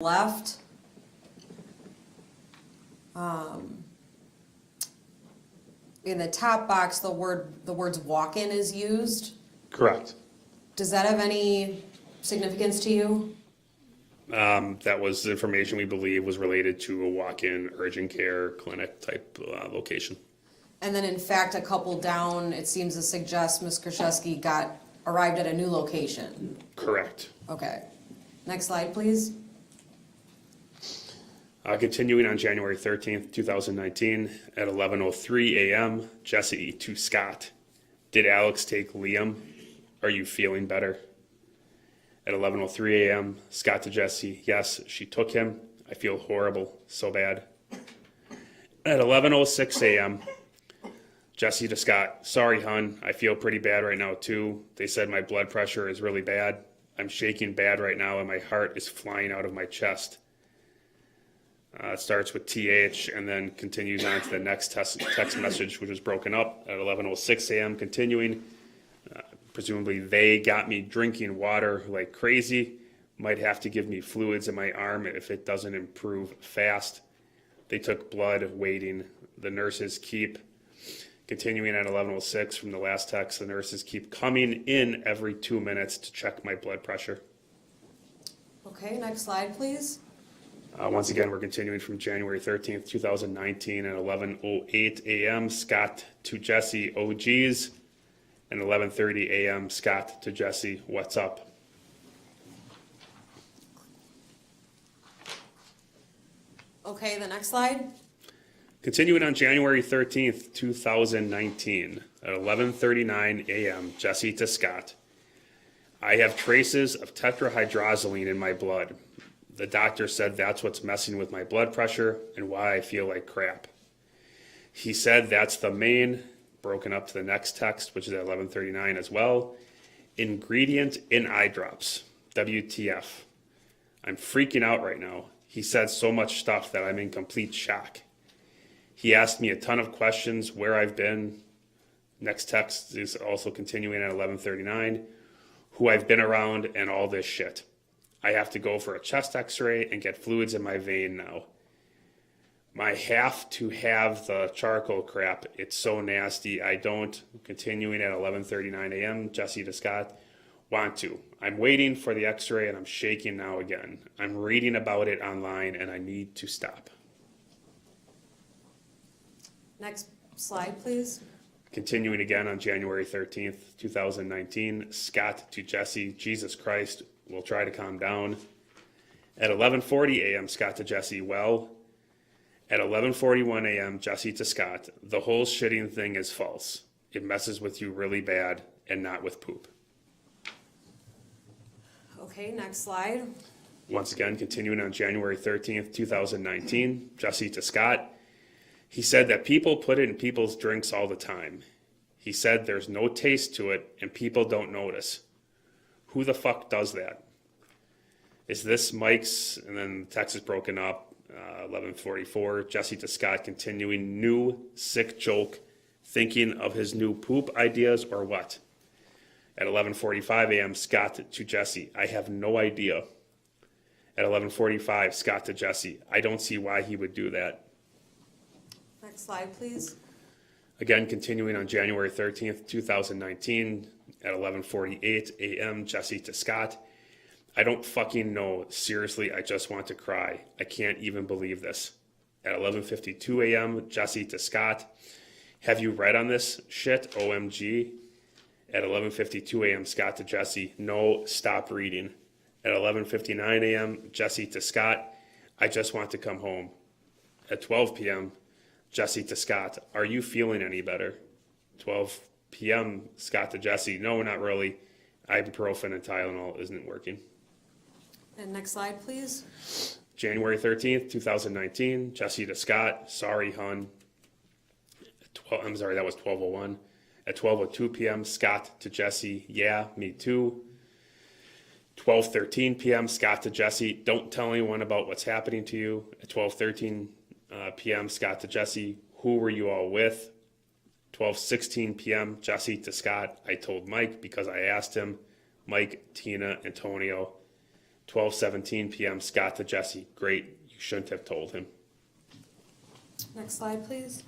left. In the top box, the words walk-in is used. Correct. Does that have any significance to you? That was information we believe was related to a walk-in urgent care clinic type location. And then in fact, a couple down, it seems to suggest Ms. Kraszewski arrived at a new location. Correct. Okay. Next slide, please. Continuing on January 13th, 2019, at 11:03 a.m., Jesse to Scott. Did Alex take Liam? Are you feeling better? At 11:03 a.m., Scott to Jesse. Yes, she took him. I feel horrible. So bad. At 11:06 a.m., Jesse to Scott. Sorry, hun. I feel pretty bad right now, too. They said my blood pressure is really bad. I'm shaking bad right now, and my heart is flying out of my chest. It starts with TH and then continues on to the next text message, which was broken up at 11:06 a.m. Continuing, presumably they got me drinking water like crazy. Might have to give me fluids in my arm if it doesn't improve fast. They took blood, waiting. The nurses keep, continuing at 11:06 from the last text, the nurses keep coming in every 2 minutes to check my blood pressure. Okay, next slide, please. Once again, we're continuing from January 13th, 2019 at 11:08 a.m. Scott to Jesse, OGs. And 11:30 a.m. Scott to Jesse, what's up? Okay, the next slide. Continuing on January 13th, 2019 at 11:39 a.m. Jesse to Scott. I have traces of tetrahydrozoline in my blood. The doctor said that's what's messing with my blood pressure and why I feel like crap. He said that's the main, broken up to the next text, which is at 11:39 as well, ingredient in eye drops, WTF. I'm freaking out right now. He said so much stuff that I'm in complete shock. He asked me a ton of questions, where I've been. Next text is also continuing at 11:39, who I've been around and all this shit. I have to go for a chest x-ray and get fluids in my vein now. I have to have the charcoal crap. It's so nasty. I don't, continuing at 11:39 a.m., Jesse to Scott, want to. I'm waiting for the x-ray and I'm shaking now again. I'm reading about it online and I need to stop. Next slide, please. Continuing again on January 13th, 2019, Scott to Jesse, Jesus Christ, we'll try to calm down. At 11:40 a.m., Scott to Jesse, well. At 11:41 a.m., Jesse to Scott, the whole shitting thing is false. It messes with you really bad and not with poop. Okay, next slide. Once again, continuing on January 13th, 2019, Jesse to Scott. He said that people put it in people's drinks all the time. He said there's no taste to it and people don't notice. Who the fuck does that? Is this Mike's? And then the text is broken up. 11:44. Jesse to Scott continuing new sick joke, thinking of his new poop ideas or what? At 11:45 a.m. Scott to Jesse. I have no idea. At 11:45 Scott to Jesse. I don't see why he would do that. Next slide, please. Again, continuing on January 13th, 2019 at 11:48 a.m. Jesse to Scott. I don't fucking know. Seriously, I just want to cry. I can't even believe this. At 11:52 a.m., Jesse to Scott. Have you read on this shit? OMG. At 11:52 a.m., Scott to Jesse. No, stop reading. At 11:59 a.m., Jesse to Scott. I just want to come home. At 12 p.m., Jesse to Scott. Are you feeling any better? 12 p.m., Scott to Jesse. No, not really. Ibuprofen and Tylenol isn't working. And next slide, please. January 13th, 2019, Jesse to Scott. Sorry, hun. I'm sorry, that was 12:01. At 12:02 p.m., Scott to Jesse. Yeah, me too. 12:13 p.m., Scott to Jesse. Don't tell anyone about what's happening to you. At 12:13 p.m., Scott to Jesse. Who were you all with? 12:16 p.m., Jesse to Scott. I told Mike because I asked him. Mike, Tina, Antonio. 12:17 p.m. Scott to Jesse. Great, you shouldn't have told him. Next slide, please.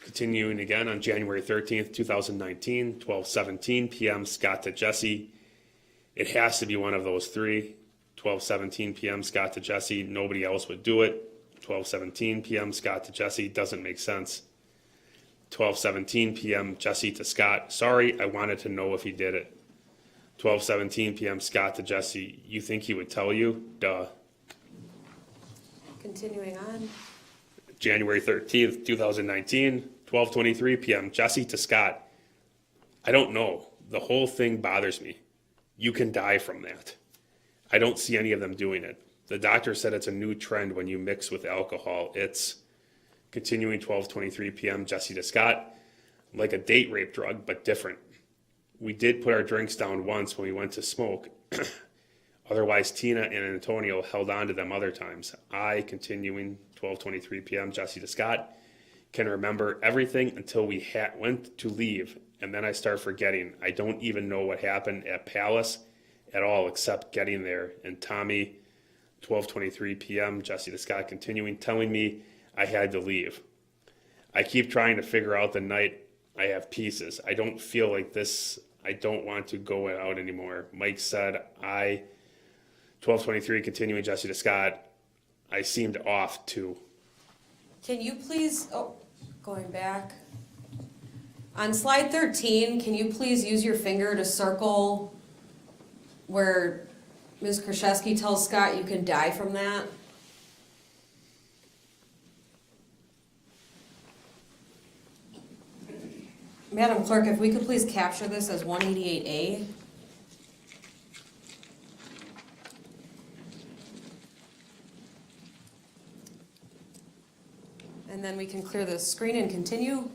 Continuing again on January 13th, 2019, 12:17 p.m. Scott to Jesse. It has to be one of those three. 12:17 p.m. Scott to Jesse. Nobody else would do it. 12:17 p.m. Scott to Jesse. Doesn't make sense. 12:17 p.m. Jesse to Scott. Sorry, I wanted to know if he did it. 12:17 p.m. Scott to Jesse. You think he would tell you? Duh. Continuing on. January 13th, 2019, 12:23 p.m. Jesse to Scott. I don't know. The whole thing bothers me. You can die from that. I don't see any of them doing it. The doctor said it's a new trend when you mix with alcohol. It's continuing 12:23 p.m. Jesse to Scott. Like a date rape drug, but different. We did put our drinks down once when we went to smoke. Otherwise, Tina and Antonio held on to them other times. I, continuing 12:23 p.m. Jesse to Scott, can remember everything until we went to leave, and then I start forgetting. I don't even know what happened at Palace at all except getting there. And Tommy, 12:23 p.m. Jesse to Scott, continuing, telling me I had to leave. I keep trying to figure out the night I have pieces. I don't feel like this. I don't want to go out anymore. Mike said 12:23 continuing Jesse to Scott. I seemed off too. Can you please, going back. On slide 13, can you please use your finger to circle where Ms. Kraszewski tells Scott you can die from that? Madam Clerk, if we could please capture this as 188A. And then we can clear the screen and continue.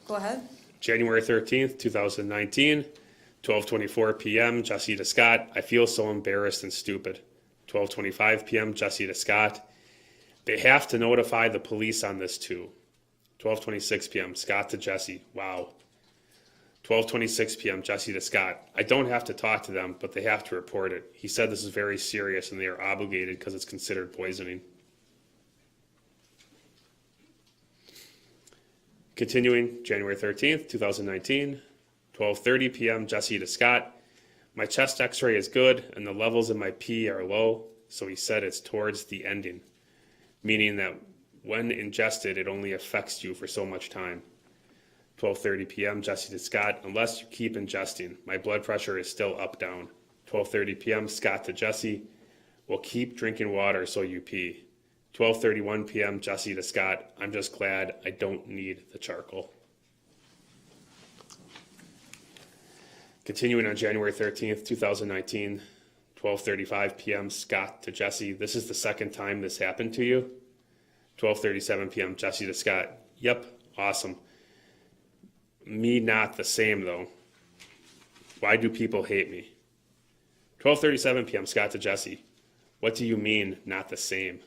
Go ahead. January 13th, 2019, 12:24 p.m. Jesse to Scott. I feel so embarrassed and stupid. 12:25 p.m. Jesse to Scott. They have to notify the police on this too. 12:26 p.m. Scott to Jesse. Wow. 12:26 p.m. Jesse to Scott. I don't have to talk to them, but they have to report it. He said this is very serious and they are obligated because it's considered poisoning. Continuing, January 13th, 2019, 12:30 p.m. Jesse to Scott. My chest x-ray is good and the levels in my pee are low, so he said it's towards the ending, meaning that when ingested, it only affects you for so much time. 12:30 p.m. Jesse to Scott. Unless you keep ingesting, my blood pressure is still up down. 12:30 p.m. Scott to Jesse. Well, keep drinking water so you pee. 12:31 p.m. Jesse to Scott. I'm just glad I don't need the charcoal. Continuing on January 13th, 2019, 12:35 p.m. Scott to Jesse. This is the second time this happened to you. 12:37 p.m. Jesse to Scott. Yep, awesome. Me not the same though. Why do people hate me? 12:37 p.m. Scott to Jesse. What do you mean not the same?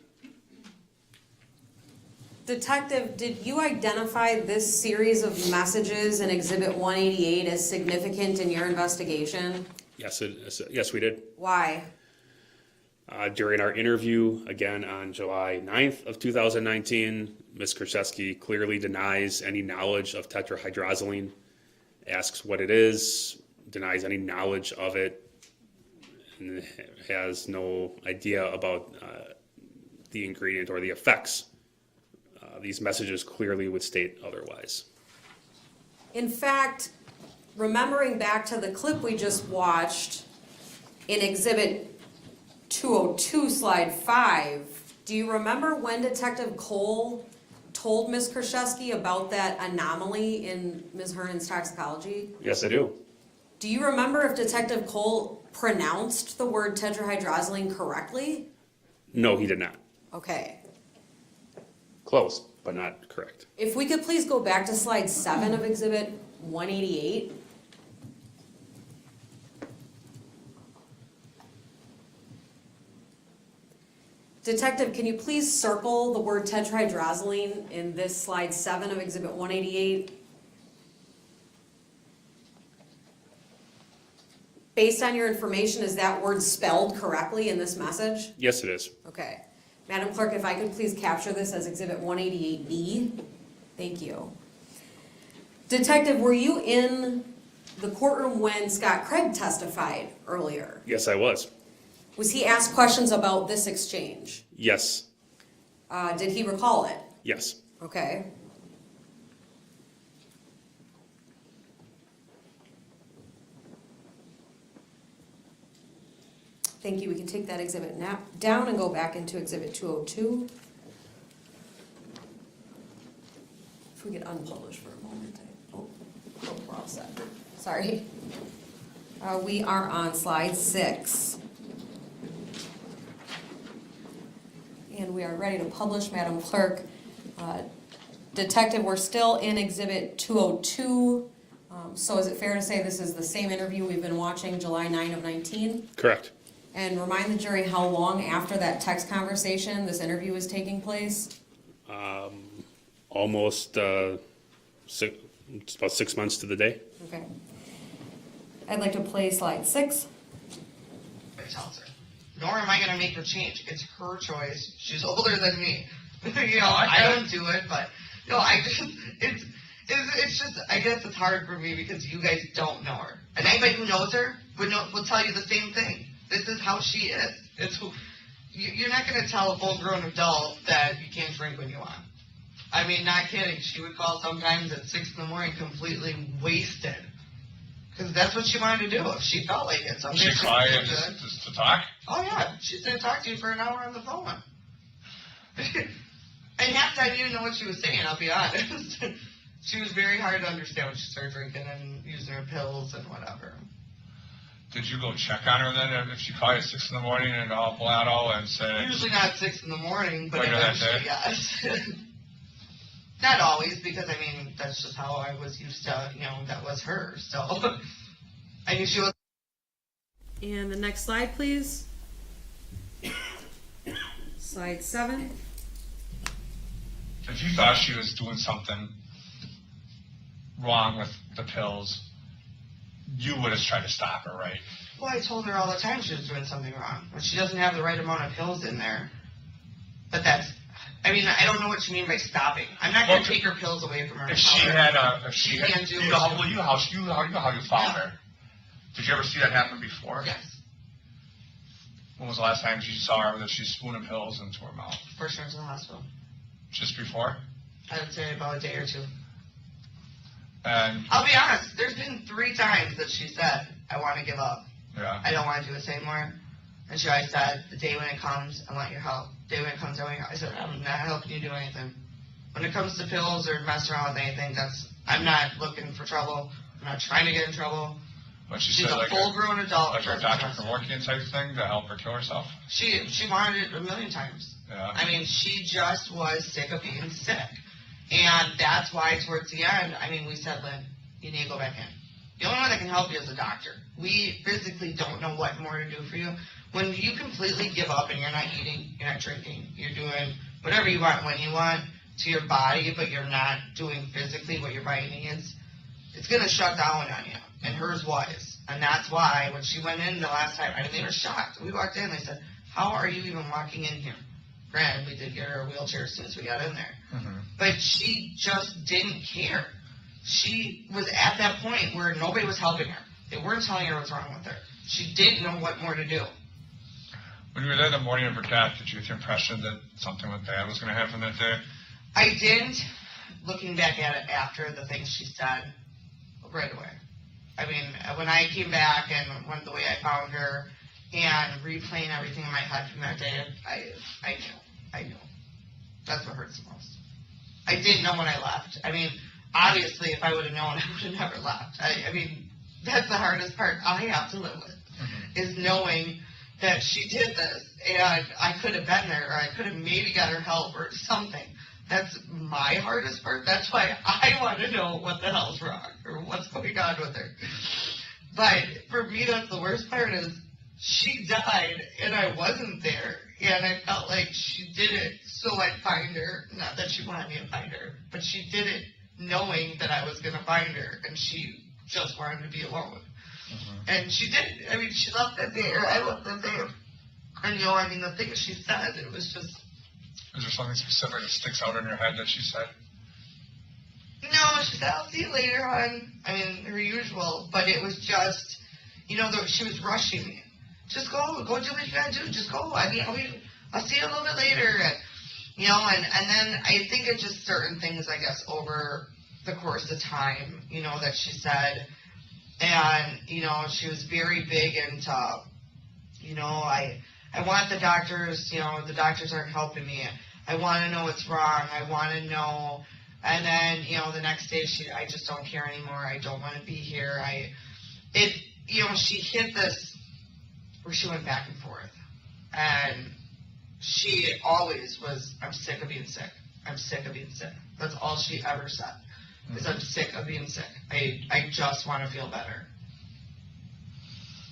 Detective, did you identify this series of messages in Exhibit 188 as significant in your investigation? Yes, yes, we did. Why? During our interview, again on July 9th of 2019, Ms. Kraszewski clearly denies any knowledge of tetrahydrozoline, asks what it is, denies any knowledge of it, and has no idea about the ingredient or the effects. These messages clearly would state otherwise. In fact, remembering back to the clip we just watched in Exhibit 202, slide 5, do you remember when Detective Cole told Ms. Kraszewski about that anomaly in Ms. Hernan's toxicology? Yes, I do. Do you remember if Detective Cole pronounced the word tetrahydrozoline correctly? No, he did not. Okay. Close, but not correct. If we could please go back to slide 7 of Exhibit 188. Detective, can you please circle the word tetrahydrozoline in this slide 7 of Exhibit 188? based on your information, is that word spelled correctly in this message? Yes, it is. Okay. Madam Clerk, if I could please capture this as Exhibit 188B. Thank you. Detective, were you in the courtroom when Scott Craig testified earlier? Yes, I was. Was he asked questions about this exchange? Yes. Did he recall it? Yes. Okay. Thank you. We can take that exhibit down and go back into Exhibit 202. If we get unpublished for a moment. We're all set. Sorry. We are on slide 6. And we are ready to publish, Madam Clerk. Detective, we're still in Exhibit 202. So is it fair to say this is the same interview we've been watching July 9 of 19? Correct. And remind the jury how long after that text conversation this interview was taking place? Almost it's about 6 months to the day. Okay. I'd like to play slide 6. I tells her, nor am I going to make her change. It's her choice. She's older than me. I don't do it, but it's just, I guess it's hard for me because you guys don't know her. And anybody who knows her will tell you the same thing. This is how she is. You're not going to tell a full-grown adult that you can't drink when you want. I mean, not kidding. She would call sometimes at 6 in the morning completely wasted. Because that's what she wanted to do if she felt like it. Sometimes She call you just to talk? Oh, yeah. She's going to talk to you for an hour on the phone. And half the time you didn't know what she was saying, I'll be honest. She was very hard to understand when she started drinking and using her pills and whatever. Did you go check on her then if she called you at 6 in the morning and all blotto and say, Usually not 6 in the morning, but Later that eventually, day? yes. Not always, because, I mean, that's just how I was used to, that was her. So I knew she was. And the next slide, please. Slide 7. if you thought she was doing something wrong with the pills, you would have tried to stop her, right? Well, I told her all the time she was doing something wrong. But she doesn't have the right amount of pills in there. But I don't know what you mean by stopping. I'm not going to take her pills away from her. If she had, can't do you it. know how you found her. Did you ever see that happen before? Yes. When was the last time you saw her that she's spooning pills into her mouth? First she went to the hospital. Just before? I would say about a day or two. And I'll be honest, there's been 3 times that she said, I want to give up. yeah, I don't want to do this anymore. And she always said, the day when it comes, I want your help. The day when it comes, I want your help. I said, I'm not helping you do anything. When it comes to pills or messing around with anything, I'm not looking for trouble. I'm not trying to get in trouble. but she She's said a like full-grown adult. like her Dr. Kevorkian type thing to help her kill herself. She wanted it a million times. Yeah. I mean, she just was sick of being sick. And that's why towards the end, we said, Lynn, you need to go back in. The only one that can help you is a doctor. We physically don't know what more to do for you. When you completely give up and you're not eating, you're not drinking, you're doing whatever you want when you want to your body, but you're not doing physically what your body needs, it's going to shut down on you. And hers was. And that's why when she went in the last time, they were shocked. We walked in, they said, how are you even walking in here? Granted, we did get her a wheelchair as soon as we got in there. Mm-hmm. But she just didn't care. She was at that point where nobody was helping her. They weren't telling her what's wrong with her. She didn't know what more to do. When you were there the morning of her death, did you get the impression that something bad was going to happen that day? I didn't, looking back at it after the things she said, right away. When I came back and went the way I found her and replaying everything in my head from that day, I knew. That's what hurts the most. I didn't know when I left. Obviously, if I would have known, I would have never left. That's the hardest part I have to live with, is knowing that she did this, and I could have been there, or I could have maybe got her help or something. That's my hardest part. That's why I want to know what the hell's wrong, or what's going on with her. But for me, that's the worst part, is she died, and I wasn't there, and I felt like she did it so I'd find her. Not that she wanted me to find her, but she did it knowing that I was going to find her, and she just wanted to be alone. And she did. I mean, she left that day, or I left that day. And, I mean, the things she said, it was just... Is there something specific that sticks out in your head that she said? No, she said, I'll see you later, hon. I mean, her usual. But it was just, she was rushing me. Just go do what you gotta do. Just go. I mean, I'll see you a little bit later. And then I think it's just certain things, I guess, over the course of time, that she said. And, she was very big into, I want the doctors, the doctors aren't helping me. I want to know what's wrong. I want to know. And then, the next day I just don't care anymore. I don't want to be here. She hit this where she went back and forth. And she always was, I'm sick of being sick. I'm sick of being sick. That's all she ever said, is I'm sick of being sick. I just want to feel better.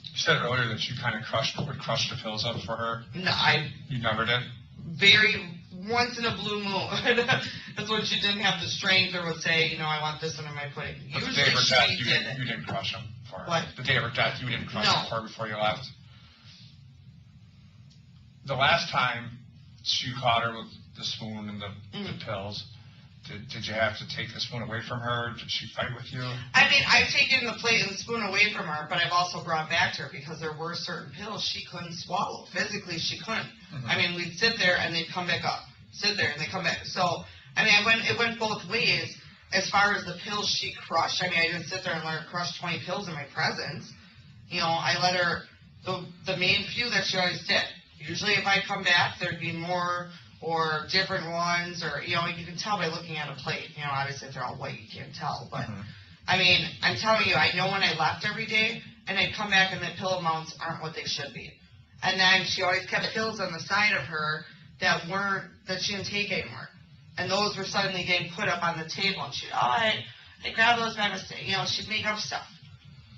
You said earlier that you kind of would crush the pills up for her. No, You never did? Once in a blue moon. That's when she didn't have the strength or would say, I want this one in my pudding. But the Usually day of her death, she did it. you didn't crush them for her. What? The day of her death, you didn't crush No. them for her before you left. The last time you caught her with the spoon and the pills, did you have to take the spoon away from her? Did she fight with you? I mean, I've taken the plate and the spoon away from her, but I've also brought back to her because there were certain pills she couldn't swallow. Physically, she couldn't. I mean, we'd sit there and they'd come back up. Sit there and they come back. So, I mean, it went both ways as far as the pills she crushed. I mean, I didn't sit there and let her crush 20 pills in my presence. I let her, the main few that she always did. Usually if I come back, there'd be more or different ones, or, you can tell by looking at a plate. Obviously if they're all white, you can't tell. But, I mean, I'm telling you, I know when I left every day, and I'd come back and the pill amounts aren't what they should be. And then she always kept pills on the side of her that she didn't take anymore. And those were suddenly getting put up on the table. And she'd, I grabbed those by mistake. She'd make up stuff.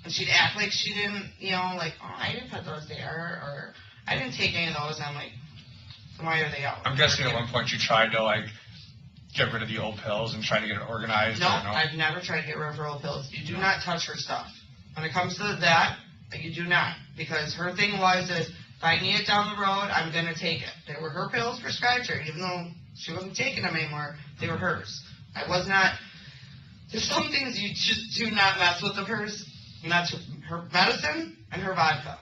And she'd act like she didn't, I didn't put those there, or I didn't take any of those. And I'm like, why are they out? I'm guessing at one point you tried to, get rid of the old pills and try to get it organized. No, or no? I've never tried to get rid of her old pills. You do not touch her stuff. When it comes to that, you do not. Because her thing is, if I need it down the road, I'm going to take it. They were her pills prescribed her, even though she wasn't taking them anymore. They were hers. I was not. There's some things you just do not mess with of hers. And that's her medicine and her vodka.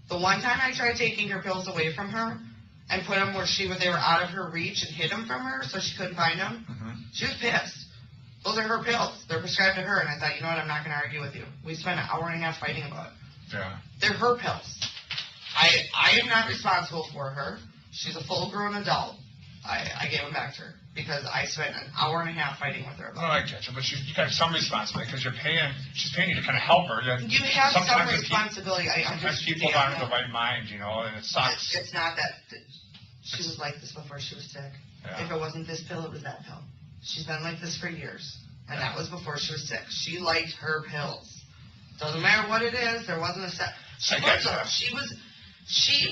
The one time I tried taking her pills away from her and put them where they were out of her reach and hid them from her so she couldn't find them, she was pissed. Those are her pills. They're prescribed to her. And I thought, I'm not going to argue with you. We spent an hour and a half fighting about it. Yeah. They're her pills. I am not responsible for her. She's a full-grown adult. I gave them back to her because I spent an hour and a half fighting with her No, about I get you, but you got some responsibility because she's paying you to kind of help her. it. You have some Sometimes responsibility. I Sometimes understand people aren't in the that. right mind, and it sucks. It's not that. She was like this before she was sick. Yeah. If it wasn't this pill, it was that pill. She's been like this for years. And that was before she was sick. She liked her pills. Doesn't matter what it is, there wasn't a set. She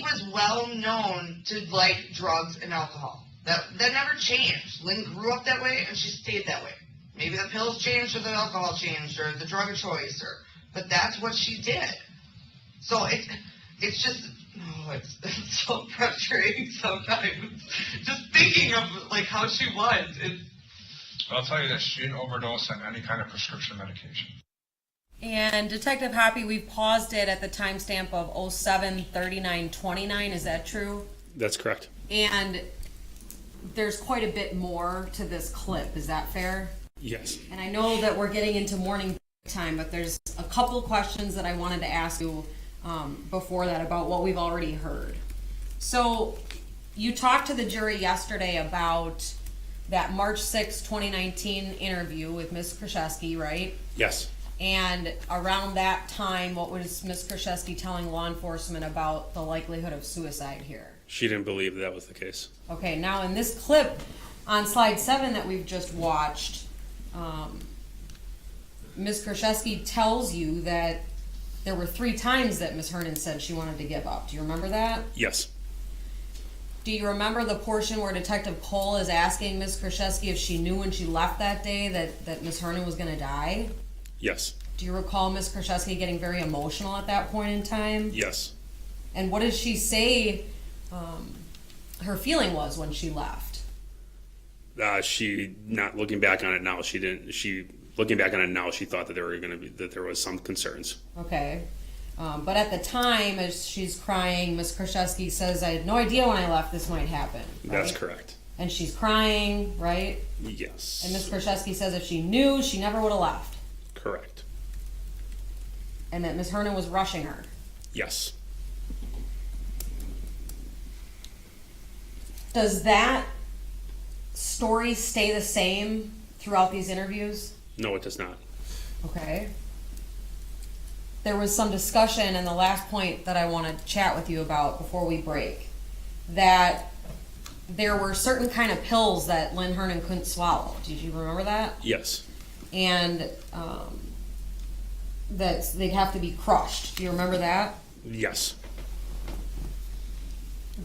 was well known to like drugs and alcohol. That never changed. Lynn grew up that way and she stayed that way. Maybe the pills changed or the alcohol changed or the drug of choice, but that's what she did. So it's just, it's so frustrating sometimes. Just thinking of how she was. I'll tell you this, she didn't overdose on any kind of prescription medication. And Detective Hoppy, we've paused it at the timestamp of 07:39:29. Is that true? That's correct. And there's quite a bit more to this clip. Is that fair? Yes. And I know that we're getting into morning time, but there's a couple questions that I wanted to ask you before that about what we've already heard. So you talked to the jury yesterday about that March 6, 2019 interview with Ms. Kraszewski, right? Yes. And around that time, what was Ms. Kraszewski telling law enforcement about the likelihood of suicide here? She didn't believe that was the case. Okay, now in this clip on slide 7 that we've just watched, Ms. Kraszewski tells you that there were 3 times that Ms. Hernan said she wanted to give up. Do you remember that? Yes. Do you remember the portion where Detective Cole is asking Ms. Kraszewski if she knew when she left that day that Ms. Hernan was going to die? Yes. Do you recall Ms. Kraszewski getting very emotional at that point in time? Yes. And what did she say her feeling was when she left? She, not looking back on it now, she didn't, she, looking back on it now, she thought that there was some concerns. Okay. But at the time, as she's crying, Ms. Kraszewski says, I had no idea when I left this might happen. That's right? correct. And she's crying, right? Yes. And Ms. Kraszewski says if she knew, she never would have left. Correct. And that Ms. Hernan was rushing her. Yes. Does that story stay the same throughout these interviews? No, it does not. Okay. There was some discussion in the last point that I want to chat with you about before we break, that there were certain kind of pills that Lynn Hernan couldn't swallow. Did you remember that? Yes. And that they'd have to be crushed. Do you remember that? Yes.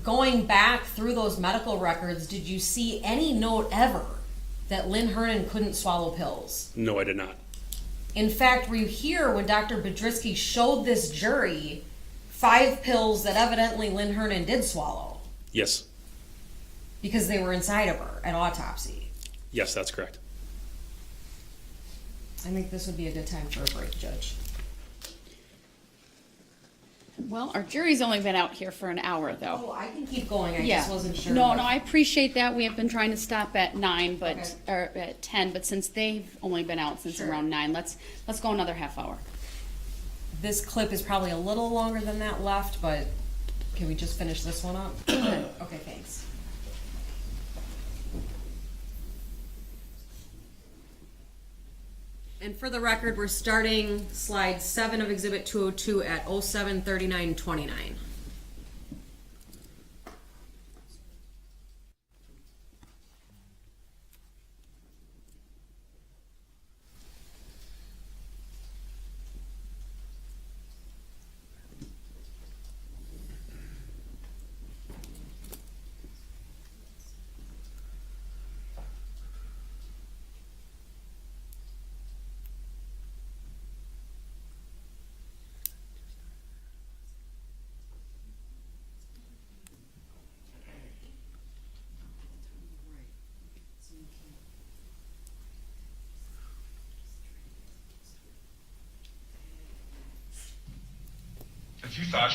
Going back through those medical records, did you see any note ever that Lynn Hernan couldn't swallow pills? No, I did not. In fact, were you here when Dr. Bedrisky showed this jury 5 pills that evidently Lynn Hernan did swallow Yes. because they were inside of her at autopsy? Yes, that's correct. I think this would be a good time for a break, Judge. Well, our jury's only been out here for an hour, though. Oh, I can keep going. I Yeah. just wasn't sure. No, what- no, I appreciate that. We have been trying to stop at 9, but, Okay. or at 10, but since they've only been out since Sure. around 9, let's go another half hour. This clip is probably a little longer than that left, but can we just finish this one up? Okay, thanks. And for the record, we're starting slide 7 of Exhibit 202 at 07:39:29. If you thought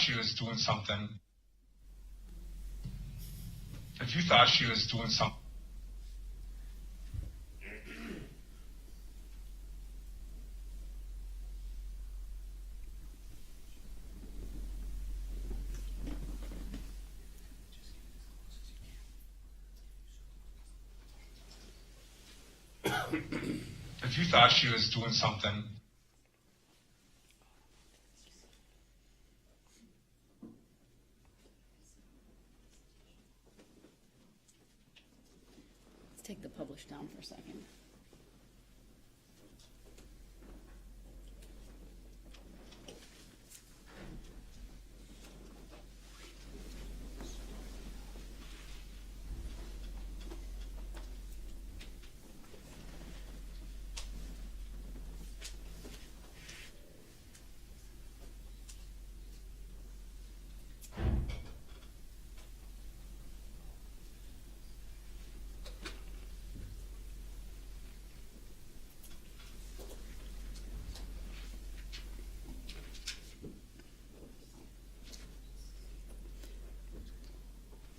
she was doing something, Let's take the publish down for a second.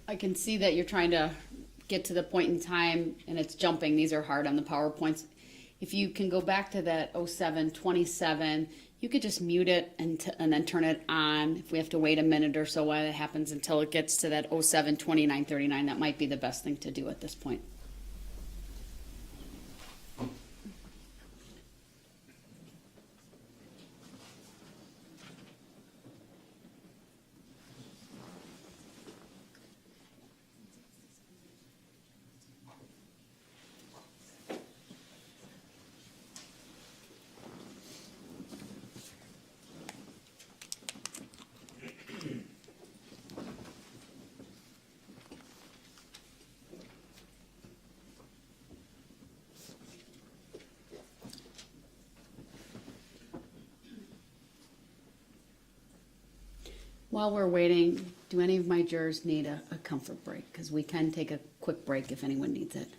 I can see that you're trying to get to the point in time and it's jumping. These are hard on the PowerPoints. If you can go back to that 07:27, you could just mute it and then turn it on. If we have to wait a minute or so while it happens until it gets to that 07:29:39, that might be the best thing to do at this point. While we're waiting, do any of my jurors need a comfort break? Because we can take a quick break if anyone needs it.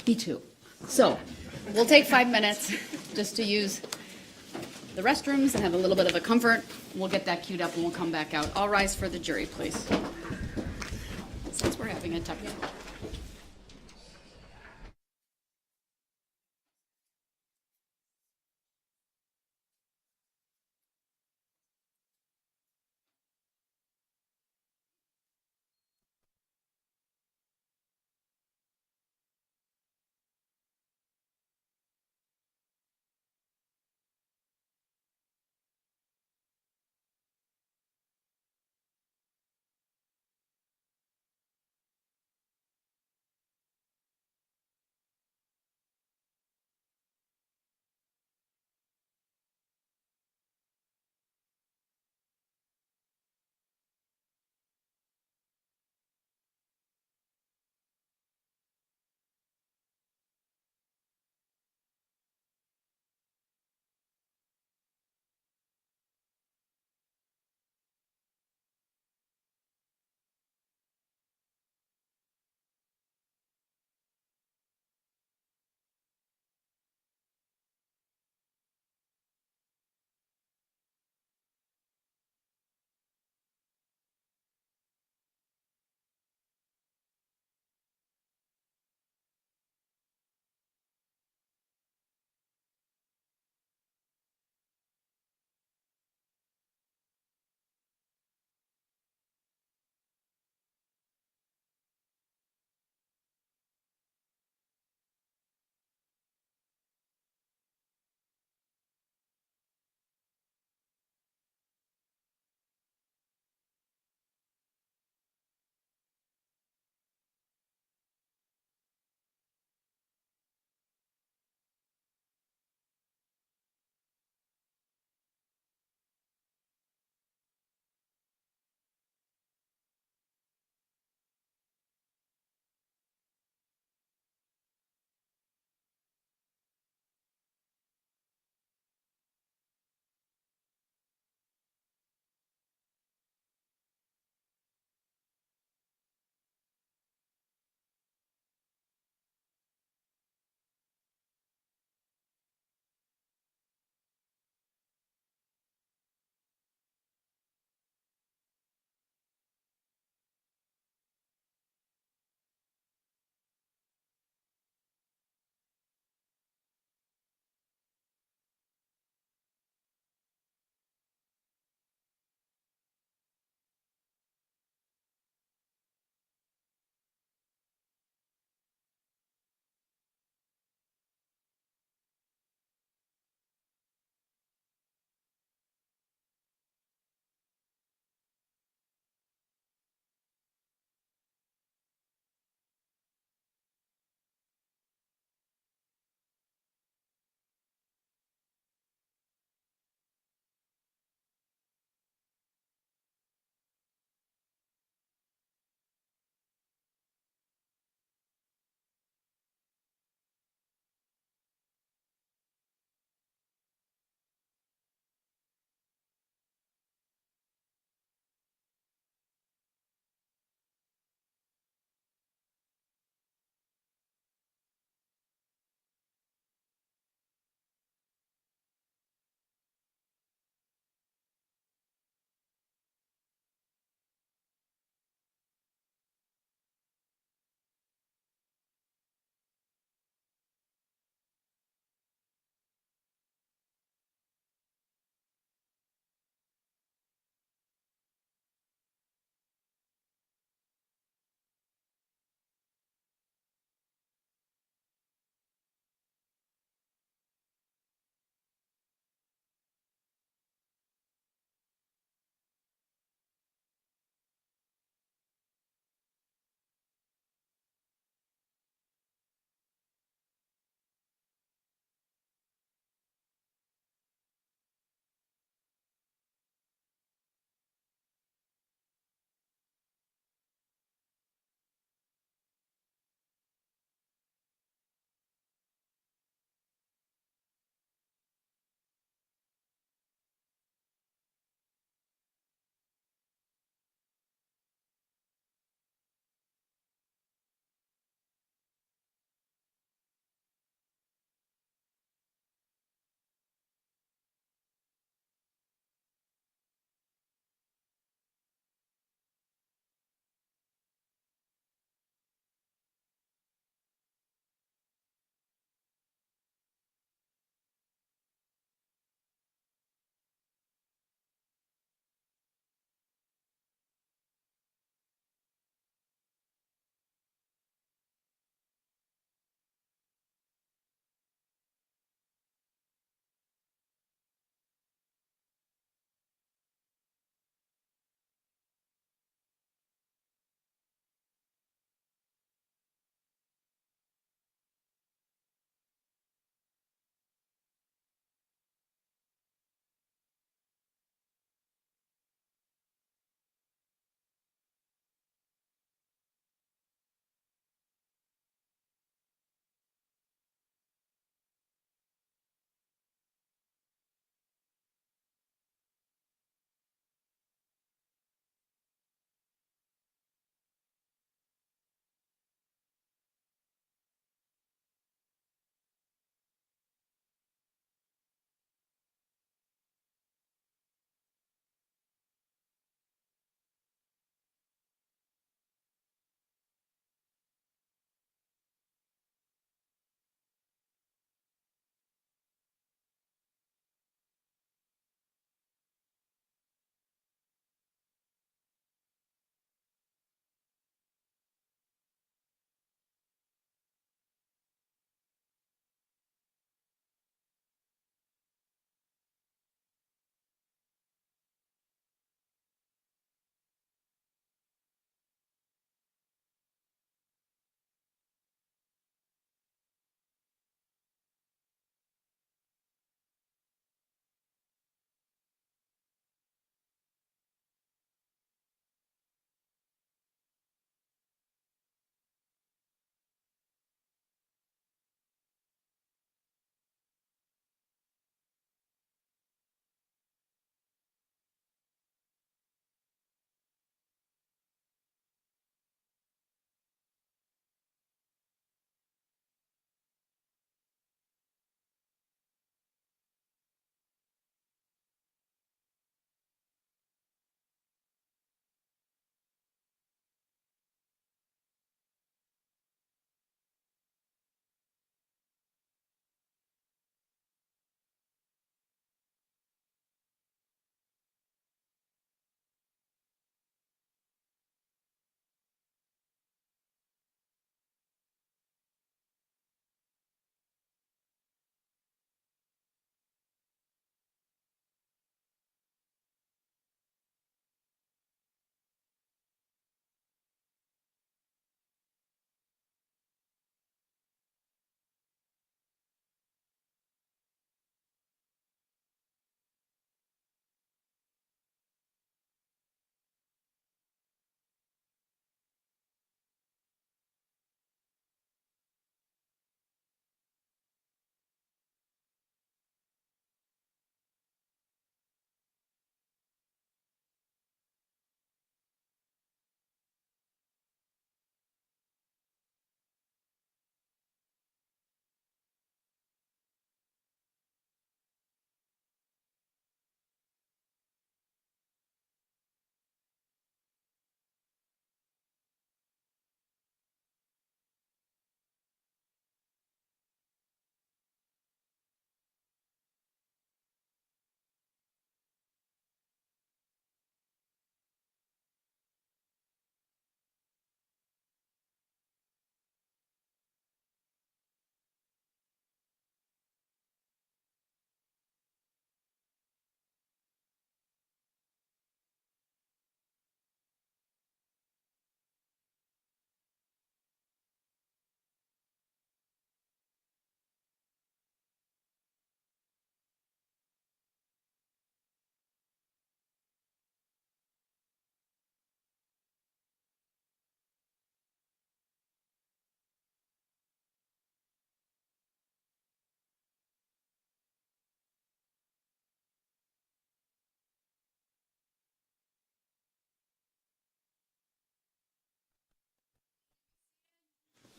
Me too. So, we'll take 5 minutes just to use the restrooms and have a little bit of a comfort. We'll get that queued up and we'll come back out. All rise for the jury, please. Since we're having a technical.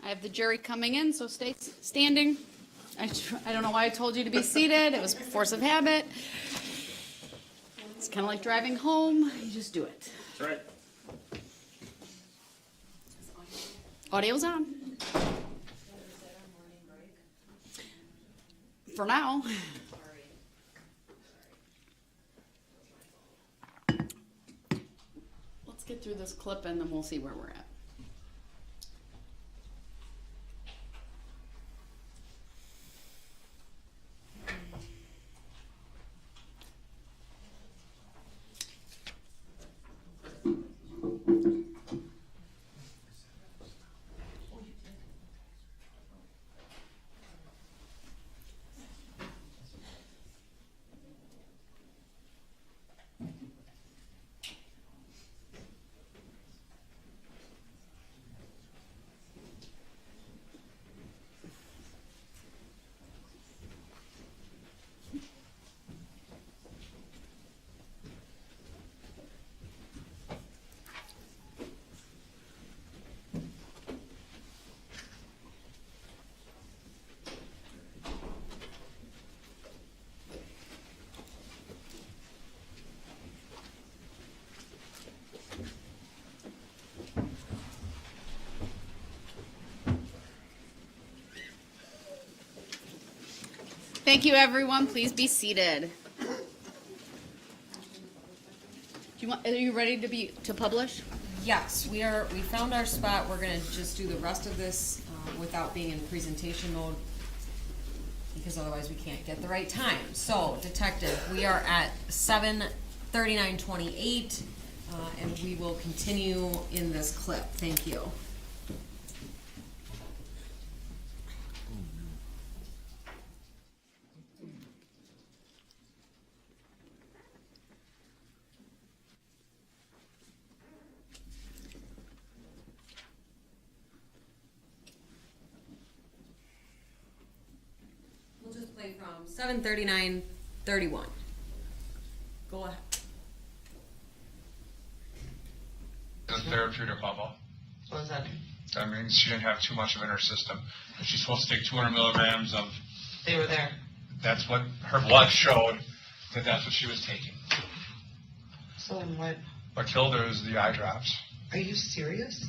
I have the jury coming in, so stay standing. I don't know why I told you to be seated. It was force of habit. It's kind of like driving home. You just do it. That's right. Audio's on. For now. Let's get through this clip and then we'll see where we're at. Thank you, everyone. Please be seated. Are you ready to publish? Yes, we are. We found our spot. We're gonna just do the rest of this without being in presentation mode, because otherwise we can't get the right time. So, detective, we are at 7:39:28, and we will continue in this clip. Thank you. We'll just play from 7:39:31. Go ahead. The therapeutic level. What does that mean? That means she didn't have too much of it in her system. If she's supposed to take 200 milligrams of, They were there. that's what her blood showed, that's what she was taking. So then what? What killed her is the eye drops. Are you serious?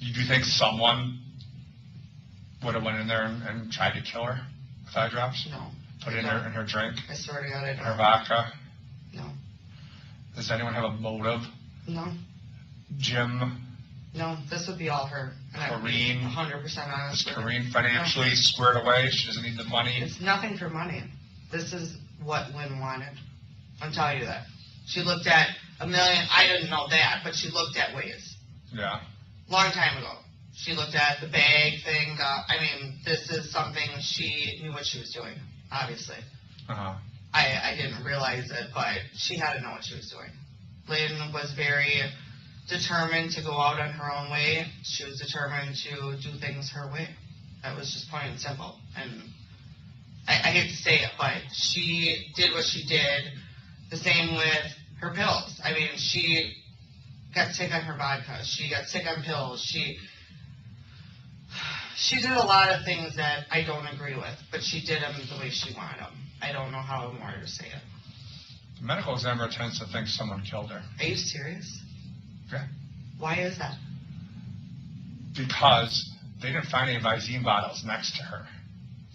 You do think someone would have went in there and tried to kill her with eye drops? No. Put it in her drink, I swear to God, I in her don't. vodka? No. Does anyone have a motive? No. Jim, No. This would be all her. And I'm Corrine. 100% is honest with you. Corrine financially squared away? She doesn't need the money? It's nothing for money. This is what Lynn wanted. I'm telling you that. She looked at a million, I didn't know that, but she looked at ways. Yeah. Long time ago. She looked at the bag thing. This is something she knew what she was doing, obviously. Uh-huh. I didn't realize it, but she had to know what she was doing. Lynn was very determined to go out on her own way. She was determined to do things her way. That was just plain and simple. And I hate to say it, but she did what she did. The same with her pills. She got sick on her vodka. She got sick on pills. She did a lot of things that I don't agree with, but she did them the way she wanted them. I don't know how more to say it. The medical examiner tends to think someone killed her. Are you serious? Okay. Why is that? Because they didn't find any Visine bottles next to her.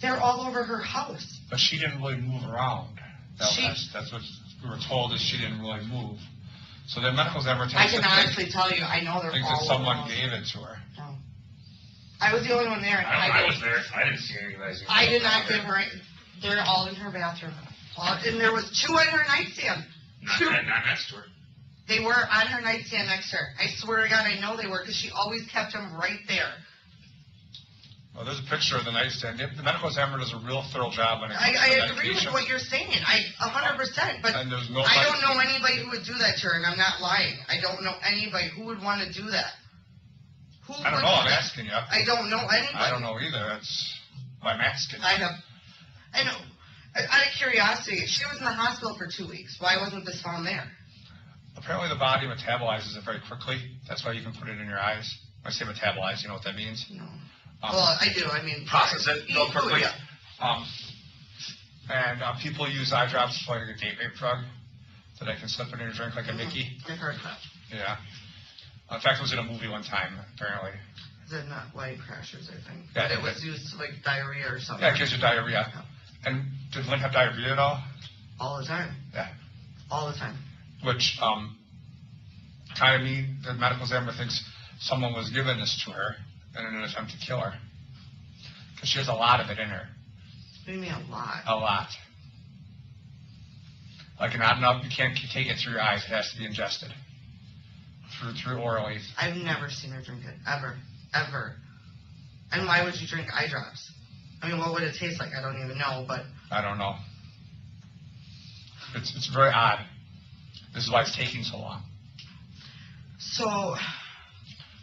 They're all over her house. But she didn't really move around. She- That's what we were told, is she didn't really move. So the medical examiner I tends can to honestly tell you, I know they're think all that over someone the house. gave it to her. No. I was the only one there. And I was there. I didn't see any Visine. I did not give her. They're all in her bathroom. And there was 2 on her nightstand. Not next to her. They were on her nightstand next to her. I swear to God, I know they were, because she always kept them right there. Well, there's a picture of the nightstand. The medical examiner does a real thorough job when it comes to I agree with medication. what you're saying. 100%. But And there's no I don't know anybody who would do that to her, and I'm not lying. I don't know anybody who would want to do that. Who I don't would know. do I'm that? asking you. I don't know anybody. I don't know either. That's why I'm asking. I know. Out of curiosity, she was in the hospital for 2 weeks. Why wasn't this found there? Apparently the body metabolizes it very quickly. That's why you can put it in your eyes. I say metabolize, you know what that means? No. Well, I do. I mean, Process it real eat food, quickly. yeah. And people use eye drops like a date rape drug that I can slip in your drink like a Mickey. I heard that. Yeah. In fact, it was in a movie one time, apparently. They're not White Crashers, I think. Yeah, But it was used to, like, diarrhea or something. Yeah, it gives you diarrhea. And did Lynn have diarrhea at all? All the time. Yeah. All the time. Which kind of mean the medical examiner thinks someone was giving this to her in an attempt to kill her. Because she has a lot of it in her. What do you mean a lot? A lot. Like not enough, you can't take it through your eyes. It has to be ingested. Through orally. I've never seen her drink it. Ever. Ever. And why would you drink eye drops? I mean, what would it taste like? I don't even know, but... I don't know. It's very odd. This is why it's taking so long. So...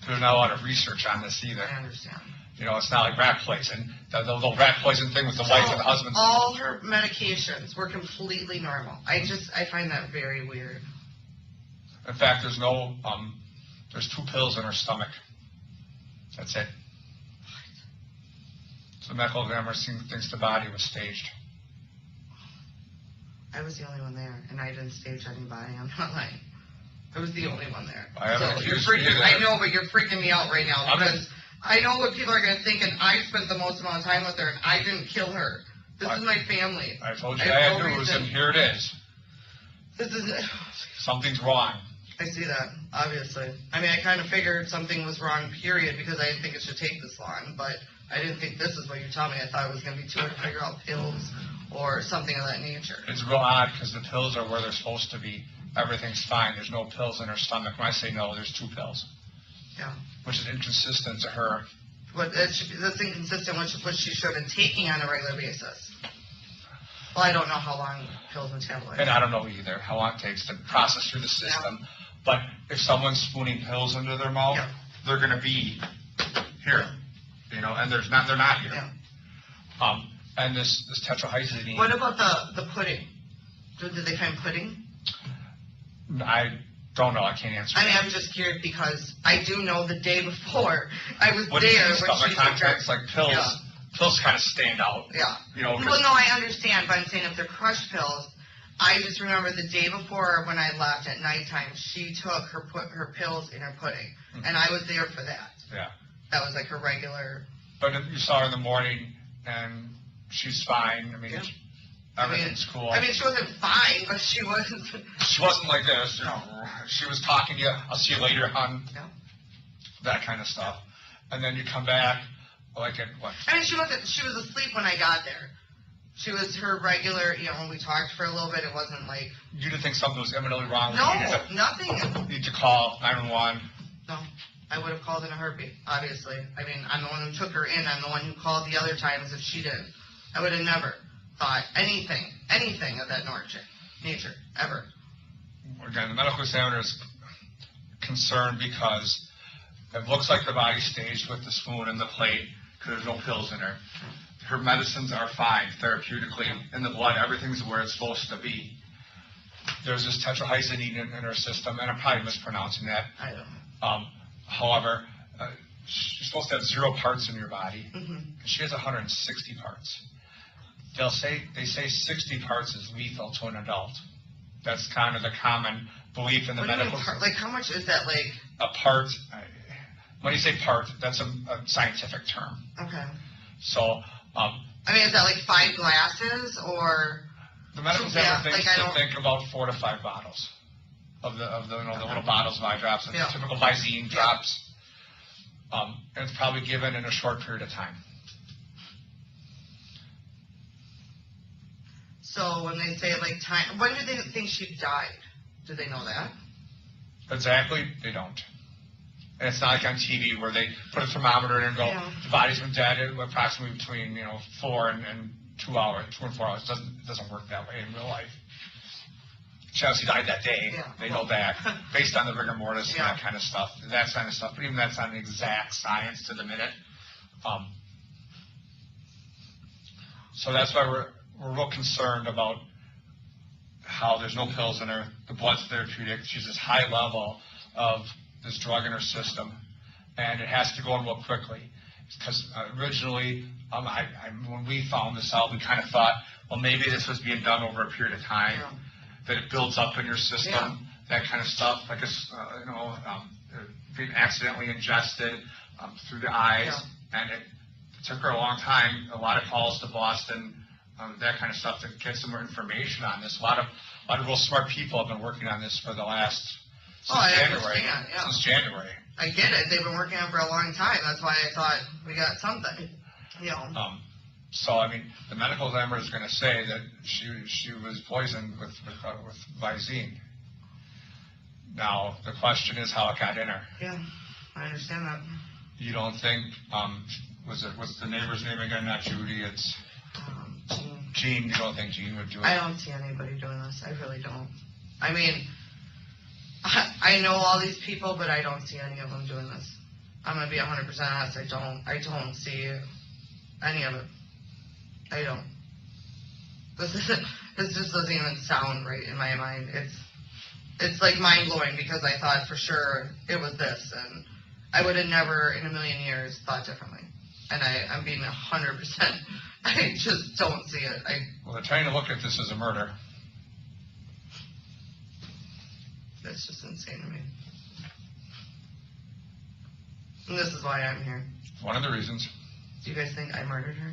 There's not a lot of research on this either. I understand. You know, it's not like rat poison. The rat poison thing with the wife and the husband. All her medications were completely normal. I find that very weird. In fact, there's 2 pills in her stomach. That's it. So the medical examiner thinks the body was staged. I was the only one there, and I didn't stage anybody. I'm not lying. I was the only one there. I haven't So you're accused you freaking. either. I know, but you're freaking me out right now I'm because I know what people are going to think, and I spent the most amount of time with her, and I didn't kill her. This is my family. I told you I I have had no news, reason. and here it is. This is. Something's wrong. I see that, obviously. I mean, I kind of figured something was wrong, period, because I didn't think it should take this long, but I didn't think this is what you told me. I thought it was going to be too hard to figure out pills or something of that nature. It's real odd because the pills are where they're supposed to be. Everything's fine. There's no pills in her stomach. When I say no, there's 2 pills, Yeah. which is inconsistent to her. But that's inconsistent with what she should have been taking on a regular basis. Well, I don't know how long pills metabolize. And I don't know either how long it takes to process through the system. Yeah. But if someone's spooning pills into their mouth, Yeah. they're going to be here, you know, and they're not here. Yeah. And this tetrahydrazine. What about the pudding? Did they find pudding? I don't know. I can't answer. I mean, that. I'm just curious because I do know the day before I was What do you there think when stomach she took her. contents like pills? Yeah. Pills kind of stand out. Yeah. You know. 'cause Well, no, I understand, but I'm saying if they're crushed pills, I just remember the day before when I left at nighttime, she took her pills in her pudding, and I was there for that. Yeah. That was like her regular. But if you saw her in the morning and she's fine. I mean, Yeah. everything's cool. I mean, she wasn't fine, but she wasn't. She wasn't like this, you know. She was talking to you. I'll see you later, hon. Yeah. That kind of stuff. And then you come back, like at what? I mean, she wasn't. She was asleep when I got there. She was her regular. You know, when we talked for a little bit, it wasn't like. You didn't think something was imminently wrong with No, you? nothing. You need to call 911. No, I would have called in a heartbeat. Obviously, I mean, I'm the one who took her in. I'm the one who called the other times if she didn't. I would have never thought anything of that nature, ever. Again, the medical examiner is concerned because it looks like the body's staged with the spoon and the plate because there's no pills in her. Her medicines are fine therapeutically in the blood. Everything's where it's supposed to be. There's this tetrahydrazine in her system, and I'm probably mispronouncing that. I don't know. However, she's supposed to have 0 parts in your body. Mm-hmm. She has 160 parts. They say 60 parts is lethal to an adult. That's kind of the common belief in the What do you mean, medical. like, how much is that? Like, A part. When you say part, that's a scientific term. okay. So I mean, is that like 5 glasses or? the medical Yeah, examiner thinks like I to don't- think about 4 to 5 bottles of the the little bottles of eye drops, and Yeah. typical Visine drops. And it's probably given in a short period of time. So when they say like time, when do they think she died? Do they know that? Exactly, they don't. And it's not like on TV where they put a thermometer in and go, Yeah. the body's been dead approximately between 4 and 2 hours, 2 and 4 hours. It doesn't work that way in real life. She obviously died that day. Yeah. They know that based on the rigor mortis and Yeah. that kind of stuff. That kind of stuff. But even that's not an exact science to the minute. So that's why we're real concerned about how there's no pills in her. The blood's therapeutic. She's this high level of this drug in her system. and it has to go in real quickly. Because originally, when we found this out, we kind of thought, well, maybe this was being done over a period of time, Yeah. that it builds up in your system, Yeah. that kind of stuff, like being accidentally ingested through the eyes, and it took her a long time, a lot of calls to Boston, that kind of stuff to get some more information on this. A lot of real smart people have been working on this for the last since January. Understand, yeah. Since January. I get it. They've been working on it for a long time. That's why I thought we got something. You know. So I mean, the medical examiner is going to say that she was poisoned with Visine. Now the question is how it got in her. Yeah, I understand that. You don't think what's the neighbor's name again? Not Judy. It's Jean. You don't think Jean would do it? I don't see anybody doing this. I really don't. I mean, I know all these people, but I don't see any of them doing this. I'm gonna be 100% honest. I don't see any of it. I don't. This just doesn't even sound right in my mind. It's like mind blowing because I thought for sure it was this, and I would have never in a million years thought differently. And I'm being 100%. I just don't see it. Well, they're trying to look at this as a murder. That's just insane to me. And this is why I'm here. One of the reasons. Do you guys think I murdered her?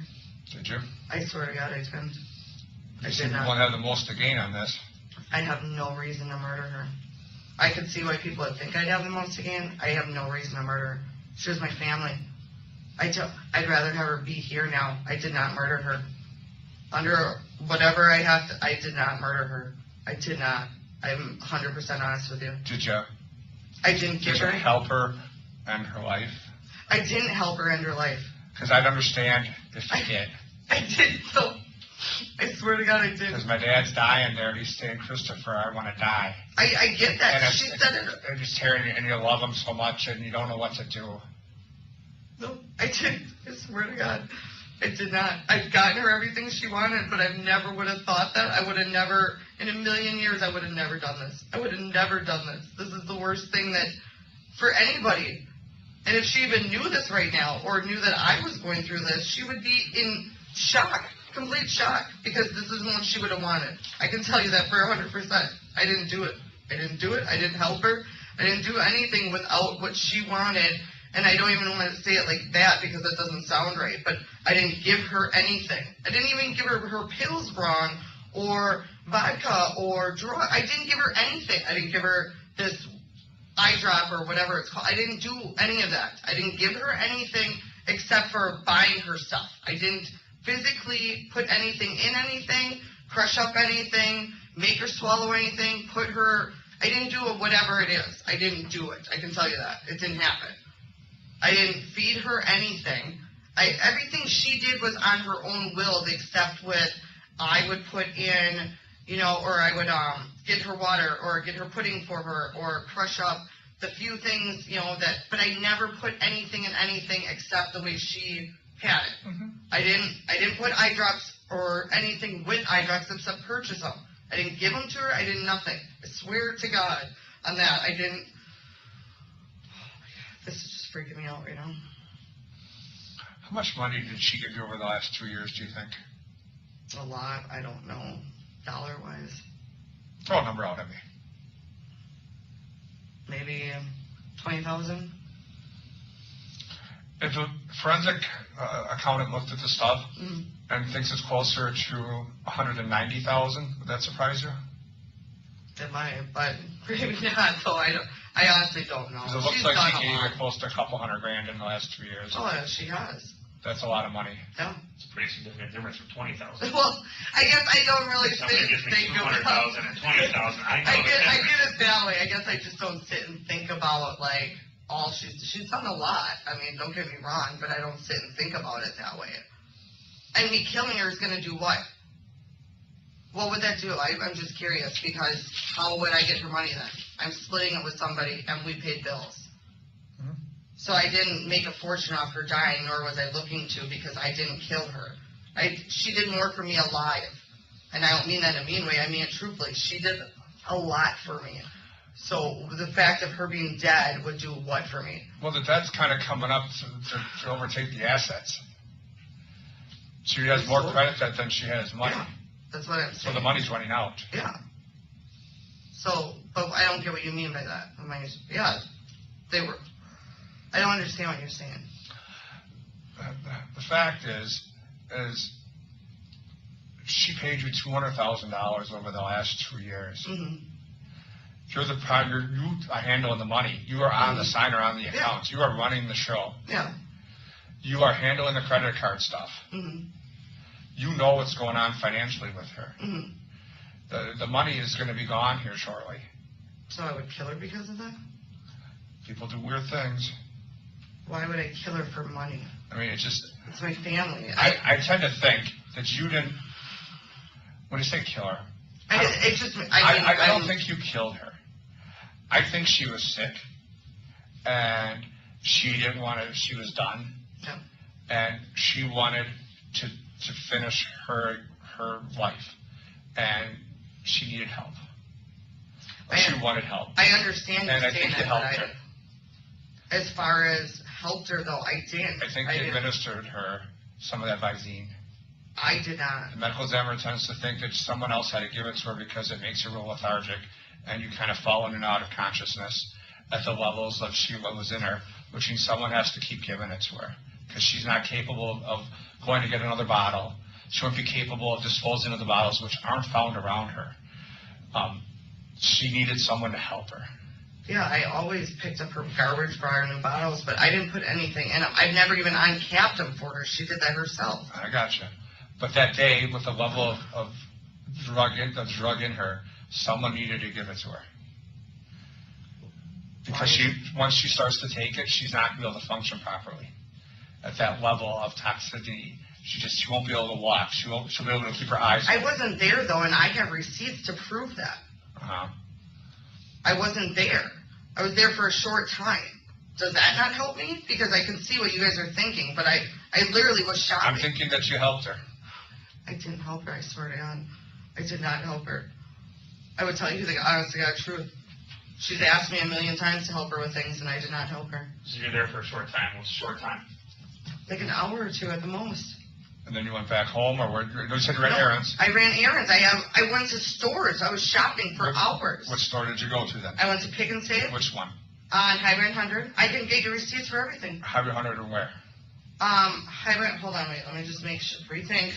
Did you? I swear to God, I didn't. I You seem did to not. want to have the most to gain on this. I have no reason to murder her. I could see why people would think I'd have the most to gain. I have no reason to murder her. She was my family. I'd rather have her be here now. I did not murder her. Under whatever I have to, I did not murder her. I did not. I'm 100% honest with you. Did you? I didn't give Did you her. help her end her life? I didn't help her end her life. Because I'd understand if you did. I did. So I swear to God, I did. Because my dad's dying there. He's saying, Christopher, I want to die. I get that. And She said it. They're just tearing you, and you love him so much, and you don't know what to do. No, I did. I swear to God, I did not. I've gotten her everything she wanted, but I never would have thought that. I would have never, in a million years, I would have never done this. I would have never done this. This is the worst thing that, for anybody. And if she even knew this right now, or knew that I was going through this, she would be in shock, complete shock, because this is what she would have wanted. I can tell you that for 100%. I didn't do it. I didn't do it. I didn't help her. I didn't do anything without what she wanted. And I don't even want to say it like that because that doesn't sound right. But I didn't give her anything. I didn't even give her pills wrong or vodka or drug. I didn't give her anything. I didn't give her this eye drop or whatever it's called. I didn't do any of that. I didn't give her anything except for buying her stuff. I didn't physically put anything in anything, crush up anything, make her swallow anything, I didn't do it, whatever it is. I didn't do it. I can tell you that. It didn't happen. I didn't feed her anything. Everything she did was on her own will, except with I would put in, or I would get her water or get her pudding for her or crush up the few things, but I never put anything in anything except the way she had it. Mm-hmm. I didn't put eye drops or anything with eye drops except purchase them. I didn't give them to her. I did nothing. I swear to God on that. I didn't. This is just freaking me out right now. How much money did she give you over the last 2 years, do you think? A lot. I don't know. Dollar-wise. Throw a number out at me. Maybe 20,000. If a forensic accountant looked at the stuff and thinks it's closer to 190,000, would that surprise you? It might, but maybe not. So I honestly don't know. Because it looks She's like done she a gave lot. you close to a couple $100,000 in the last 2 years. Oh, yeah, she has. That's a lot of money. Yeah. It's a pretty significant difference from 20,000. Well, I guess I don't really Somebody gives me think of 200,000 and 20,000. I know I the get difference. it that way. I guess I just don't sit and think about like all she's done a lot. I mean, don't get me wrong, but I don't sit and think about it that way. And me killing her is gonna do what? What would that do? I'm just curious because how would I get her money then? I'm splitting it with somebody and we paid bills. Mhm. So I didn't make a fortune off her dying, nor was I looking to because I didn't kill her. She did more for me alive. And I don't mean that in a mean way. I mean it truthfully. She did a lot for me. So the fact of her being dead would do what for me? Well, the debt's kind of coming up to overtake the assets. She has more credit debt than she has money. Yeah, that's what I'm So saying. the money's running out. Yeah. So, but I don't get what you mean by that. Yeah, they were. I don't understand what you're saying. The fact is she paid you $200,000 over the last 2 years. Mm-hmm. You're the you are handling the money. You are on the sign or on the accounts. You are running the show. Yeah. You are handling the credit card stuff. Mm-hmm. You know what's going on financially with her. Mm-hmm. The money is going to be gone here shortly. So I would kill her because of that? People do weird things. Why would I kill her for money? I mean, it's just. It's my family. I tend to think that you didn't. When you say kill her, I don't think you killed her. I think she was sick, and she didn't want to. She was done, Yeah. and she wanted to finish her life, and she needed help. She wanted help. I understand you And I saying think you that, helped but her. as far as helped her, though, I didn't. I think I you didn't. administered her some of that Visine. I did not. The medical examiner tends to think that someone else had to give it to her because it makes her real lethargic, and you kind of fall in and out of consciousness at the levels of what was in her, which means someone has to keep giving it to her because she's not capable of going to get another bottle. She won't be capable of disposing of the bottles which aren't found around her. She needed someone to help her. Yeah, I always picked up her garbage, brought her new bottles, but I didn't put anything in them. I've never even uncapped them for her. She did that herself. I gotcha. But that day, with the level of drug in her, someone needed to give it to her. Because once she starts to take it, she's not going to be able to function properly. At that level of toxicity, she won't be able to walk. She'll be able to keep her eyes I open. wasn't there, though, and I have receipts to prove that. Uh-huh. I wasn't there. I was there for a short time. Does that not help me? Because I can see what you guys are thinking, but I literally was shopping. I'm thinking that you helped her. I didn't help her, I swear to God. I did not help her. I would tell you the honest to God truth. She's asked me a million times to help her with things, and I did not help her. So you're there for a short time. What's a short time? Like an hour or two at the most. And then you went back home, or you said you ran errands. I ran errands. I went to stores. I was shopping for hours. Which store did you go to then? I went to Pick and Save Which one? on Highway 100. I didn't get your receipts for everything. Highway 100 and where? Highway. Hold on, wait. Let me just make sure. Rethink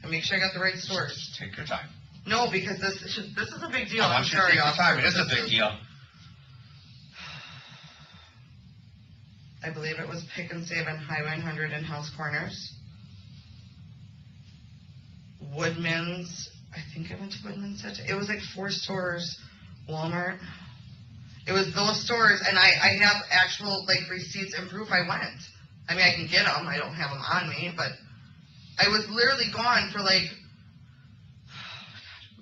and make sure I got the right stores. Just take your time. No, because this is a big deal. I I'm want you to sorry, take your officer. time. It is a big deal. I believe it was Pick and Save on Highway 100 in House Corners. Woodman's. I think I went to Woodman's. It was like 4 stores. Walmart. It was those stores, and I have actual like receipts and proof I went. I mean, I can get them. I don't have them on me, but I was literally gone for like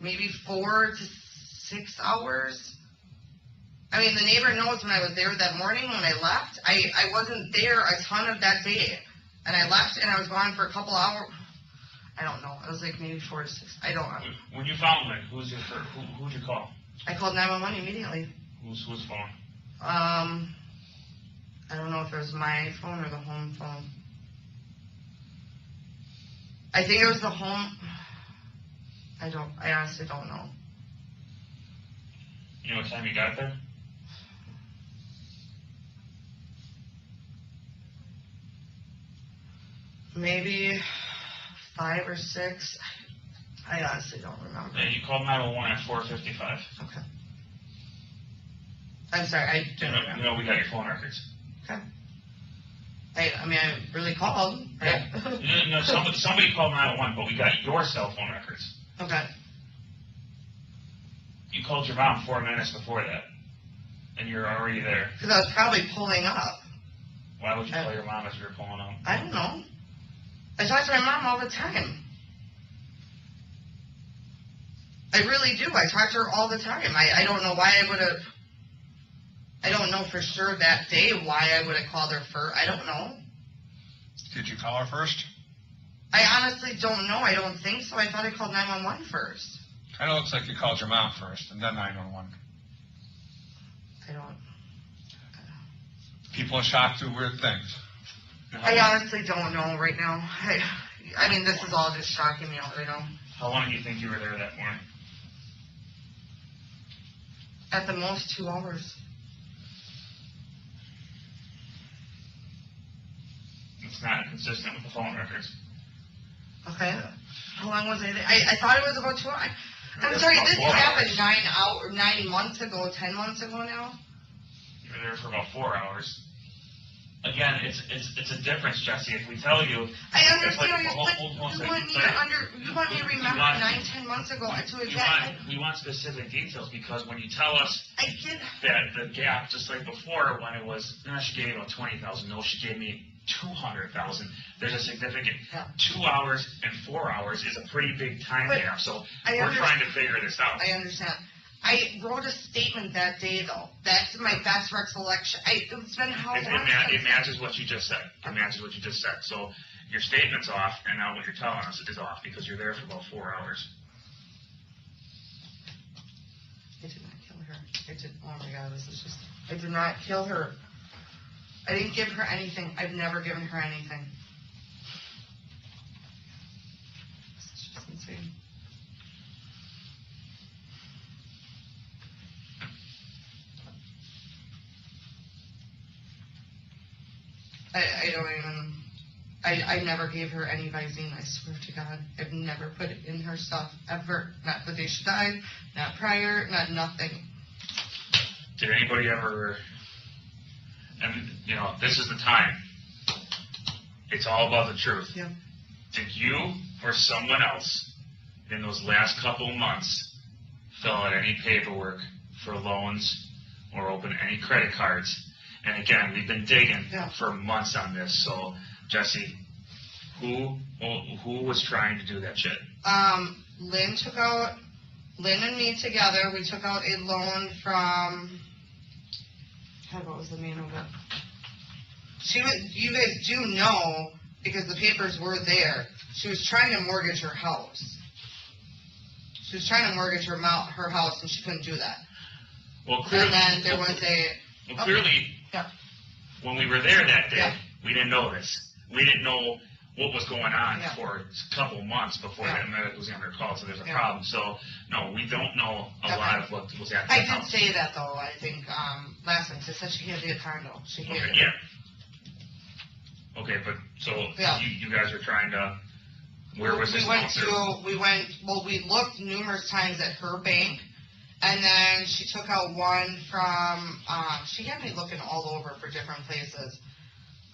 maybe 4 to 6 hours. I mean, the neighbor knows when I was there that morning when I left. I wasn't there a ton of that day, and I left and I was gone for a couple hours. I don't know. It was like maybe 4 to 6. I don't know. When you found it, who'd you call? I called 911 immediately. Whose phone? I don't know if it was my phone or the home phone. I think it was the home. I honestly don't know. You know what time you got there? Maybe 5 or 6. I honestly don't remember. Yeah, you called 911 at 4:55. Okay. I'm sorry, I didn't You remember. know we got your phone records. Okay. I mean, I really called. Right? No, somebody called 911, but we got your cell phone records. Okay. You called your mom 4 minutes before that, and you're already there. Because I was probably pulling up. Why would you call your mom as you were pulling up? I don't know. I talk to my mom all the time. I really do. I talk to her all the time. I don't know why I would have. I don't know for sure that day why I would have called her first. I don't know. Did you call her first? I honestly don't know. I don't think so. I thought I called 911 first. Kind of looks like you called your mom first and then 911. People in shock do weird things. I honestly don't know right now. I mean, this is all just shocking me out right now. How long do you think you were there that morning? At the most 2 hours. It's not consistent with the phone records. Okay. How long was I there? I thought it was about 2 hours. I'm That's sorry, about this 4 happened hours. 9 months ago, 10 months ago now. You were there for about 4 hours. Again, it's a difference, Jesse. If we tell you, I it's like, understand, hold but on you a second. want me But to you want me to remember want- 9, 10 months ago to we exactly. want specific details, because when you tell us I get. that the gap, just like before, when it was, no, she gave me about 20,000. No, she gave me 200,000. There's a significant Yeah. 2 hours and 4 hours is a pretty big time But gap. So I we're understand. trying to figure this out. I understand. I wrote a statement that day, though. That's my best recollection. It's been how long? It matches what you just said. It matches what you just said. So your statement's off, and now what you're telling us is off, because you're there for about 4 hours. I did not kill her. Oh my God, this is just. I did not kill her. I didn't give her anything. I've never given her anything. This is just insane. I don't even. I never gave her any Visine, I swear to God. I've never put it in her stuff, ever. Not the day she died, not prior, not nothing. Did anybody ever, and you know, this is the time. It's all about the truth. Yeah. Did you or someone else in those last couple months fill out any paperwork for loans or open any credit cards? And again, we've been digging Yeah. for months on this. So, Jesse, who was trying to do that shit? Lynn and me together, we took out a loan from, God, what was the name of it? You guys do know, because the papers were there, she was trying to mortgage her house. She was trying to mortgage her house, and she couldn't do that. Well, clearly, And then there was clearly, Yeah. when we were there that day, Yeah. we didn't know this. We didn't know what was going on Yeah. for a couple months before Yeah. that medic was under call, so there's a Yeah. problem. So, no, we don't know a Okay. lot of what was at the I did house. say that, though, I think, last time. She said she hated a condo. She hated Okay, it. yeah. Okay, but, so, Yeah. you guys are trying to, where was this We going went through? we looked numerous times at her bank, and then she took out one from, she had me looking all over for different places.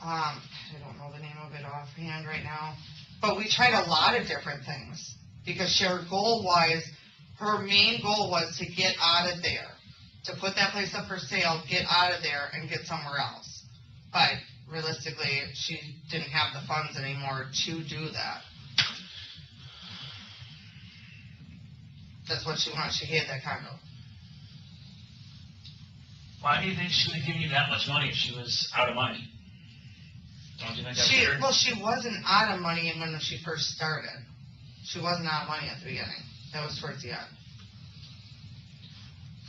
I don't know the name of it offhand right now, but we tried a lot of different things, because her main goal was to get out of there, to put that place up for sale, get out of there, and get somewhere else. But realistically, she didn't have the funds anymore to do that. That's what she wants. She hated that condo. Why do you think she would give you that much money if she was out of money? Don't you think that's weird? She wasn't out of money when she first started. She wasn't out of money at the beginning. That was towards the end.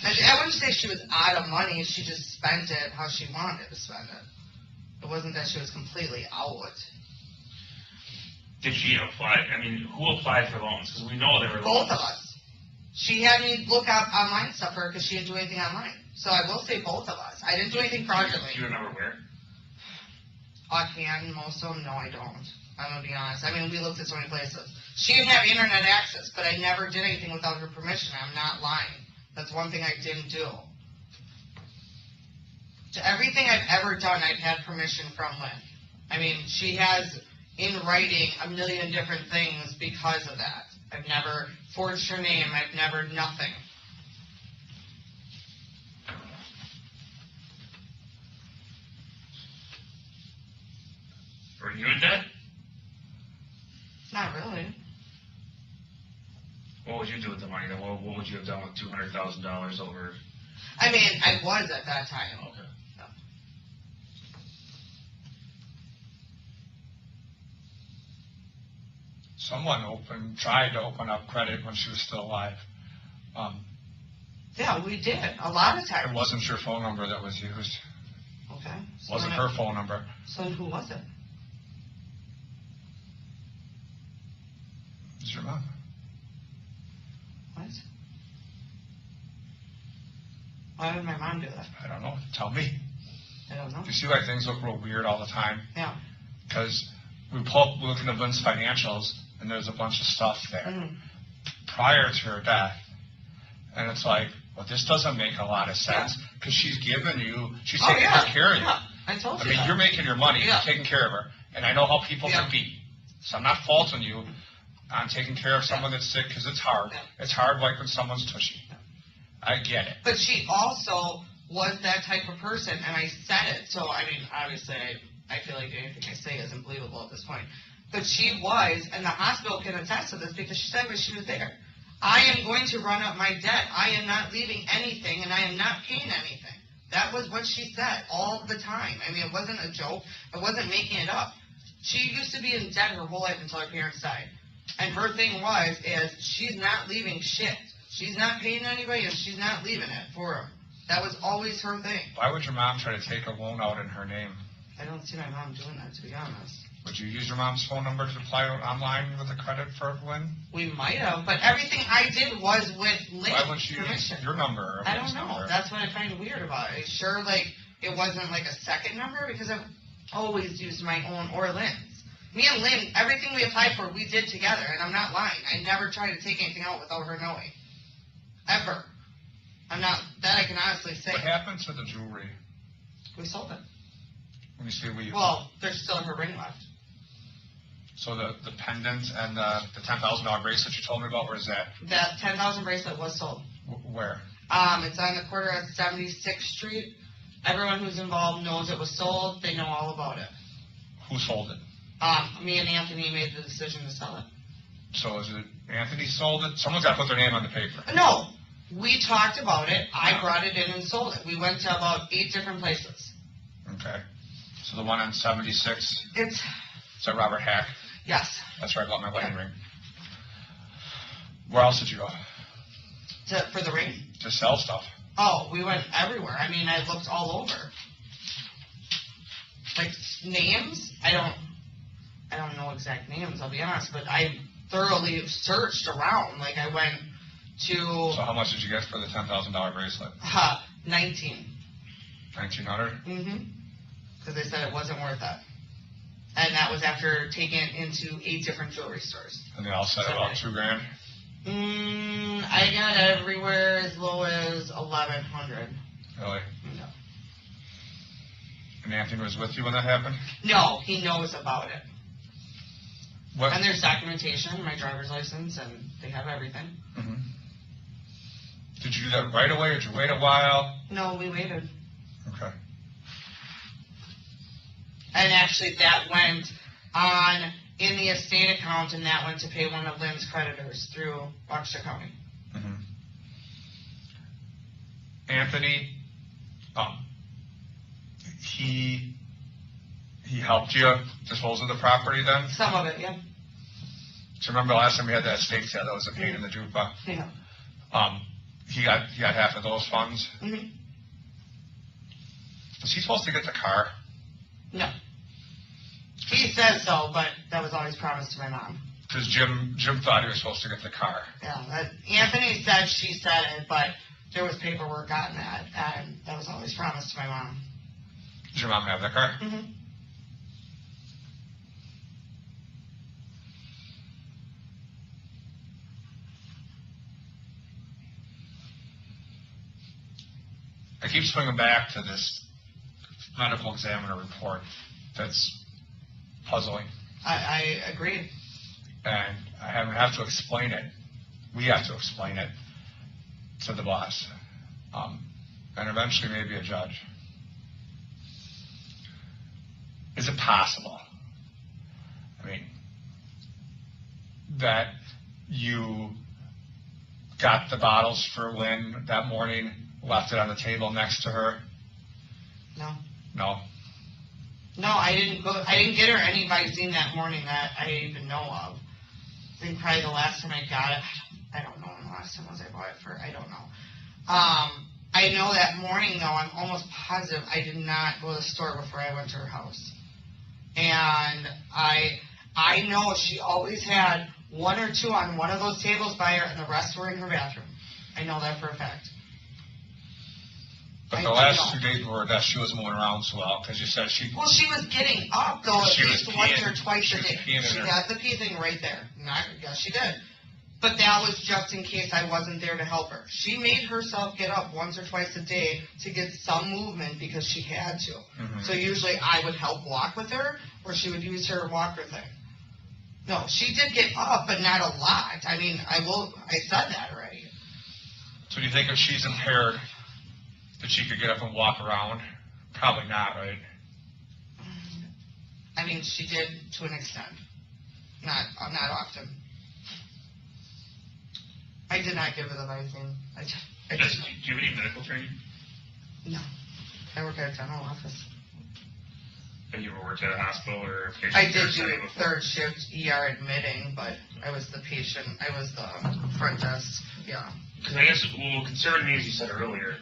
I wouldn't say she was out of money. She just spent it how she wanted to spend it. It wasn't that she was completely out. Did she apply? I mean, who applied for loans? Because we know there were Both loans. of us. She had me look up online stuff for her because she didn't do anything online. So I will say both of us. I didn't do anything fraudulently. Do you remember where? Offhand, most of them, no, I don't. I'm gonna be honest. I mean, we looked at so many places. She didn't have internet access, but I never did anything without her permission. I'm not lying. That's one thing I didn't do. To everything I've ever done, I've had permission from Lynn. I mean, she has in writing a million different things because of that. I've never forged her name. I've never nothing. Were you in debt? Not really. What would you do with the money? Then what would you have done with $200,000 over? I mean, I was at that time. Okay. Someone tried to open up credit when she was still alive. Yeah, we did. A lot of It times. wasn't your phone number that was used. Okay. Okay. So Wasn't then her phone number. So then who was it? It was your mom. What? Why would my mom do that? I don't know. Tell me. I don't know. You see why things look real weird all the time? Yeah. Because we look into Lynn's financials, and there's a bunch of stuff there Mhm. prior to her death. And it's like, well, this doesn't make a lot of sense because she's given you, she's Oh, taking yeah. care of you. Yeah. I told I you mean, that. you're making your money, Yeah. taking care of her, and I know how people Yeah. can be. So I'm not faulting you on taking care of someone that's sick because it's hard. Yeah. It's hard wiping someone's tushy. I get it. But she also was that type of person, and I said it. So, I mean, obviously, I feel like anything I say isn't believable at this point. But she was, and the hospital can attest to this because she said when she was there, I am going to run up my debt. I am not leaving anything, and I am not paying anything. That was what she said all the time. I mean, it wasn't a joke. I wasn't making it up. She used to be in debt her whole life until her parents died. And her thing is she's not leaving shit. She's not paying anybody, and she's not leaving it for them. That was always her thing. Why would your mom try to take a loan out in her name? I don't see my mom doing that, to be honest. Would you use your mom's phone number to apply online with a credit for Lynn? We might have, but everything I did was with Why Lynn's wouldn't you use permission. your number? Or I Lynn's don't know. number? That's what I find weird about it. Sure, like, it wasn't like a second number because I've always used my own or Lynn's. Me and Lynn, everything we applied for, we did together, and I'm not lying. I never tried to take anything out without her knowing. Ever. I'm not, that I can honestly say. What happened to the jewelry? We sold it. When you say we, Well, there's still her ring left. so the pendant and the $10,000 bracelet you told me about, where's that? That 10,000 bracelet was sold. Where? It's on the corner of 76th Street. Everyone who's involved knows it was sold. They know all about it. Who sold it? Me and Anthony made the decision to sell it. So is it Anthony sold it? Someone's got to put their name on the paper. No, we talked about it. I brought it in and sold it. We went to about 8 different places. Okay. So the one on 76, It's, is that Robert Hack? yes, That's where I got my wedding ring. Where else did you go? for the ring. To sell stuff. Oh, we went everywhere. I mean, I looked all over. Like, names? I don't know exact names, I'll be honest, but I thoroughly searched around. Like, I went to So how much did you get for the $10,000 bracelet? 19. 1,900? Mm-hmm. Because they said it wasn't worth it. And that was after taking it into 8 different jewelry stores. And they all said about $2,000. I got everywhere as low as 1,100. Really? No. And Anthony was with you when that happened? No, he knows about it. What? And there's documentation, my driver's license, and they have everything. Mhm. Did you do that right away, or did you wait a while? No, we waited. Okay. And actually, that went on in the estate account, and that went to pay one of Lynn's creditors through Waukesha County. Mhm. Anthony, he helped you dispose of the property then? Some of it, yeah. Do you remember last time we had that estate sale that was a pain in the jukebox? Yeah. He got half of those funds. Mm-hmm. Was he supposed to get the car? No. He says so, but that was always promised to my mom. Because Jim thought he was supposed to get the car. Yeah, Anthony said she said it, but there was paperwork on that, and that was always promised to my mom. Did your mom have the car? Mm-hmm. I keep swinging back to this medical examiner report that's puzzling. I agree. And I have to explain it. We have to explain it to the boss. And eventually maybe a judge. Is it possible? I mean, that you got the bottles for Lynn that morning, left it on the table next to her? No. No? No, I didn't get her any Visine that morning that I even know of. I think probably the last time I got it, I don't know when the last time was I bought it for, I don't know. I know that morning, though, I'm almost positive I did not go to the store before I went to her house. And I know she always had one or two on one of those tables by her, and the rest were in her bathroom. I know that for a fact. But I the do last know. 2 days were that she was moving around so well, because you said she, Well, she was getting up, though, at She was least once peeing. or twice She a was day. peeing in She her- got the pee thing right there. Yes, she did. But that was just in case I wasn't there to help her. She made herself get up once or twice a day to get some movement because she had to. So usually I would help walk with her, or she would use her walker thing. No, she did get up, but not a lot. I mean, I said that already. so do you think if she's impaired, that she could get up and walk around? Probably not, right? I mean, she did to an extent. Not often. I did not give her the Visine. I Do just, you have any medical training? no. I work at a dental office. Have you ever worked at a hospital or a patient I care did do center a before? third shift ER admitting, but I was the patient, I was the front desk, yeah. Because I guess what concerned me, as you said earlier,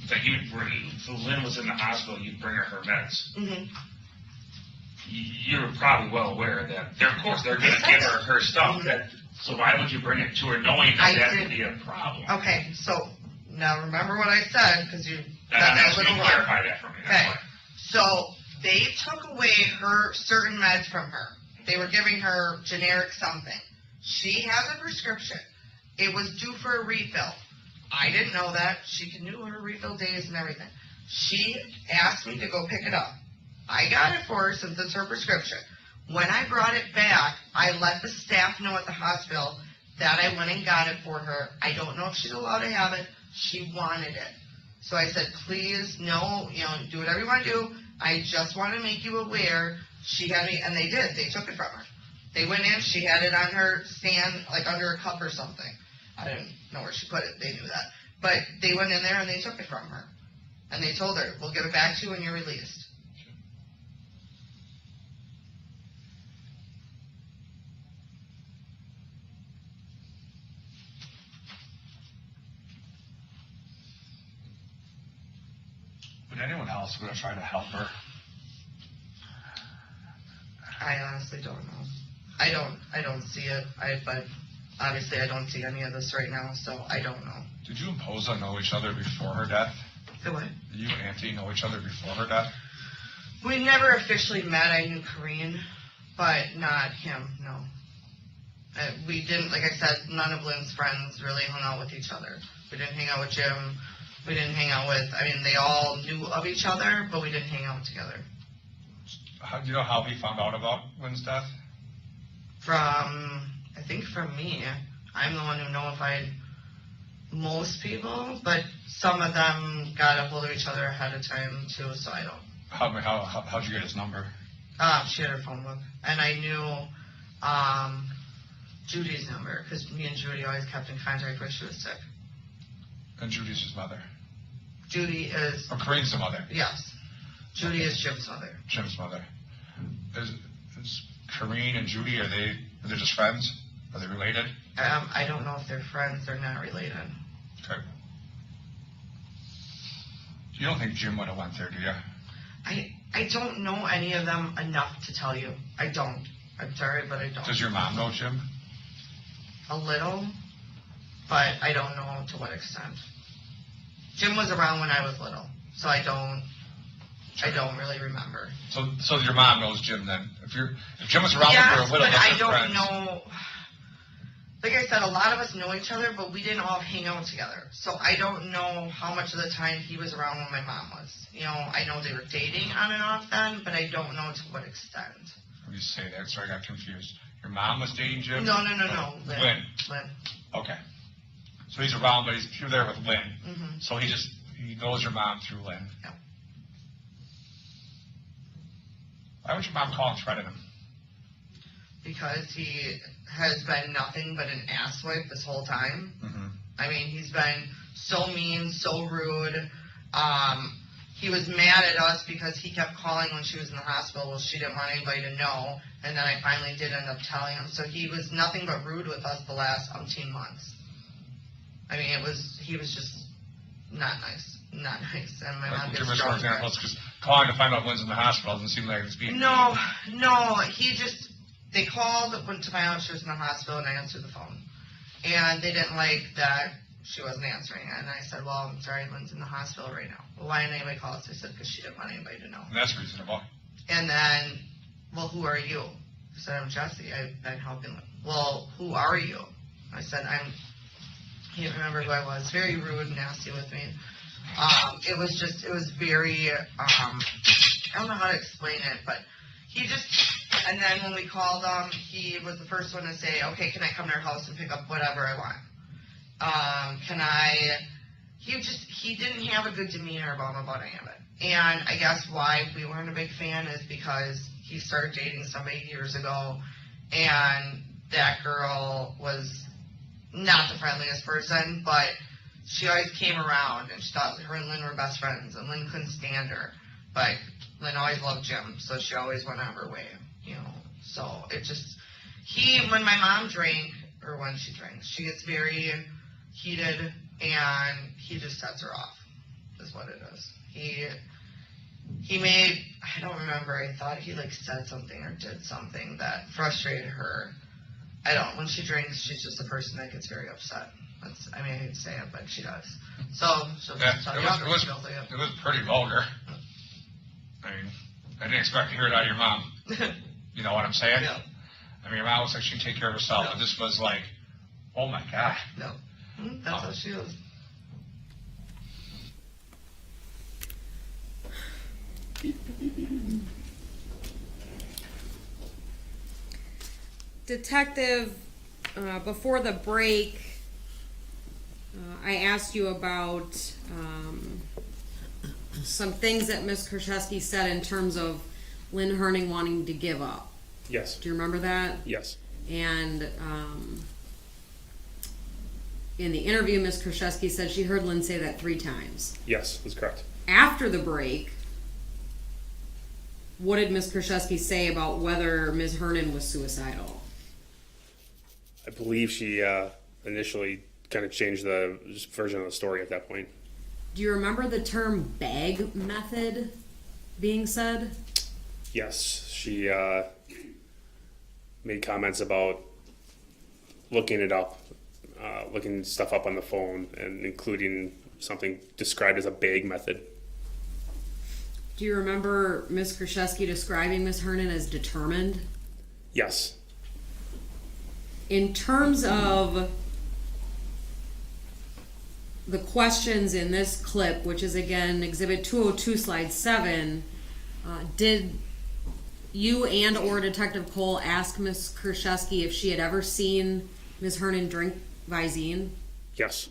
that you would bring, if Lynn was in the hospital, you'd bring her her meds. Mm-hmm. You're probably well aware that of course they're going to give her her stuff. So why would you bring it to her knowing that I that did- could be a problem? Okay, so now remember what I said, because you got And I that just little want to wrong. clarify that for me. That's Okay, why. so they took away her certain meds from her. They were giving her generic something. She has a prescription. It was due for a refill. I didn't know that. She knew her refill days and everything. She asked me to go pick it up. I got it for her since it's her prescription. When I brought it back, I let the staff know at the hospital that I went and got it for her. I don't know if she's allowed to have it. She wanted it. So I said, please, no, do whatever you want to do. I just want to make you aware. She had me, and they did. They took it from her. They went in. She had it on her stand, like under a cup or something. I didn't know where she put it. They knew that. But they went in there and they took it from her. And they told her, we'll give it back to you when you're released. Would anyone else would have tried to help her? I honestly don't know. I don't see it. But obviously I don't see any of this right now, so I don't know. Did you and Posa know each other before her death? The what? Did you and Auntie know each other before her death? We never officially met. I knew Kareen, but not him, no. We didn't, like I said, none of Lynn's friends really hung out with each other. We didn't hang out with Jim. We didn't hang out with, they all knew of each other, but we didn't hang out together. Do you know how he found out about Lynn's death? I think from me. I'm the one who notified most people, but some of them got a hold of each other ahead of time too, so I don't. How'd you get his number? She had her phone book, and I knew Judy's number because me and Judy always kept in contact when she was sick. And Judy's his mother. Judy is, Or Kareen's the mother. yes, Judy is Jim's mother. Jim's mother. Is Kareen and Judy, are they just friends? Are they related? I don't know if they're friends. They're not related. Okay. You don't think Jim would have went there, do you? I don't know any of them enough to tell you. I don't. I'm sorry, but I don't. Does your mom know Jim? A little, but I don't know to what extent. Jim was around when I was little, so I don't really remember. So your mom knows Jim then? If Jim was around when you Yes, were little, but I they're don't friends. know. Like I said, a lot of us know each other, but we didn't all hang out together. So I don't know how much of the time he was around when my mom was. I know they were dating on and off then, but I don't know to what extent. Let me say that, so I got confused. Your mom was dating Jim? No. Lynn. Lynn. Okay. So he's around, but you're there with Lynn. Mm-hmm. So he knows your mom through Lynn. Yeah. Why would your mom call and threaten him? Because he has been nothing but an asswipe this whole time. Mm-hmm. He's been so mean, so rude. He was mad at us because he kept calling when she was in the hospital. Well, she didn't want anybody to know, and then I finally did end up telling him. So he was nothing but rude with us the last umpteen months. He was just not nice, not nice. And my mom Give gets us more drunk. examples, because calling to find out Lynn's in the hospital doesn't seem like it's being. No, they called went to find out she was in the hospital, and I answered the phone. And they didn't like that she wasn't answering it. And I said, well, I'm sorry, Lynn's in the hospital right now. Well, why didn't anybody call us? They said, because she didn't want anybody to know. And that's reasonable. And then, well, who are you? I said, I'm Jesse. I've been helping them. Well, who are you? I said, I can't remember who I was. Very rude and nasty with me. It was very, I don't know how to explain it, but and then when we called him, he was the first one to say, okay, can I come to your house and pick up whatever I want? He didn't have a good demeanor about any of it. And I guess why we weren't a big fan is because he started dating somebody years ago, and that girl was not the friendliest person, but she always came around, and she thought her and Lynn were best friends, and Lynn couldn't stand her. But Lynn always loved Jim, so she always went on her way, So when my mom drank, or when she drinks, she gets very heated, and he just sets her off, is what it is. I don't remember, I thought he said something or did something that frustrated her. When she drinks, she's just a person that gets very upset. I hate to say it, but she does. So, she'll Yeah, just tell it you was, how it was, she feels like it. it was pretty vulgar. I mean, I didn't expect to hear it out of your mom. You know what I'm saying? No, I mean, your mom looks like she can take care of herself, No. but this was like, oh my God. no. That's how she is. Detective, before the break, I asked you about some things that Ms. Kraszewski said in terms of Lynn Herning wanting to give up. Yes, Do you remember that? yes, And in the interview, Ms. Kraszewski said she heard Lynn say that 3 times. yes, that's correct. After the break, what did Ms. Kraszewski say about whether Ms. Hernan was suicidal? I believe she initially kind of changed the version of the story at that point. Do you remember the term bag method being said? Yes, she made comments about looking it up, looking stuff up on the phone, and including something described as a bag method. Do you remember Ms. Kraszewski describing Ms. Hernan as determined? Yes, In terms of the questions in this clip, which is again Exhibit 202, Slide 7, did you and or Detective Cole ask Ms. Kraszewski if she had ever seen Ms. Hernan drink Visine yes,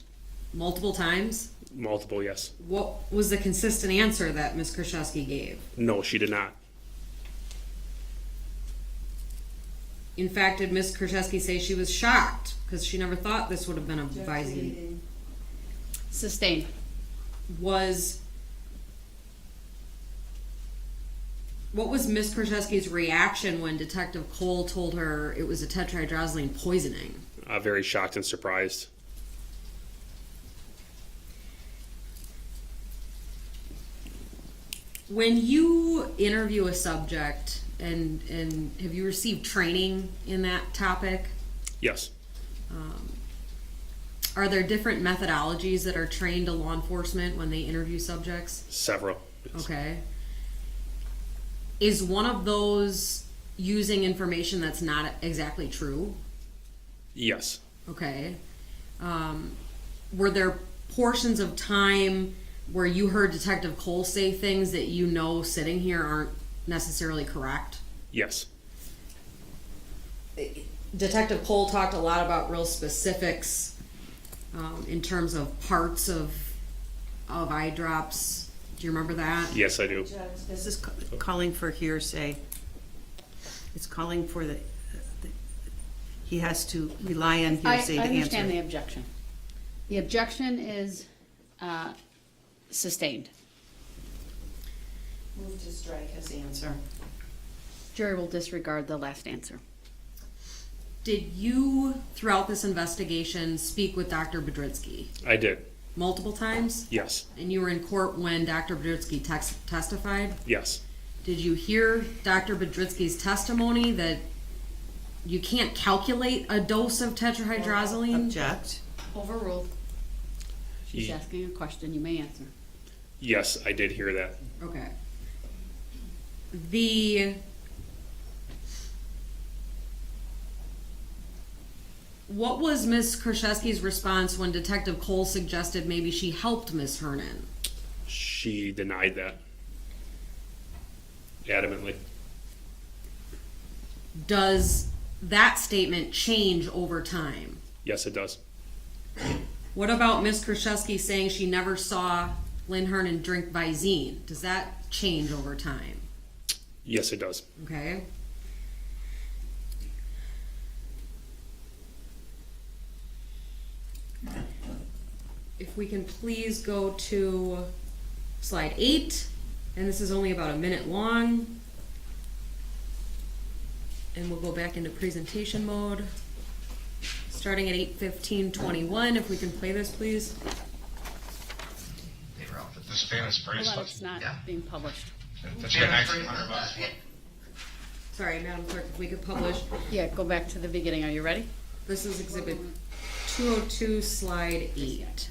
multiple times? multiple, yes. What was the consistent answer that Ms. Kraszewski gave? No, she did not. In fact, did Ms. Kraszewski say she was shocked because she never thought this would have been a Visine? Sustained. What was Ms. Kraszewski's reaction when Detective Cole told her it was a tetrahydrozoline poisoning? Very shocked and surprised. When you interview a subject, and have you received training in that topic? Yes, Are there different methodologies that are trained to law enforcement when they interview subjects? several. Yes. Okay. Is one of those using information that's not exactly true? Yes, Okay. Were there portions of time where you heard Detective Cole say things that you know sitting here aren't necessarily correct? yes, Detective Cole talked a lot about real specifics in terms of parts of eye drops. Do you remember that? yes, I do. Judge, this is calling for hearsay. It's calling for he has to rely on I hearsay to understand the answer. objection. The objection is sustained. Move to strike his answer. Jury will disregard the last answer. Did you, throughout this investigation, speak with Dr. Bedritsky? I did. multiple times? Yes, And you were in court when Dr. Budritsky testified? yes, Did you hear Dr. Budritsky's testimony that you can't calculate a dose of tetrahydrozoline? Object. Overruled. She's Ye- asking a question, you may answer. yes, I did hear that. Okay. What was Ms. Kraszewski's response when Detective Cole suggested maybe she helped Ms. Hernan? She denied that adamantly. Does that statement change over time? Yes, it does. What about Ms. Kraszewski saying she never saw Lynn Hernan drink Visine? Does that change over time? Yes, it does. Okay. If we can please go to slide 8, and this is only about a minute long. And we'll go back into presentation mode. Starting at 8:15:21, if we can play this, please. They were out with This famous Hold on, bracelet it's not Yeah. being published. that you got $1,900 for. Sorry, Madam Clerk, if we could publish. Yeah, go back to the beginning, are you ready? This is exhibit 202, slide 8.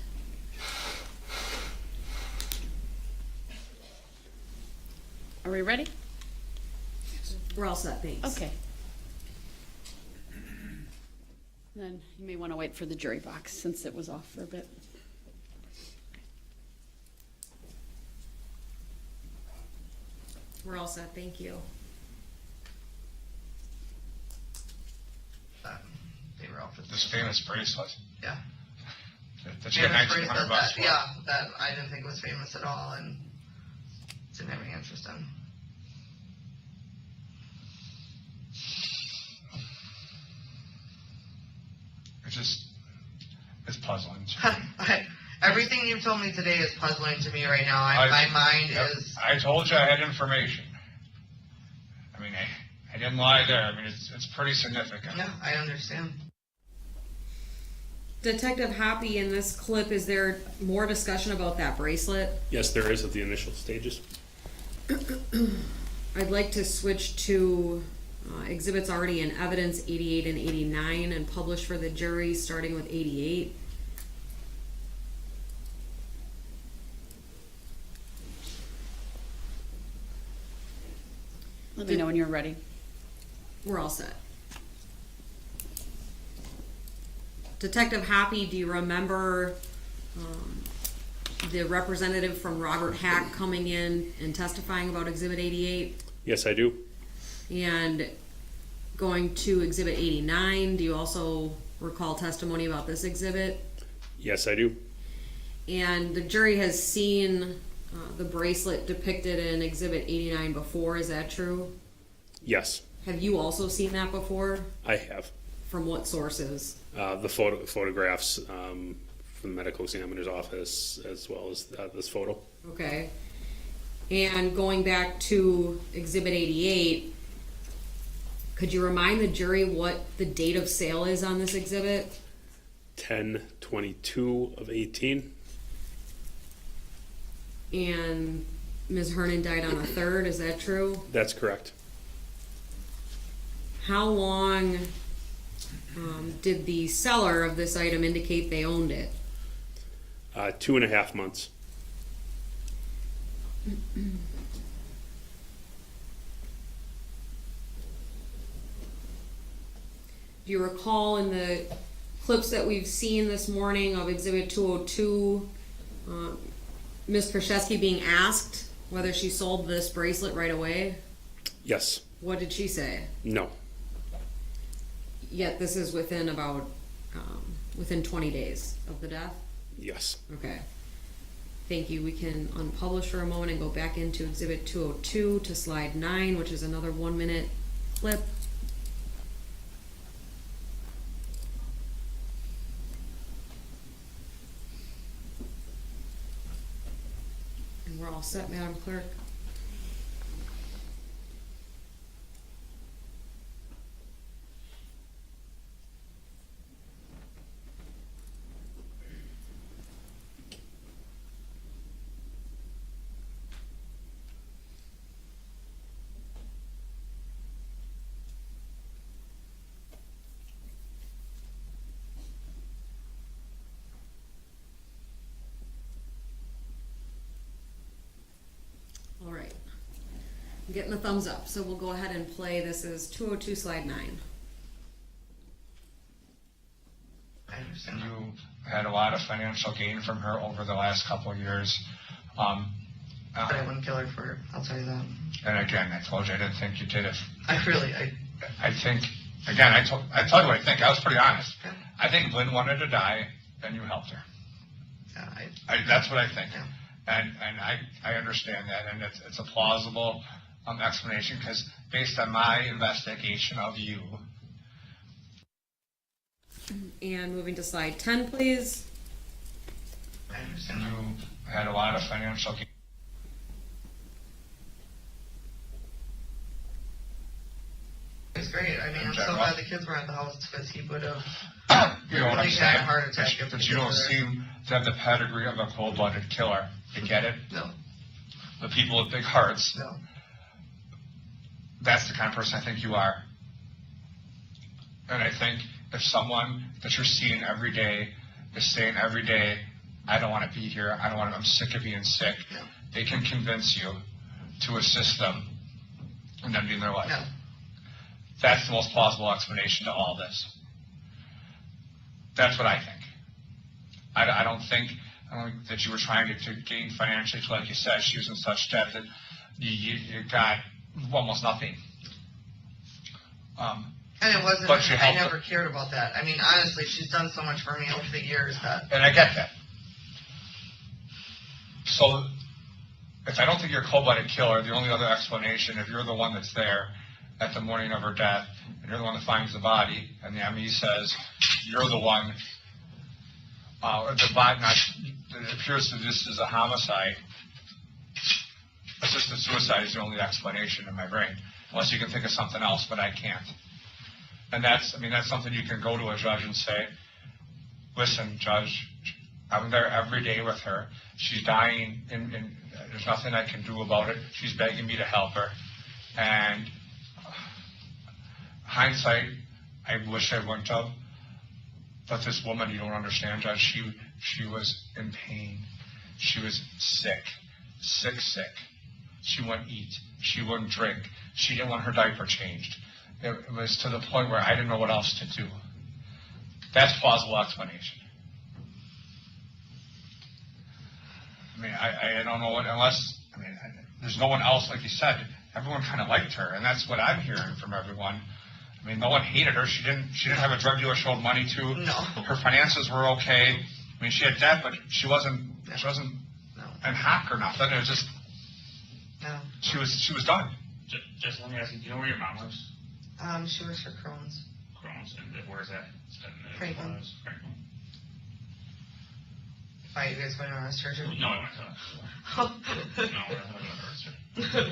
Are we ready? We're all set, thanks. Okay. Then you may want to wait for the jury box since it was off for a bit. We're all set, thank you. They were out with This famous bracelet Yeah. that you got Famous $1,900 bracelet for. yeah, that I didn't think was famous at all and didn't have any interest in. It's puzzling. Everything you've told me today is puzzling to me right now. My mind is. I told you I had information. I mean, I didn't lie there. I mean, it's pretty significant. Yeah, I understand. Detective Hoppy, in this clip, is there more discussion about that bracelet? Yes, there is at the initial stages. I'd like to switch to exhibits already in evidence, 88 and 89, and published for the jury, starting with 88. Let me know when you're ready. We're all set. Detective Hoppy, do you remember the representative from Robert Hack coming in and testifying about Exhibit 88? Yes, I do. And going to Exhibit 89, do you also recall testimony about this exhibit? Yes, I do. And the jury has seen the bracelet depicted in Exhibit 89 before, is that true? Yes, Have you also seen that before? I have. From what sources? The photographs from the medical examiner's office, as well as this photo. Okay. And going back to Exhibit 88, could you remind the jury what the date of sale is on this exhibit? 10/22 of 18. And Ms. Hernan died on the 3rd, is that true? That's correct. How long did the seller of this item indicate they owned it? 2.5 months. Do you recall in the clips that we've seen this morning of Exhibit 202, Ms. Kraszewski being asked whether she sold this bracelet right away? Yes. What did she say? No. Yet this is within about, within 20 days of the death? Yes. Okay. Thank you. We can unpublish for a moment and go back into Exhibit 202 to slide 9, which is another 1-minute clip. And we're all set, Madam Clerk. I'm getting the thumbs up, so we'll go ahead and play. This is 202 slide 9. I understand. You had a lot of financial gain from her over the last couple of years. But I wouldn't kill her for it, I'll tell you that. And again, I told you I didn't think you did it. I think, again, I tell you what I think. I was pretty honest. Yeah. I think Lynn wanted to die, and you helped her. yeah, That's what I think. Yeah. And I understand that, and it's a plausible explanation, because based on my investigation of you, And moving to slide 10, please. I understand. you had a lot of financial gain. It's great. I mean, I'm so general. glad the kids were at the house because he would have You know what I'm really saying? had a heart attack if But the you don't kids were there. seem to have the pedigree of a cold-blooded killer. You get it? No, The people with big hearts. no. That's the kind of person I think you are. And I think if someone that you're seeing every day is saying every day, I don't want to be here, I'm sick of being sick, No. they can convince you to assist them in ending their life. No. That's the most plausible explanation to all this. That's what I think. I don't think that you were trying to gain financially. Like you said, she was in such debt that you got almost nothing. And it wasn't, But you I helped never cared about that. I mean, honestly, she's done so much for me over the years that, And I get that. So, if I don't think you're a cold-blooded killer, the only other explanation, if you're the one that's there at the morning of her death, and you're the one that finds the body, and the ME says you're the one, or the body, it appears that this is a homicide. Assisted suicide is the only explanation in my brain, unless you can think of something else, but I can't. And that's something you can go to a judge and say, listen, judge, I'm there every day with her. She's dying, and there's nothing I can do about it. She's begging me to help her. And hindsight, I wish I wouldn't have. But this woman, you don't understand, Judge, she was in pain. She was sick. She wouldn't eat. She wouldn't drink. She didn't want her diaper changed. It was to the point where I didn't know what else to do. That's plausible explanation. I mean, I don't know what, there's no one else, like you said, everyone kind of liked her, and that's what I'm hearing from everyone. I mean, no one hated her. She didn't have a drug dealer she owed money to. No. Her finances were okay. I mean, she had debt, but she wasn't no, in hock or nothing. It was just, no. she was done. Just let me ask you, do you know where your mom lives? She works for Crohn's. Crohn's, and where is that? Franklin. Franklin. Why, you guys want to arrest her too? No, I want to. No, we're not going to arrest her.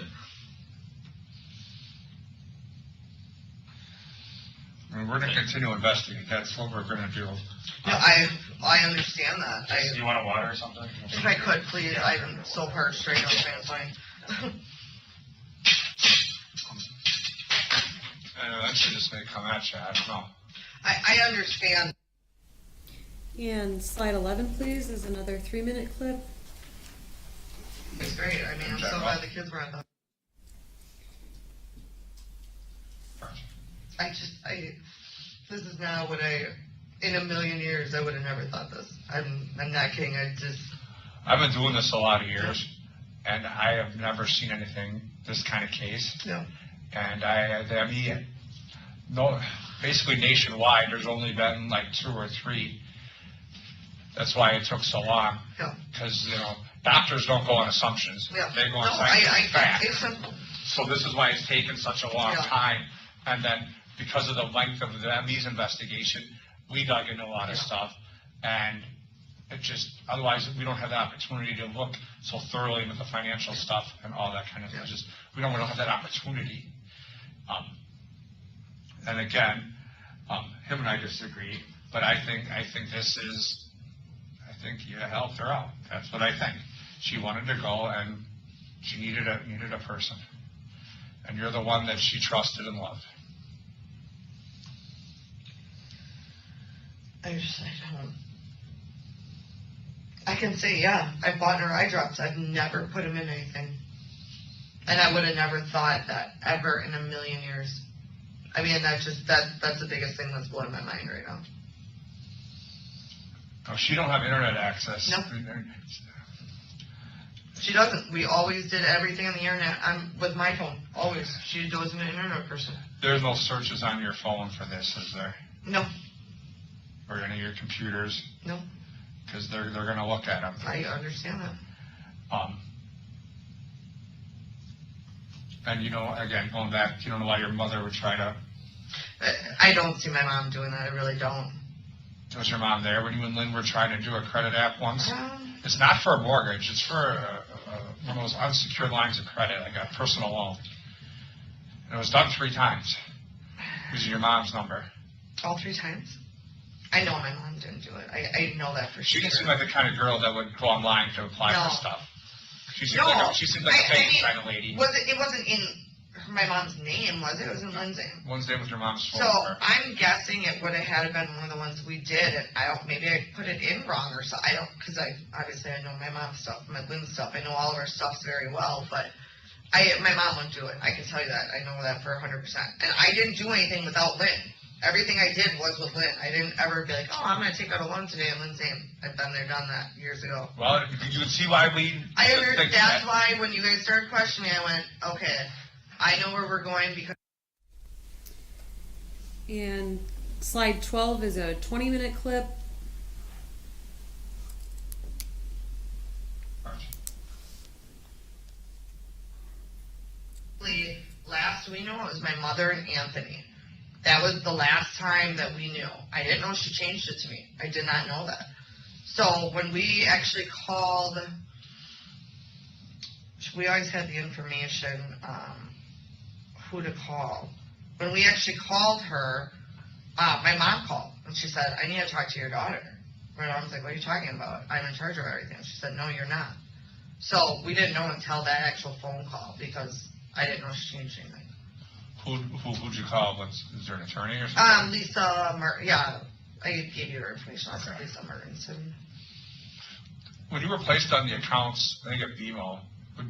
I mean, we're going to continue to investigate. That's what we're going to do. No, I understand that. Do you want a water or something? If I could, please, I'm so parched right now, trying to find. And eventually this may come at you. I don't know. I understand. And slide 11, please, is another 3-minute clip. It's great. I mean, I'm so glad the kids were at the. This is now what in a million years, I would have never thought this. I'm not kidding. I've been doing this a lot of years, and I have never seen anything, this kind of case. No. And basically nationwide, there's only been like 2 or 3. That's why it took so long. Yeah. Because, doctors don't go on assumptions. Yeah. They go on No, scientific fact. it's simple. So this is why it's taken such a long Yeah. time. And then because of the length of the ME's investigation, we dug into a lot of stuff. And it just, otherwise we don't have the opportunity to look so thoroughly into the financial stuff and all that kind of thing. Just, we don't have that opportunity. And again, him and I disagree, but I think you helped her out. That's what I think. She wanted to go, and she needed a person. And you're the one that she trusted and loved. I can say, yeah, I bought her eye drops. I've never put them in anything. And I would have never thought that ever in a million years. I mean, that's the biggest thing that's blowing my mind right now. Oh, she don't have internet access. No. She doesn't. We always did everything on the internet. With my phone, always. She wasn't an internet person. There's no searches on your phone for this, is there? No, Or any of your computers? no, Because they're going to look at them. I understand that. And again, going back, you don't know why your mother would try to. I don't see my mom doing that. I really don't. Was your mom there when you and Lynn were trying to do a credit app once? Um, It's not for a mortgage. It's for one of those unsecured lines of credit, like a personal loan. And it was done 3 times using your mom's number. all 3 times. I know my mom didn't do it. I know that for She sure. didn't seem like the kind of girl that would go online to apply No. for stuff. She seemed No, like a fake kind of lady. It wasn't in my mom's name, was it? It was in Lynn's name. One's name was your mom's phone So number. I'm guessing it would have had been one of the ones we did, and maybe I put it in wrong or so. I don't, because obviously I know my mom's stuff, my Lynn's stuff. I know all of our stuffs very well, but my mom wouldn't do it. I can tell you that. I know that for 100%. And I didn't do anything without Lynn. Everything I did was with Lynn. I didn't ever be like, oh, I'm going to take out a loan today in Lynn's name. I've been there, done that years ago. Well, you would see why we. That's why when you guys started questioning me, I went, okay, I know where we're going because. And slide 12 is a 20-minute clip. Last we know, it was my mother and Anthony. That was the last time that we knew. I didn't know she changed it to me. I did not know that. So when we actually called, we always had the information, who to call. When we actually called her, my mom called and she said, I need to talk to your daughter. My mom's like, what are you talking about? I'm in charge of everything. She said, no, you're not. So we didn't know until that actual phone call because I didn't know she changed anything. Who'd you call? Is there an attorney or something? Lisa, I gave you her information. Also, Okay. Lisa Mertensen. When you were placed on the accounts, I think at BMO,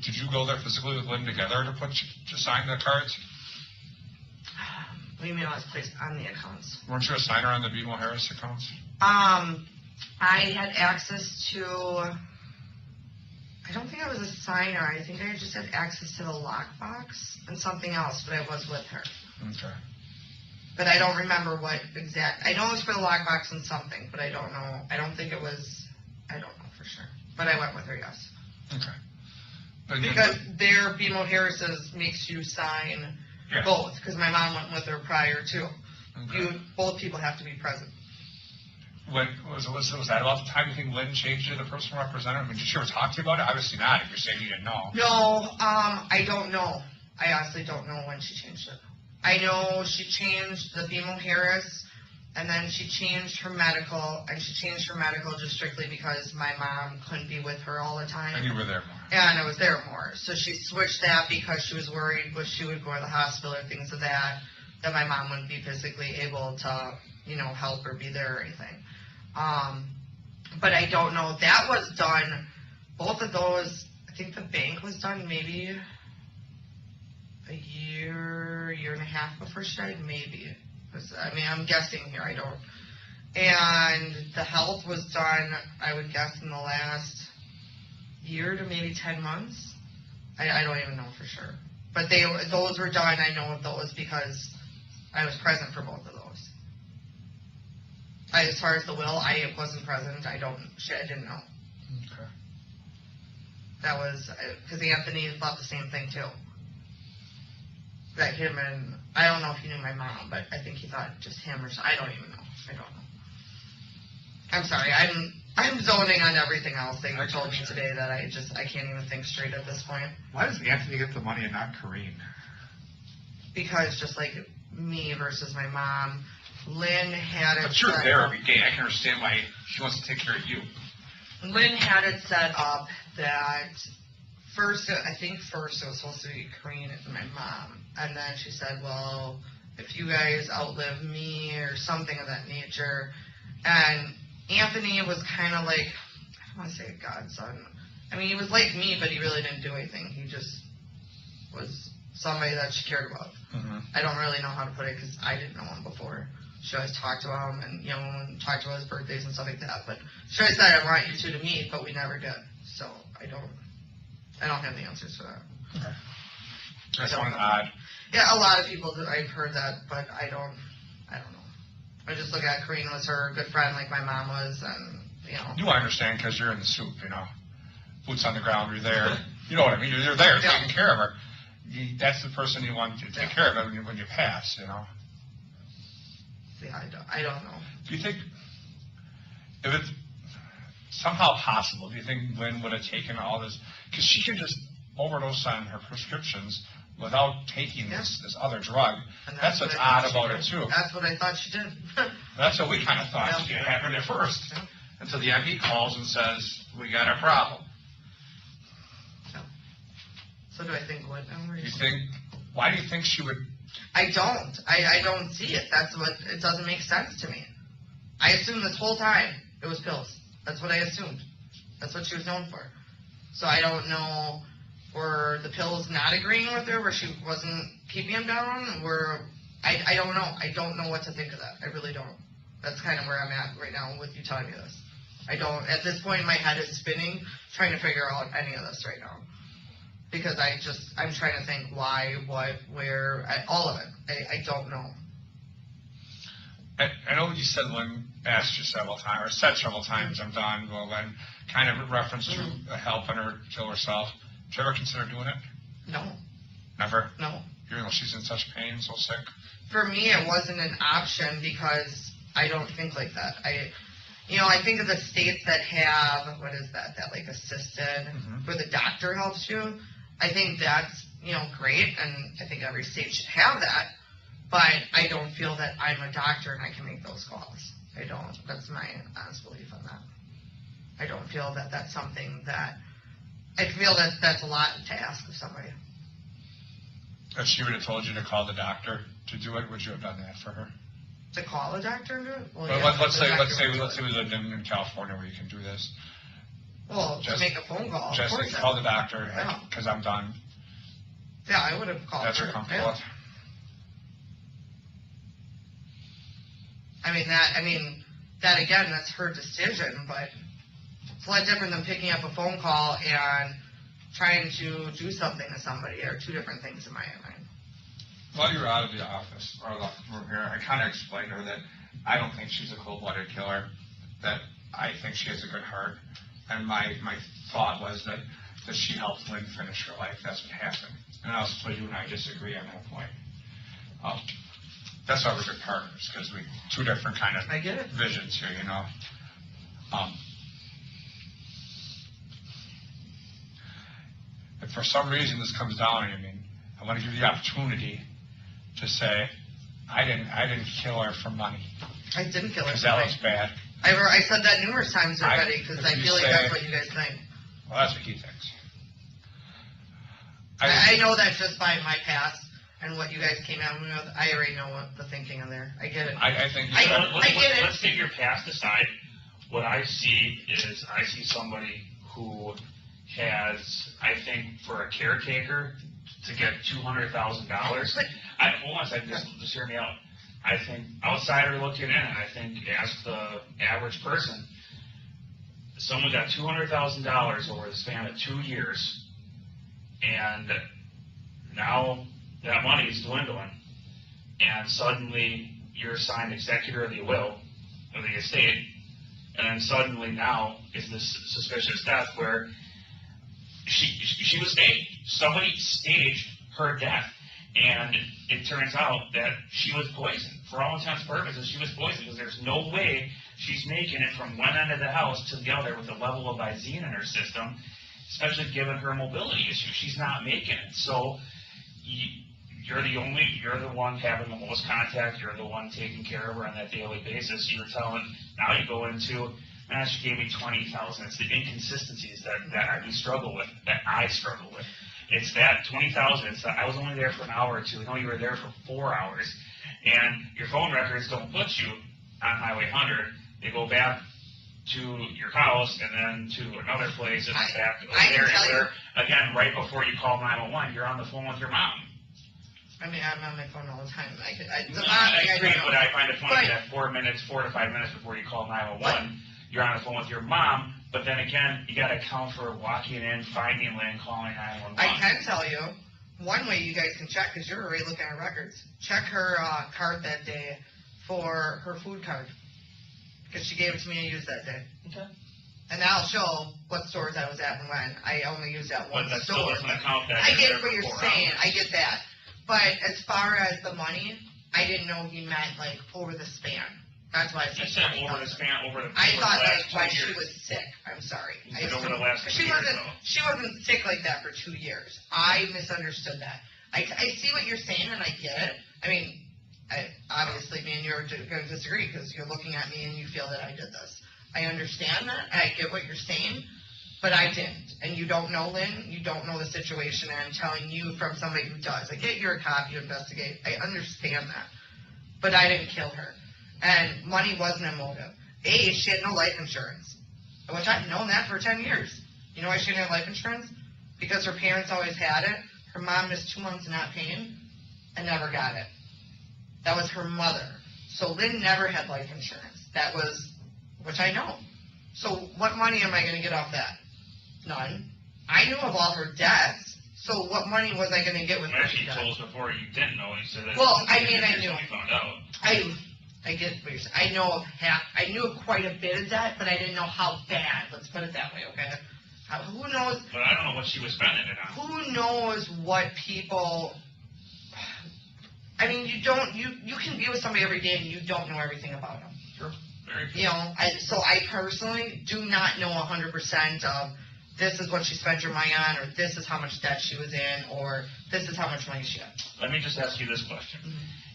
did you go there physically with Lynn together to sign the cards? What do you mean I was placed on the accounts? Weren't you a signer on the BMO Harris accounts? I had access to, I don't think I was a signer. I think I just had access to the lockbox and something else, but I was with her. Okay. But I don't remember what exact, I know it was for the lockbox and something, but I don't know. I don't think it was, I don't know for sure. But I went with her, yes. Okay. But Because their BMO Harris's makes you sign Yeah. both, because my mom went with her prior too. Okay. Both people have to be present. When was that about the time you think Lynn changed it to the personal representative? I mean, did she ever talk to you about it? Obviously not, if you're saying you didn't know. No, I don't know. I honestly don't know when she changed it. I know she changed the BMO Harris, and then she changed her medical, and she changed her medical just strictly because my mom couldn't be with her all the time. And you were there more. And I was there more. So she switched that because she was worried when she would go to the hospital or things of that my mom wouldn't be physically able to, help or be there or anything. But I don't know. That was done, both of those, I think the bank was done maybe a year and a half before she died, maybe. I'm guessing here, I don't. And the health was done, I would guess, in the last year to maybe 10 months. I don't even know for sure. But those were done, I know of those because I was present for both of those. As far as the will, I wasn't present. I didn't know. Okay. That was, because Anthony thought the same thing too. That him and, I don't know if he knew my mom, but I think he thought just him or something. I don't even know. I don't know. I'm sorry, I'm zoning on everything else that you told me today that I can't even think straight at this point. Why does Anthony get the money and not Kareem? Because just like me versus my mom, Lynn had it But you're set there up. every day. I can understand why she wants to take care of you. Lynn had it set up that first it was supposed to be Kareen and my mom. And then she said, well, if you guys outlive me or something of that nature. And Anthony was kind of like, I don't want to say a godson. I mean, he was like me, but he really didn't do anything. He just was somebody that she cared about. Mm-hmm. I don't really know how to put it because I didn't know him before. She always talked about him and, talked about his birthdays and stuff like that. But she always said, I want you two to meet, but we never did. So I don't have the answers for that. That's one odd. Yeah, a lot of people, I've heard that, but I don't know. I just look at Karina was her good friend like my mom was, and, You understand because you're in the soup, boots on the ground, you're there. You know what I mean? You're there taking care of her. That's the person you want to take care of when you pass, Yeah, I don't know. Do you think, if it's somehow possible, do you think Lynn would have taken all this? Because she can just overdose on her prescriptions without taking this other drug. And That's what's what I odd thought about she it, did. too. That's what I thought she did. That's what we kind of thought happened at first. Yeah. Until the MD calls and says, we got a problem. So do I think what? Why do you think she would? I don't. I don't see it. It doesn't make sense to me. I assumed this whole time it was pills. That's what I assumed. That's what she was known for. So I don't know, were the pills not agreeing with her, where she wasn't keeping him down, I don't know. I don't know what to think of that. I really don't. That's kind of where I'm at right now with you telling me this. I don't, at this point my head is spinning, trying to figure out any of this right now. Because I'm trying to think why, what, where, all of it. I don't know. I know you said Lynn asked you several times, or said several times, I'm done, well, then kind of a reference to helping her kill herself. Did you ever consider doing it? No. Never? No. Even though she's in such pain, so sick? For me, it wasn't an option because I don't think like that. I think of the states that have, what is that like assisted, where the doctor helps you. I think that's, great, and I think every state should have that, but I don't feel that I'm a doctor and I can make those calls. I don't. That's my honest belief on that. I don't feel that that's something that, I feel that that's a lot to ask of somebody. If she would have told you to call the doctor to do it, would you have done that for her? To call a doctor and do it? Well, But yeah, let's the doctor say would do we lived in California where you can do this. Well, Just- to make a phone call. Just of course call the doctor Yeah. because I'm done. Yeah, I would have called That's her. your comfortable Yeah. with. That again, that's her decision, but it's a lot different than picking up a phone call and trying to do something to somebody. Are two different things in my mind. While you were out of the office, or the room here, I kind of explained to her that I don't think she's a cold-blooded killer, that I think she has a good heart, and my thought was that she helped Lynn finish her life. That's what happened. And I also told you and I disagree on that point. That's why we're good partners, because we two different kind of I get it. visions here, If for some reason this comes down, I want to give you the opportunity to say, I didn't kill her for money, I didn't kill her. because that was bad. I said that numerous times already because I if you feel like say- that's what you guys think. Well, that's what he thinks. I know that just by my past and what you guys came out with. I already know what the thinking in there. I get it. I think you I- said, get it. Let's take your past aside. What I see is somebody who has, I think, for a caretaker to get $200,000. Hold on a second, just hear me out. I think outsider looking in, I think ask the average person, someone got $200,000 over the span of 2 years, and now that money is dwindling, and suddenly you're assigned executor of the will of the estate, and then suddenly now is this suspicious death where she was staged. Somebody staged her death, and it turns out that she was poisoned. For all intents and purposes, she was poisoned because there's no way she's making it from one end of the house to the other with a level of Visine in her system, especially given her mobility issue. She's not making it. So you're the one having the most contact. You're the one taking care of her on that daily basis. You're telling, now you go into, she gave me $20,000. It's the inconsistencies that we struggle with, that I struggle with. It's that $20,000. It's that I was only there for an hour or two. No, you were there for 4 hours. And your phone records don't put you on Highway 100. They go back to your house and then to another place and back over I can there. tell you. again, right before you call 911, you're on the phone with your mom. I mean, I'm on my phone all the time. I agree, but I find it funny But- that 4 to 5 minutes before you call 911, you're on the phone with your mom, but then again, you gotta account for walking in, finding Lynn, calling 911. I can tell you, one way you guys can check, because you're already looking at records, check her card that day for her food card. Because she gave it to me and used that day. Okay. And that'll show what stores I was at and when. I only used that one But that store. still doesn't account that I you're get there what for you're 4 saying. hours. I get that. But as far as the money, I didn't know he meant like over the span. That's why I You said said over the 20,000. span, over the I thought last like 2 when years. she was sick. I'm sorry. You said over the last 2 she years, wasn't. though. She wasn't sick like that for 2 years. I misunderstood that. I see what you're saying and I get it. I mean, obviously me and you are going to disagree because you're looking at me and you feel that I did this. I understand that. And I get what you're saying, but I didn't. And you don't know, Lynn. You don't know the situation. And I'm telling you from somebody who does. I get you're a cop. You investigate. I understand that. But I didn't kill her. And money wasn't a motive. She had no life insurance, which I've known that for 10 years. You know why she didn't have life insurance? Because her parents always had it. Her mom missed 2 months not paying and never got it. That was her mother. So Lynn never had life insurance. That was, which I know. So what money am I going to get off that? None. I knew of all her debts. So what money was I going to get with You her actually debt? told us before you didn't know, you said that. Well, I mean, I until knew. you found out. I get what you're saying. I know of I knew of quite a bit of debt, but I didn't know how bad. Let's put it that way, okay? Who knows? But I don't know what she was spending it on. Who knows what people? I mean, you can be with somebody every day and you don't know everything about them. Sure. Very true. You know, so I personally do not know 100% of this is what she spent her money on, or this is how much debt she was in, or this is how much money she got. Let me just ask you this question.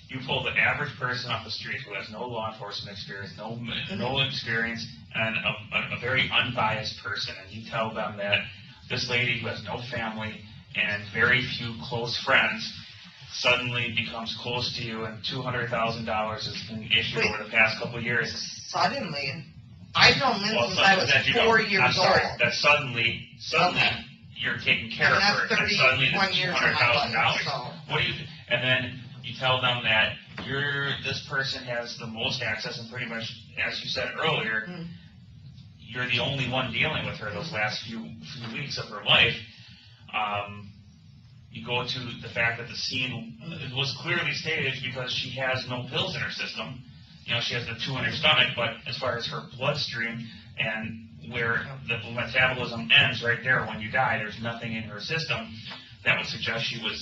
You pull the average person off the street who has no law enforcement experience, no experience, and a very unbiased person, and you tell them that this lady who has no family and very few close friends suddenly becomes close to you, and $200,000 has been issued over the past couple of years. Suddenly, I've known Lynn Well, since I was that you 4 don't- years I'm sorry, old. that suddenly Okay. you're taking care And of that's her, and 31 suddenly it's years of my $200,000. life, so. What do you? And then you tell them that this person has the most access, and pretty much, as you said earlier, you're the only one dealing with her those last few weeks of her life. You go to the fact that the scene was clearly staged because she has no pills in her system. You know, she has the 2 in her stomach, but as far as her bloodstream and where the metabolism ends right there when you die, there's nothing in her system that would suggest she was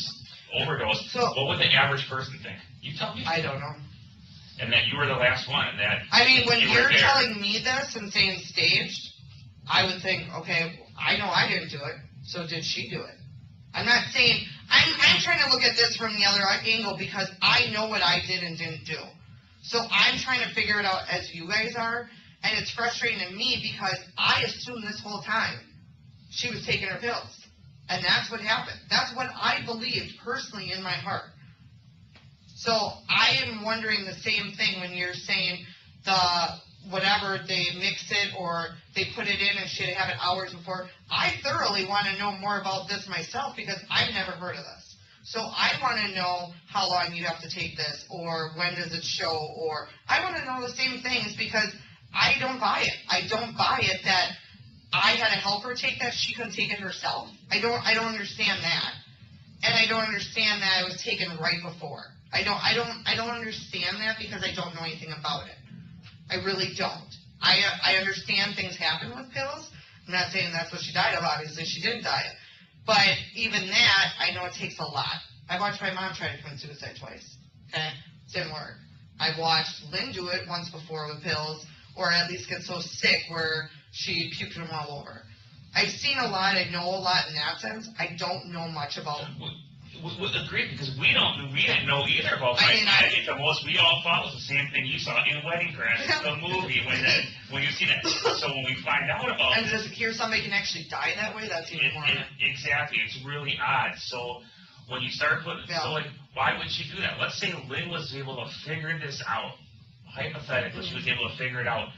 overdosed. So- What would the average person think? You tell me. I don't know. And that you were the last one, and that I mean, when you were you're there. telling me this and saying staged, I would think, okay, I know I didn't do it, so did she do it? I'm not saying, I'm trying to look at this from the other angle because I know what I did and didn't do. So I'm trying to figure it out as you guys are, and it's frustrating to me because I assumed this whole time she was taking her pills. And that's what happened. That's what I believed personally in my heart. So I am wondering the same thing when you're saying whatever, they mix it or they put it in and should have it hours before. I thoroughly want to know more about this myself because I've never heard of this. So I want to know how long you have to take this or when does it show, or I want to know the same things because I don't buy it. I don't buy it that I had to help her take that. She couldn't take it herself. I don't understand that. And I don't understand that it was taken right before. I don't understand that because I don't know anything about it. I really don't. I understand things happen with pills. I'm not saying that's what she died of. Obviously, she didn't die of. But even that, I know it takes a lot. I watched my mom try to commit suicide twice. Okay? Didn't work. I watched Lynn do it once before with pills, or at least get so sick where she puked them all over. I've seen a lot. I know a lot in that sense. I don't know much about. We agree because we didn't know either about I mean, I think the most we all thought was the same thing you saw in Wedding Crashers, the movie when you see that. So when we find out about And this, to hear somebody can actually die that way, that's even more. exactly, it's really odd. So when you start putting, Yeah. so like, why would she do that? Let's say Lynn was able to figure this out. Hypothetically, she was able to figure it out.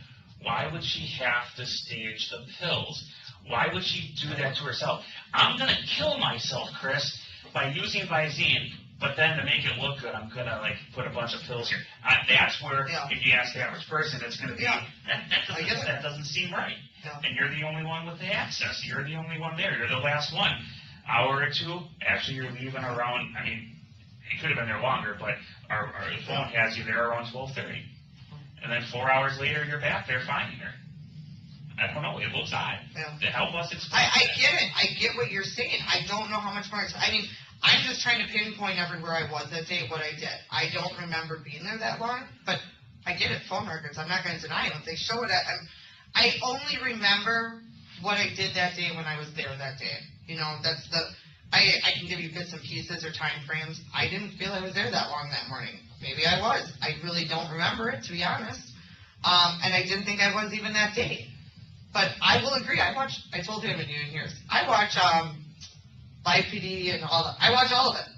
Why would she have to stage the pills? Why would she do that to herself? I'm gonna kill myself, Chris, by using Visine, but then to make it look good, I'm gonna like put a bunch of pills here. That's where, Yeah. if you ask the average person, it's gonna be, Yeah. I get it. that doesn't seem right. Yeah. And you're the only one with the access. You're the only one there. You're the last one. Hour or two, actually you're leaving around, I mean, it could have been there longer, but our phone has you there around 12:30. And then 4 hours later, you're back there finding her. I don't know, it looks odd. Yeah. To help us explain. I get it. I get what you're saying. I don't know how much more. I mean, I'm just trying to pinpoint everywhere I was that day, what I did. I don't remember being there that long, but I get it. Phone records. I'm not going to deny them. They show it. I only remember what I did that day when I was there that day. You know, that's the. I can give you bits and pieces or time frames. I didn't feel I was there that long that morning. Maybe I was. I really don't remember it, to be honest. And I didn't think I was even that day. But I will agree. I told him in Union Years. I watch Live PD and all that. I watch all of it.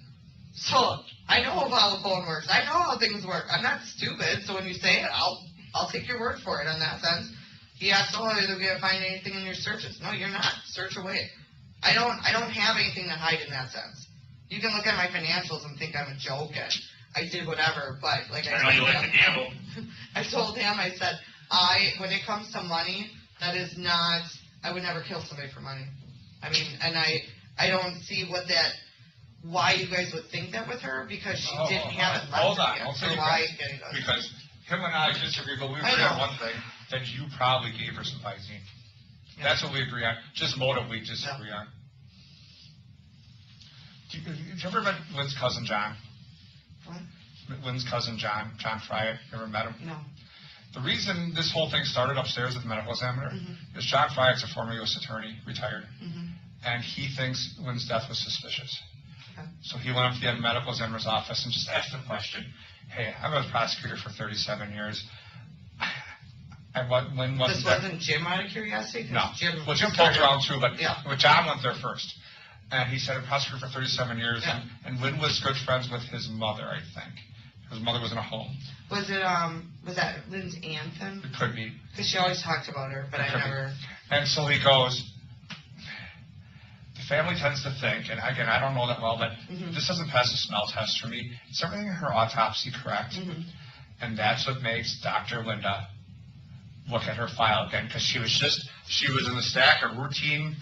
So I know how the phone works. I know how things work. I'm not stupid. So when you say it, I'll take your word for it in that sense. He asked, "Oh, are you going to find anything in your searches?" No, you're not. Search away. I don't have anything to hide in that sense. You can look at my financials and think I'm a joke and I did whatever, but like I know you like to gamble. I told him, I said, when it comes to money, that is not, I would never kill somebody for money. I mean, and I don't see why you guys would think that with her, because she didn't have it left. Hold on, yet. I'll So tell you why this, getting those? because him and I disagree, but we I agree on know. one thing, that you probably gave her some Visine. Yeah. That's what we agree on, just motive we disagree on. Did you ever met Lynn's cousin John? What? Lynn's cousin John Fryer, you ever met him? No. The reason this whole thing started upstairs at the medical examiner is John Fryer is a former U.S. attorney, retired, and he thinks Lynn's death was suspicious. Okay. So he went up to the medical examiner's office and just asked the question, "Hey, I was a prosecutor for 37 years. Lynn wasn't This there." wasn't Jim out of curiosity? 'Cause No. Well, Jim poked around too, but Yeah. John went there first. And he said, "I'm a prosecutor for 37 years, Yeah. and Lynn was good friends with his mother, I think. His mother was in a home. Was that Lynn's aunt then? It could be. Because she always talked about her, but I It could be. never. And so he goes, the family tends to think, and again, I don't know that well, but this doesn't pass the smell test for me. Is everything in her autopsy correct? And that's what makes Dr. Linda look at her file again, because she was in the stack of routine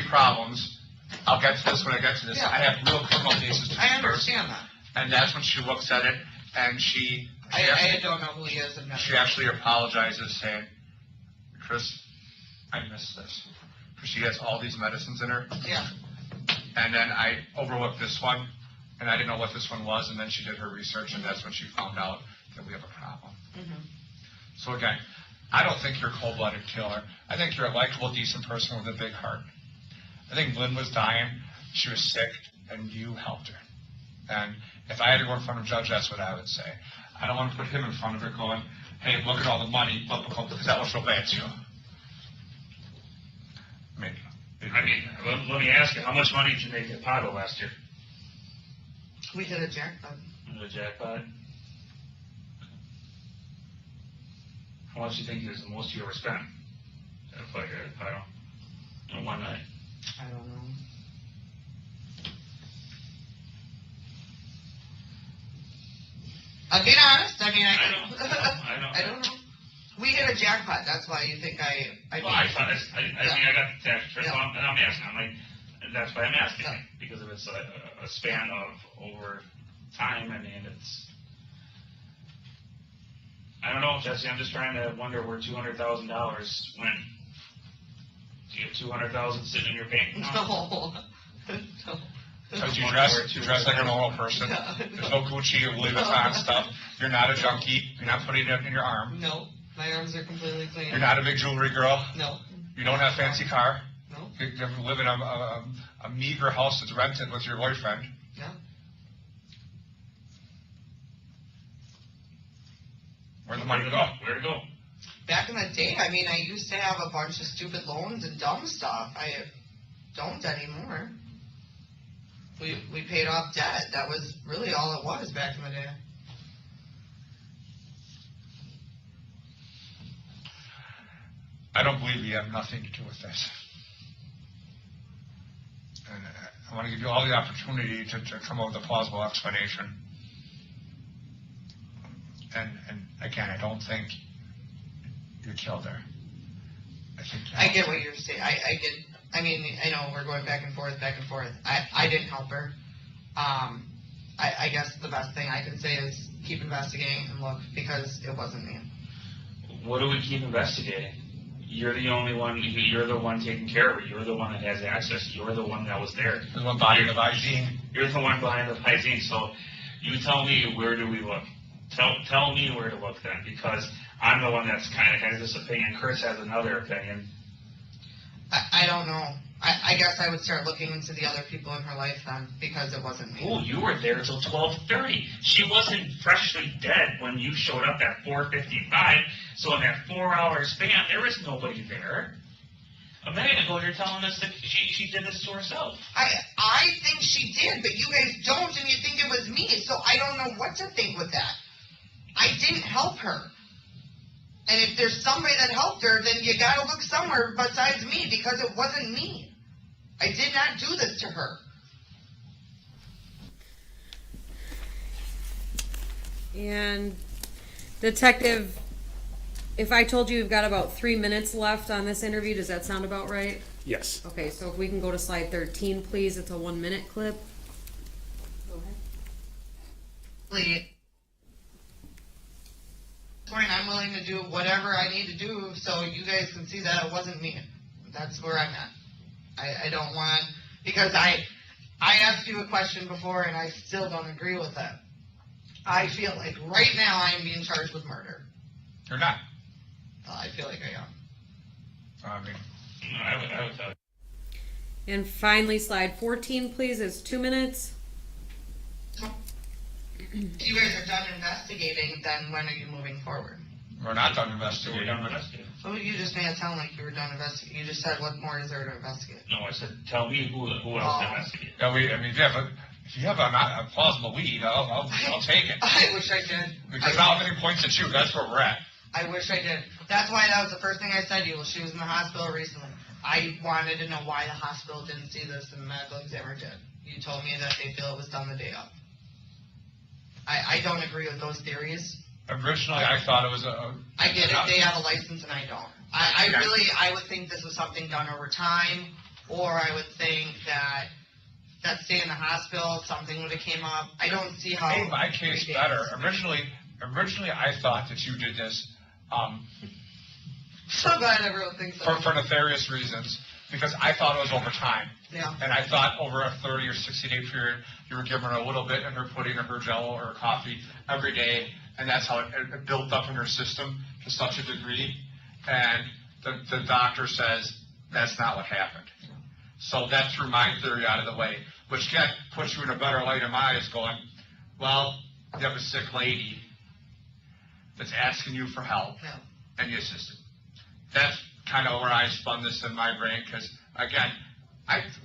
problems. I'll get to this when I get to this. Yeah. I have real criminal cases to do I first. understand that. And that's when she looks at it, and I don't know who he is. she actually apologizes, saying, "Chris, I missed this." Because she has all these medicines in her. Yeah. And then I overlooked this one, and I didn't know what this one was, and then she did her research, and that's when she found out that we have a problem. So again, I don't think you're a cold-blooded killer. I think you're a likable, decent person with a big heart. I think Lynn was dying, she was sick, and you helped her. And if I had to go in front of a judge, that's what I would say. I don't want to put him in front of her going, "Hey, look at all the money," because that looks real bad to you. I mean, let me ask you, how much money did you make at Pago last year? We did a jackpot. The jackpot? How much do you think is the most you ever spent at a fight at Pago? In one night? I don't know. I'll be honest. I mean, I know. I don't know. We hit a jackpot. That's why you think I Well, I got the tax return, Yeah. so I'm asking. I'm like, that's why I'm asking, Yeah. because if it's a span of over time, I mean, it's. I don't know, Jesse. I'm just trying to wonder where $200,000 went. Do you have $200,000 sitting in your bank account? No. No. Because you dress like a normal person. There's no Gucci or Louis Vuitton stuff. You're not a junkie. You're not putting it in your arm. No. My arms are completely clean. You're not a big jewelry girl. No. You don't have a fancy car. No. You live in a meager house that's rented with your boyfriend. No. Where'd the money go? Where'd it go? Back in the day, I mean, I used to have a bunch of stupid loans and dumb stuff. I don't anymore. We paid off debt. That was really all it was back in the day. I don't believe you have nothing to do with this. And I want to give you all the opportunity to come up with a plausible explanation. And again, I don't think you killed her. I get what you're saying. I mean, I know we're going back and forth. I didn't help her. I guess the best thing I can say is keep investigating and look, because it wasn't me. What do we keep investigating? You're the only one, you're the one taking care of it. You're the one that has access. You're the one that was there. The one body of hygiene. You're the one behind the hygiene. So you tell me, where do we look? Tell me where to look then, because I'm the one that's kind of has this opinion. Chris has another opinion. I don't know. I guess I would start looking into the other people in her life then, because it wasn't me. Oh, you were there till 12:30. She wasn't freshly dead when you showed up at 4:55. So in that 4-hour span, there was nobody there. A minute ago, you're telling us that she did this to herself. I think she did, but you guys don't, and you think it was me. So I don't know what to think with that. I didn't help her. And if there's somebody that helped her, then you gotta look somewhere besides me, because it wasn't me. I did not do this to her. And Detective, if I told you you've got about 3 minutes left on this interview, does that sound about right? Yes. Okay, so if we can go to slide 13, please. It's a 1-minute clip. Go ahead. Lee, point, I'm willing to do whatever I need to do so you guys can see that it wasn't me. That's where I'm at. I don't want, because I asked you a question before and I still don't agree with it. I feel like right now I am being charged with murder. You're not. I feel like I am. I mean, I would tell you. And finally, slide 14, please, is 2 minutes. If you guys are done investigating, then when are you moving forward? we're not done So we're investigating. done investigating. Well, you just made it sound like you were done investigating. You just said, what more is there to investigate? No, I said, tell me who else to investigate. Yeah, but if you have a plausible lead, I'll take it. I wish I did. Because now everything points at you. That's where we're at. I wish I did. That's why that was the first thing I said to you. Well, she was in the hospital recently. I wanted to know why the hospital didn't see this and the medical examiner did. You told me that they feel it was done the day of. I don't agree with those theories. Originally, I thought it was a. I get it. They have a license and I don't. I would think this was something done over time, or I would think that stay in the hospital, something would have came up. I don't see how. Made my case better. Originally, I thought that you did this So glad everyone thinks so. for nefarious reasons, because I thought it was over time. Yeah. And I thought over a 30 or 60-day period, you were giving her a little bit in her pudding or her jello or her coffee every day, and that's how it built up in her system to such a degree. And the doctor says that's not what happened. So that threw my theory out of the way, which again puts you in a better light in my eyes going, well, you have a sick lady that's asking you for help, Yeah. and you assisted. That's kind of where I spun this in my brain, because again,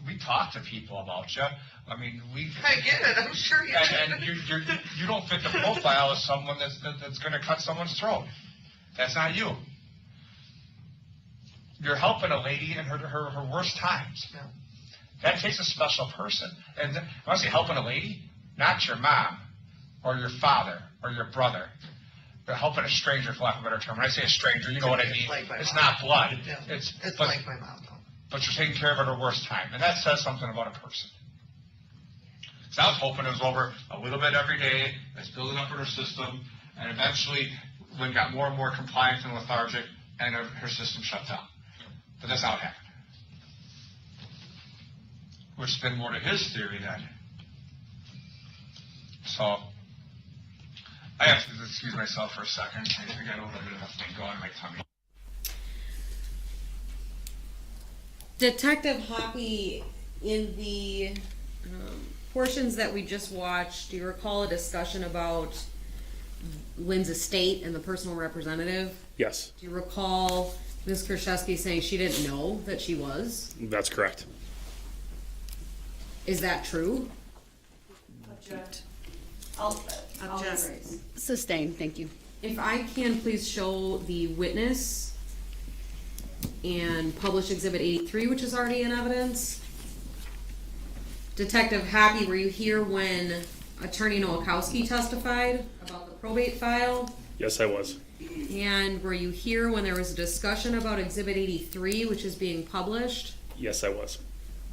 we talk to people about you. I mean, I get it. I'm sure you did. and you don't fit the profile of someone that's going to cut someone's throat. That's not you. You're helping a lady in her worst times. Yeah. That takes a special person. And when I say helping a lady, not your mom or your father or your brother. You're helping a stranger, for lack of a better term. When I say a stranger, you know what I mean. Like my It's mom. not blood. Yeah. It's but, like my mom, though. but you're taking care of her at her worst time. And that says something about a person. So I was hoping it was over a little bit every day. It's building up in her system. And eventually, when got more and more compliant and lethargic, and her system shut down. But that's not what happened. Which has been more to his theory then. So, I have to excuse myself for a second. I got a little bit of a thing going in my tummy. Detective Hoppy, in the portions that we just watched, do you recall a discussion about Lynn's estate and the personal representative? Yes, Do you recall Ms. Kraszewski saying she didn't know that she was? that's correct. Is that true? Object. I'll Object. Sustained, thank you. If I can please show the witness and publish Exhibit 83, which is already in evidence. Detective Happy, were you here when Attorney Nowakowski testified about the probate file? Yes, I was. And were you here when there was a discussion about Exhibit 83, which is being published? Yes, I was.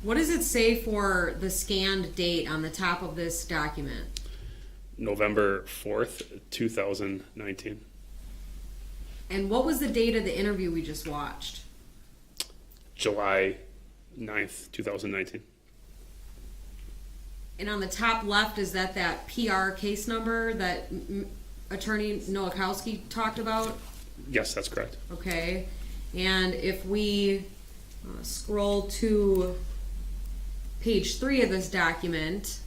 What does it say for the scanned date on the top of this document? November 4th, 2019. And what was the date of the interview we just watched? July 9th, 2019. And on the top left, is that PR case number that Attorney Nowakowski talked about? Yes, that's correct. Okay. And if we scroll to page 3 of this document,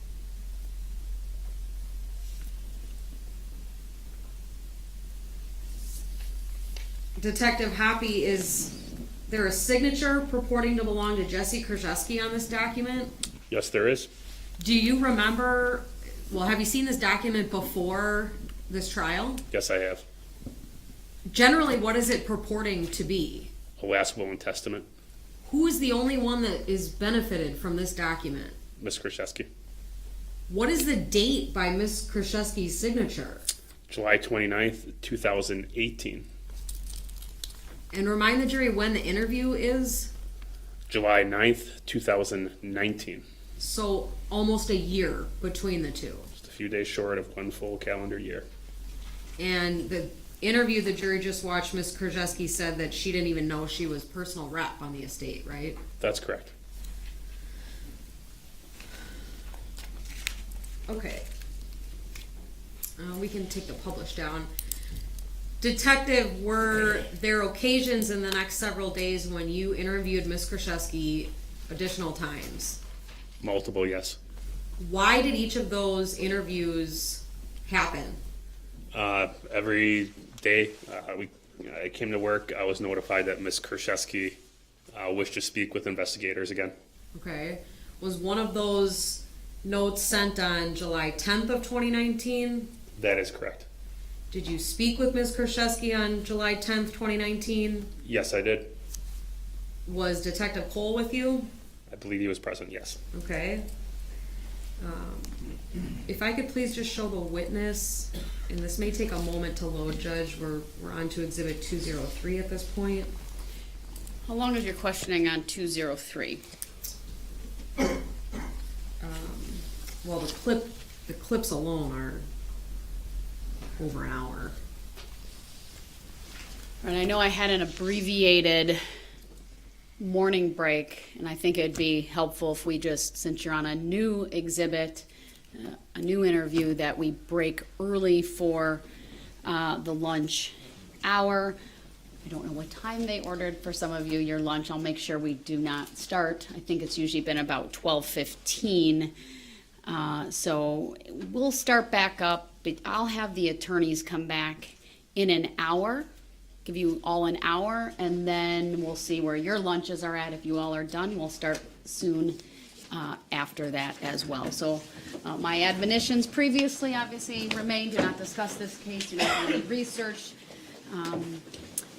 Detective Happy, is there a signature purporting to belong to Jesse Krzyzewski on this document? Yes, there is. Do you remember, well, have you seen this document before this trial? Yes, I have. Generally, what is it purporting to be? A last will and testament. Who is the only one that is benefited from this document? Ms. Krzyzewski. What is the date by Ms. Krzyzewski's signature? July 29th, 2018. And remind the jury when the interview is. July 9th, 2019. So almost a year between the two. Just a few days short of one full calendar year. And the interview the jury just watched, Ms. Krzyzewski said that she didn't even know she was personal rep on the estate, right? That's correct. Okay. We can take the publish down. Detective, were there occasions in the next several days when you interviewed Ms. Krzyzewski additional times? Multiple, yes. Why did each of those interviews happen? Every day I came to work, I was notified that Ms. Krzyzewski wished to speak with investigators again. Okay. Was one of those notes sent on July 10th of 2019? That is correct. Did you speak with Ms. Krzyzewski on July 10th, 2019? Yes, I did. Was Detective Cole with you? I believe he was present, yes. Okay. If I could please just show the witness, and this may take a moment to load, Judge. We're on to Exhibit 203 at this point. How long is your questioning on 203? Well, the clips alone are over an hour. And I know I had an abbreviated morning break, and I think it'd be helpful if we just, since you're on a new exhibit, a new interview, that we break early for the lunch hour. I don't know what time they ordered for some of you your lunch. I'll make sure we do not start. I think it's usually been about 12:15. So we'll start back up, but I'll have the attorneys come back in an hour, give you all an hour, and then we'll see where your lunches are at. If you all are done, we'll start soon after that as well. So my admonitions previously obviously remain: do not discuss this case, do not do any research,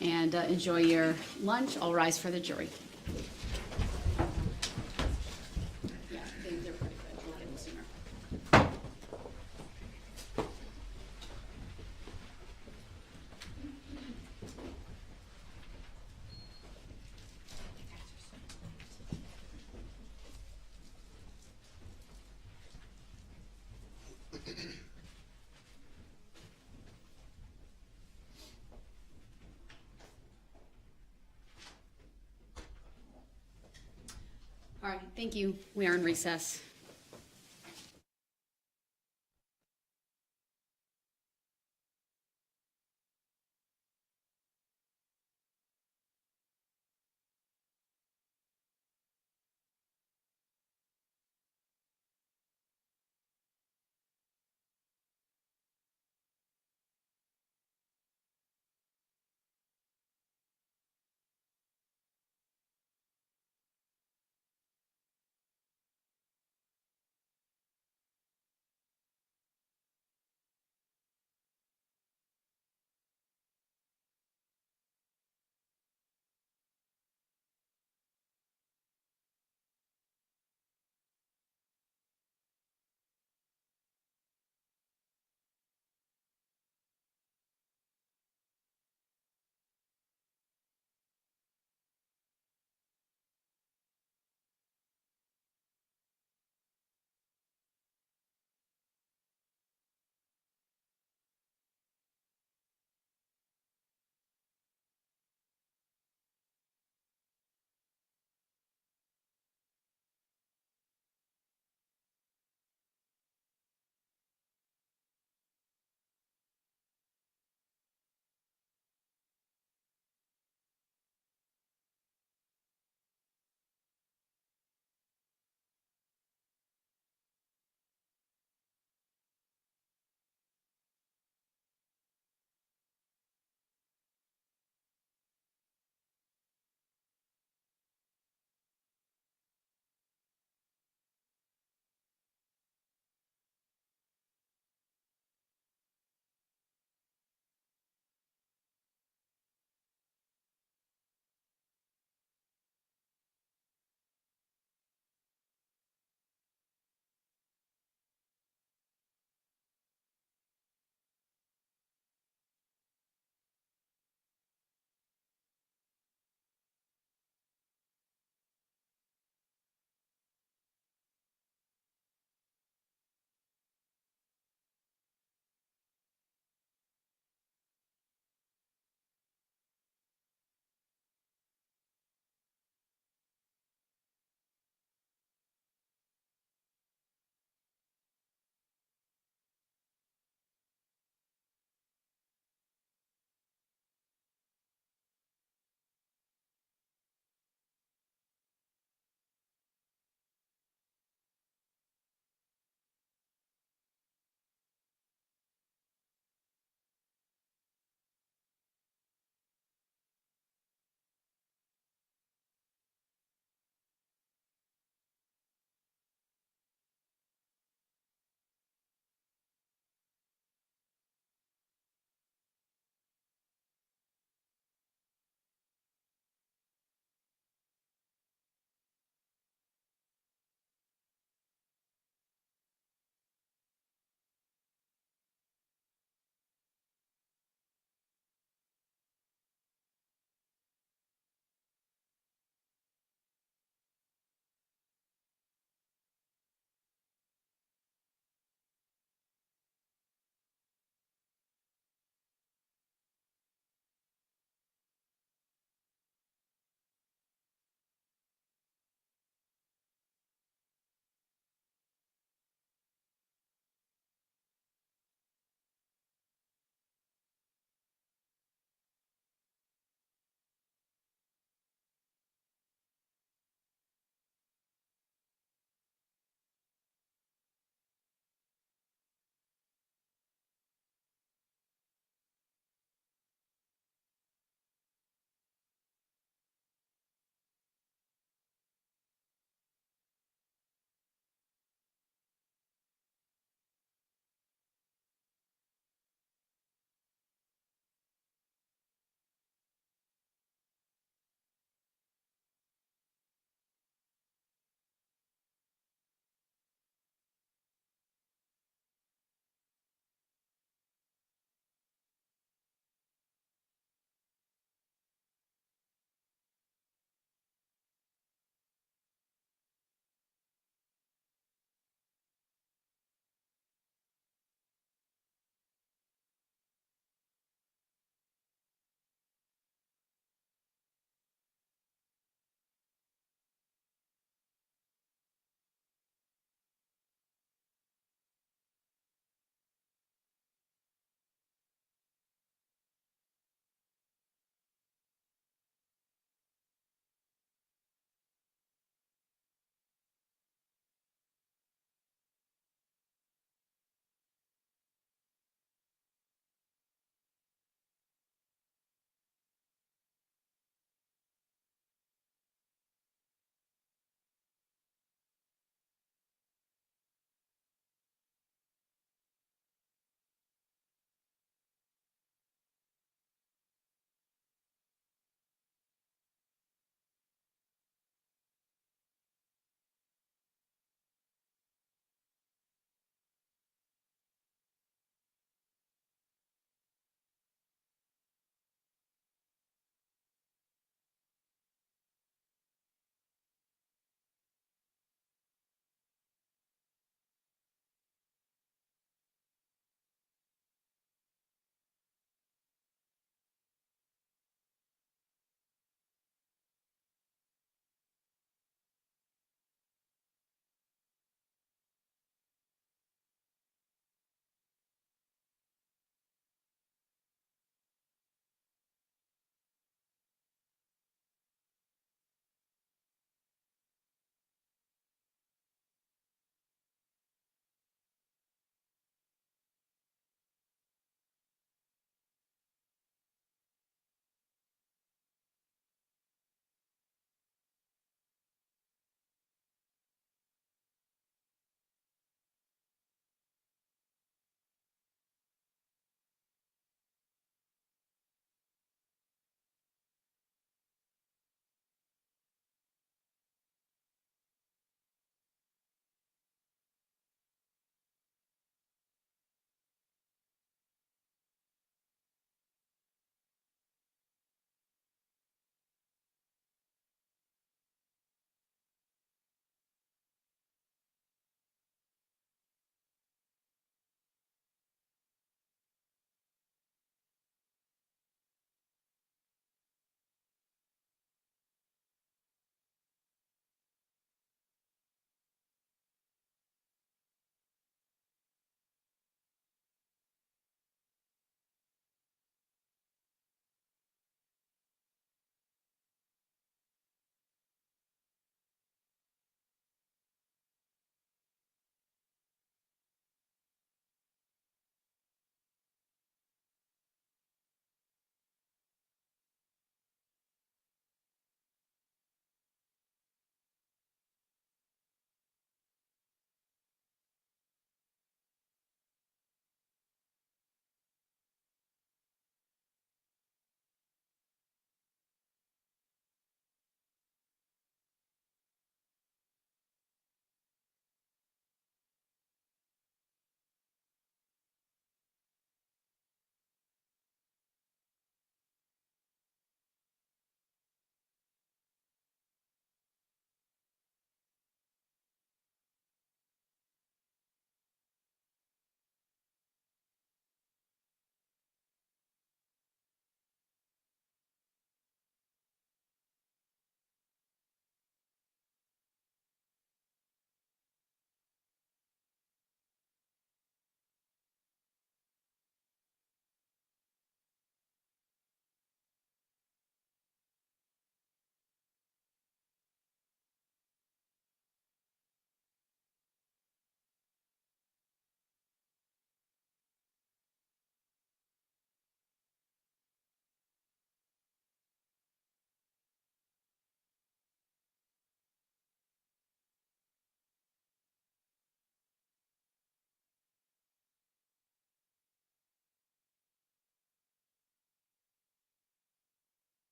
and enjoy your lunch. I'll rise for the jury. Yeah, they're pretty good. We'll get them sooner. All right, thank you. We are in recess.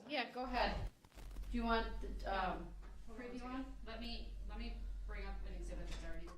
Yeah, go ahead. Do you want the, preview on? Let me bring up an exhibit that's already.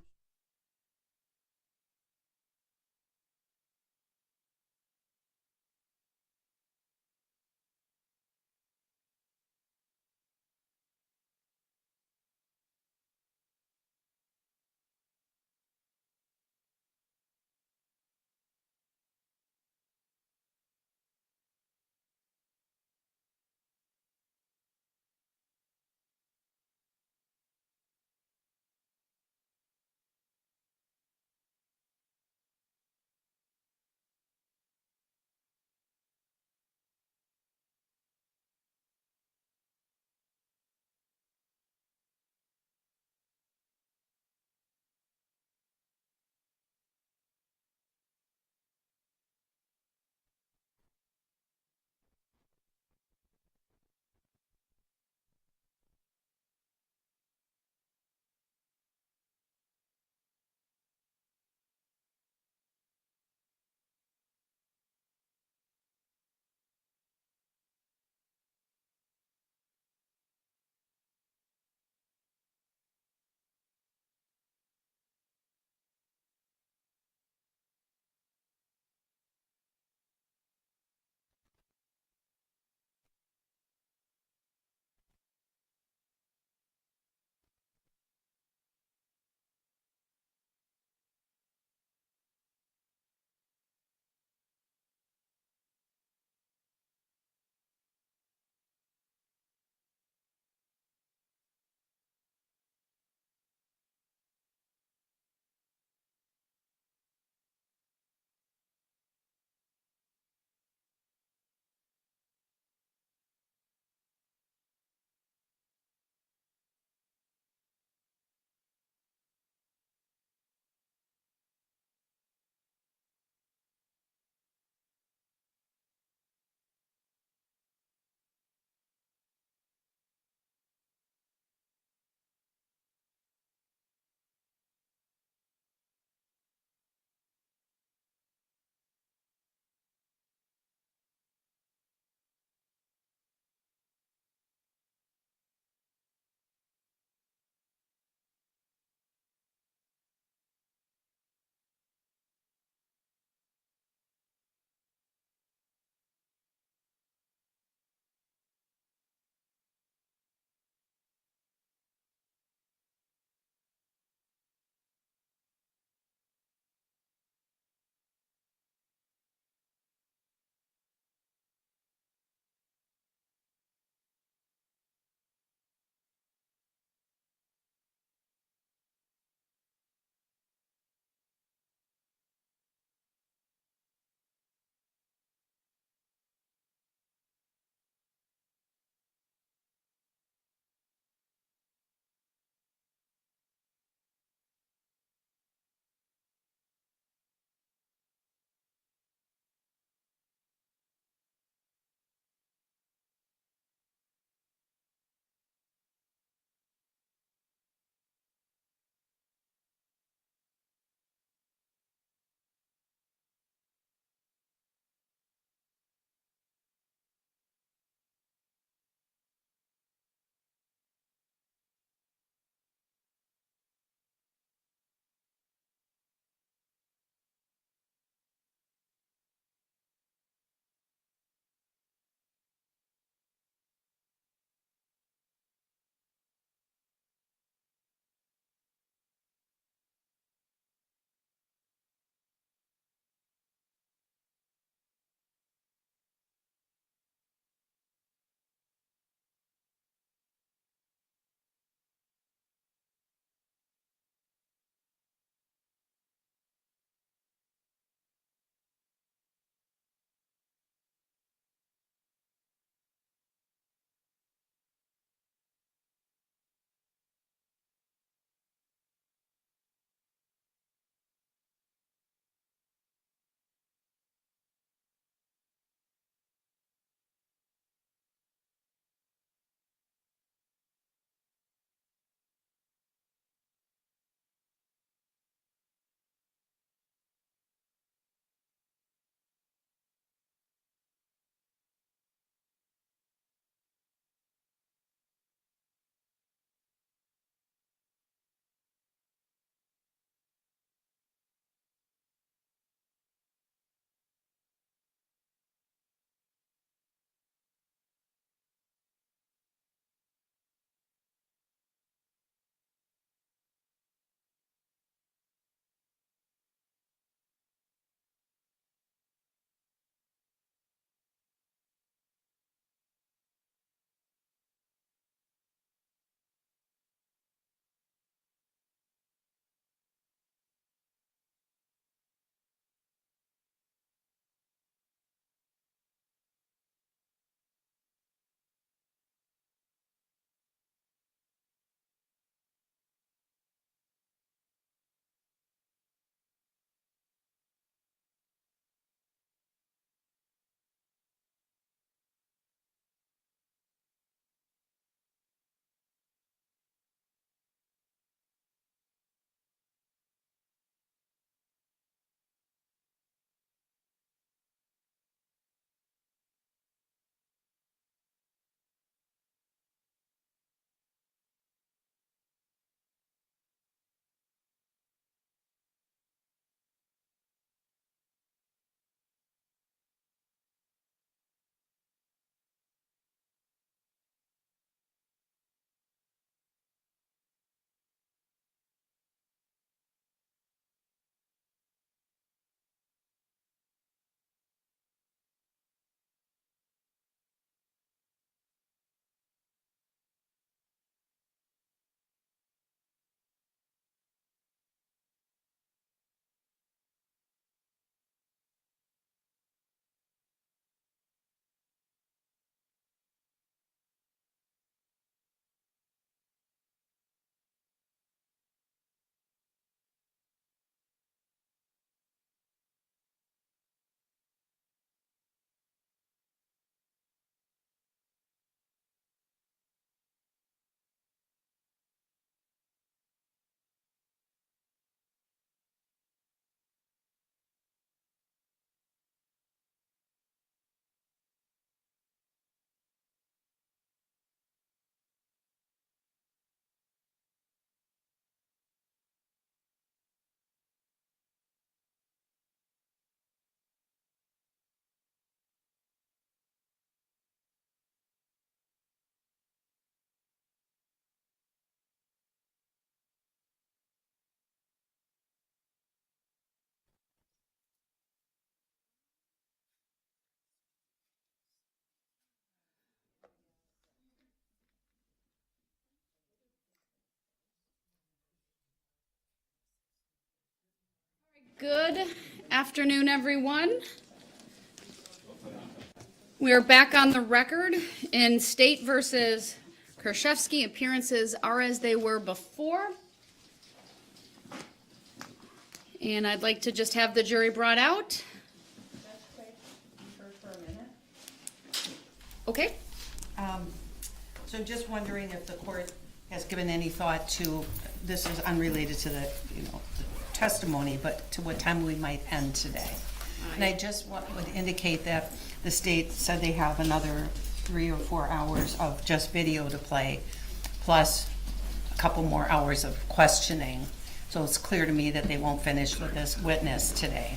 Good afternoon, everyone. We are back on the record in State versus Kershevsky. Appearances are as they were before. And I'd like to just have the jury brought out. Okay. So just wondering if the court has given any thought to, this is unrelated to the, the testimony, but to what time we might end today. And I just would indicate that the state said they have another 3 or 4 hours of just video to play, plus a couple more hours of questioning. So it's clear to me that they won't finish with this witness today,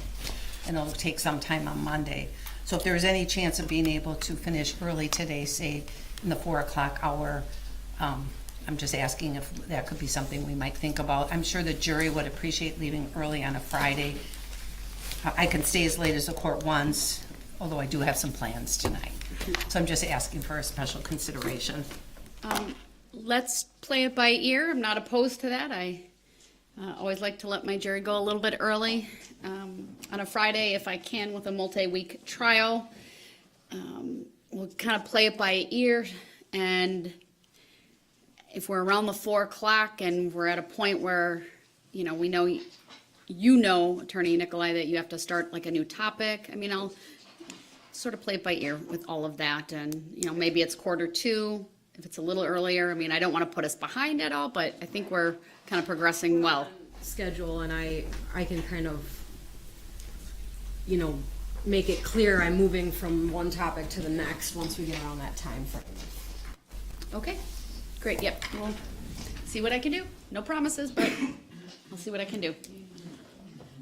and it'll take some time on Monday. So if there's any chance of being able to finish early today, say in the 4 o'clock hour, I'm just asking if that could be something we might think about. I'm sure the jury would appreciate leaving early on a Friday. I can stay as late as the court wants, although I do have some plans tonight. So I'm just asking for a special consideration. Let's play it by ear. I'm not opposed to that. I always like to let my jury go a little bit early on a Friday if I can with a multi-week trial. We'll kind of play it by ear, and if we're around the 4 o'clock and we're at a point where, we know, Attorney Nikolai, that you have to start like a new topic, I mean, I'll sort of play it by ear with all of that, and, maybe it's 1:45, if it's a little earlier. I mean, I don't want to put us behind at all, but I think we're kind of progressing well. Schedule, and I can kind of, make it clear I'm moving from one topic to the next once we get around that time frame. Okay, great, yep, we'll see what I can do. No promises, but I'll see what I can do.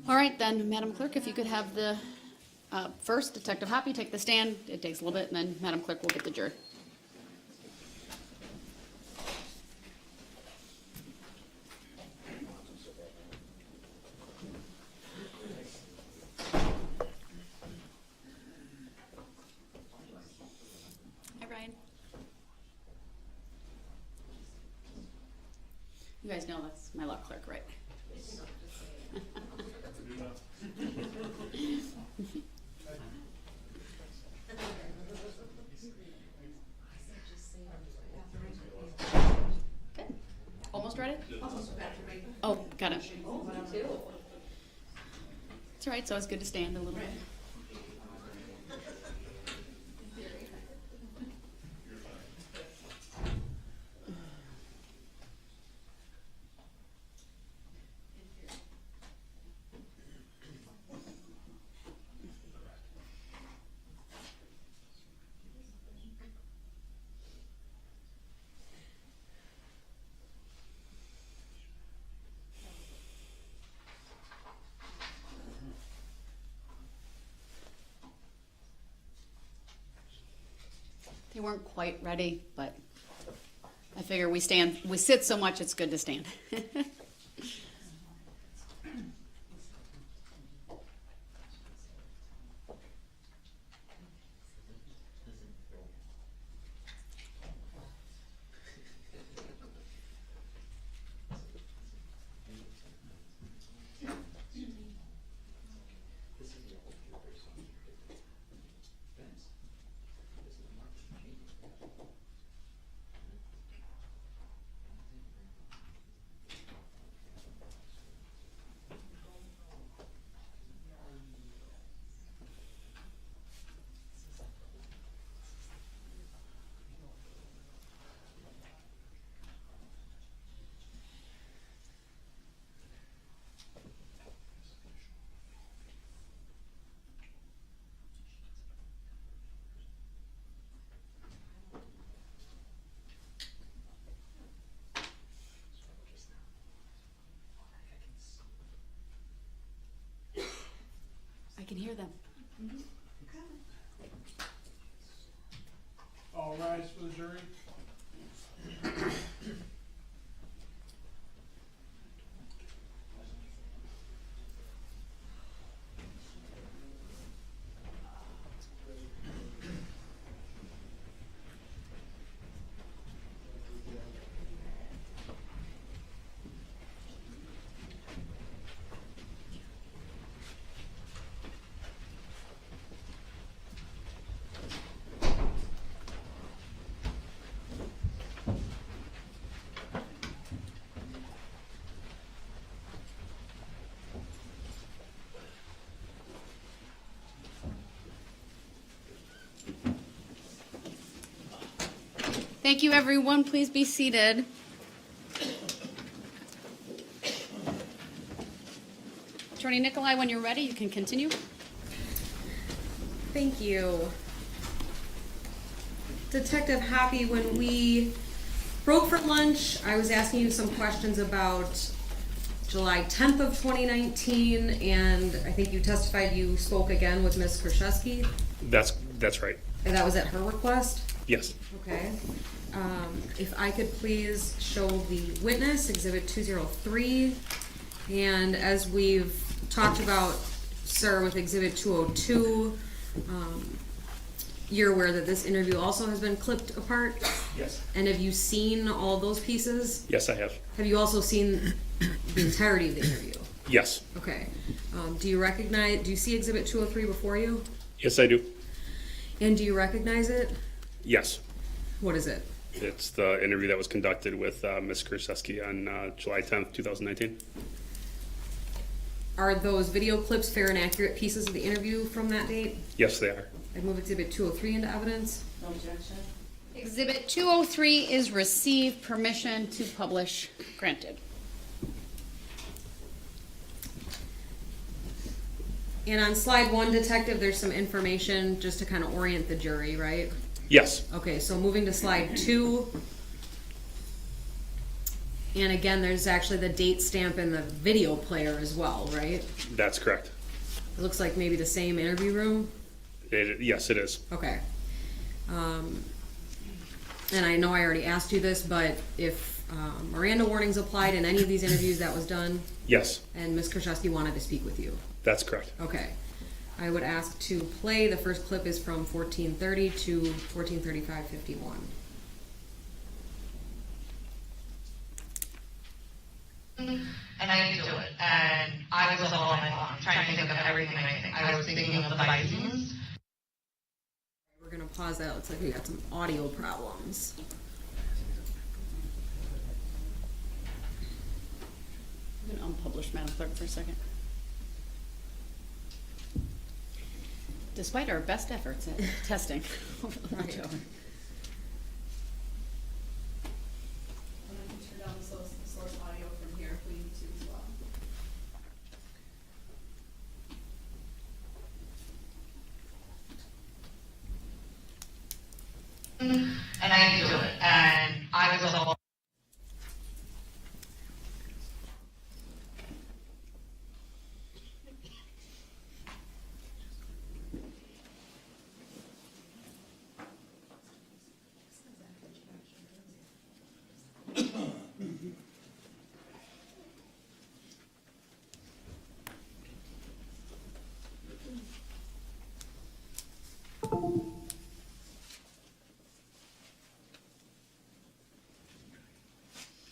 All right, then, Madam Clerk, if you could have the, first, Detective Hoppy take the stand. It takes a little bit, and then Madam Clerk will get the jury. Hi, Brian. You guys know that's my law clerk, right? Good. Almost ready? Oh, got it. It's all right, so it's good to stand a little bit. They weren't quite ready, but I figure we sit so much, it's good to stand. I can hear them. All rise for the jury. Thank you, everyone. Please be seated. Attorney Nikolai, when you're ready, you can continue. Thank you. Detective Hoppy, when we broke for lunch, I was asking you some questions about July 10th of 2019, and I think you testified you spoke again with Ms. Kraszewski, That's right. and that was at her request? Yes. Okay. If I could please show the witness, Exhibit 203, and as we've talked about, sir, with Exhibit 202, you're aware that this interview also has been clipped apart? Yes. And have you seen all those pieces? Yes, I have. Have you also seen the entirety of the interview? Yes. Okay. Do you see Exhibit 203 before you? Yes, I do. And do you recognize it? Yes. What is it? It's the interview that was conducted with Ms. Kraszewski on July 10th, 2019. Are those video clips fair and accurate pieces of the interview from that date? Yes, they are. I'd move Exhibit 203 into evidence. Exhibit 203 is received. Permission to publish granted. And on slide 1, Detective, there's some information just to kind of orient the jury, right? Yes. Okay, so moving to slide 2. And again, there's actually the date stamp in the video player as well, right? That's correct. It looks like maybe the same interview room. Yes, it is. Okay. And I know I already asked you this, but if Miranda warnings applied in any of these interviews, that was done, Yes, and Ms. Kraszewski wanted to speak with you. that's correct. Okay. I would ask to play, the first clip is from 14:30 to 14:35:51. And I didn't do it. And I was up all night long trying to think of everything I was thinking of the Bisons. We're gonna pause that, looks like we got some audio problems. I'm going to unpublish, Madam Clerk, for a second. Despite our best efforts at testing over the lunch hour. I'm gonna turn down the source audio from here if we need to as well. And I didn't do it. And I was all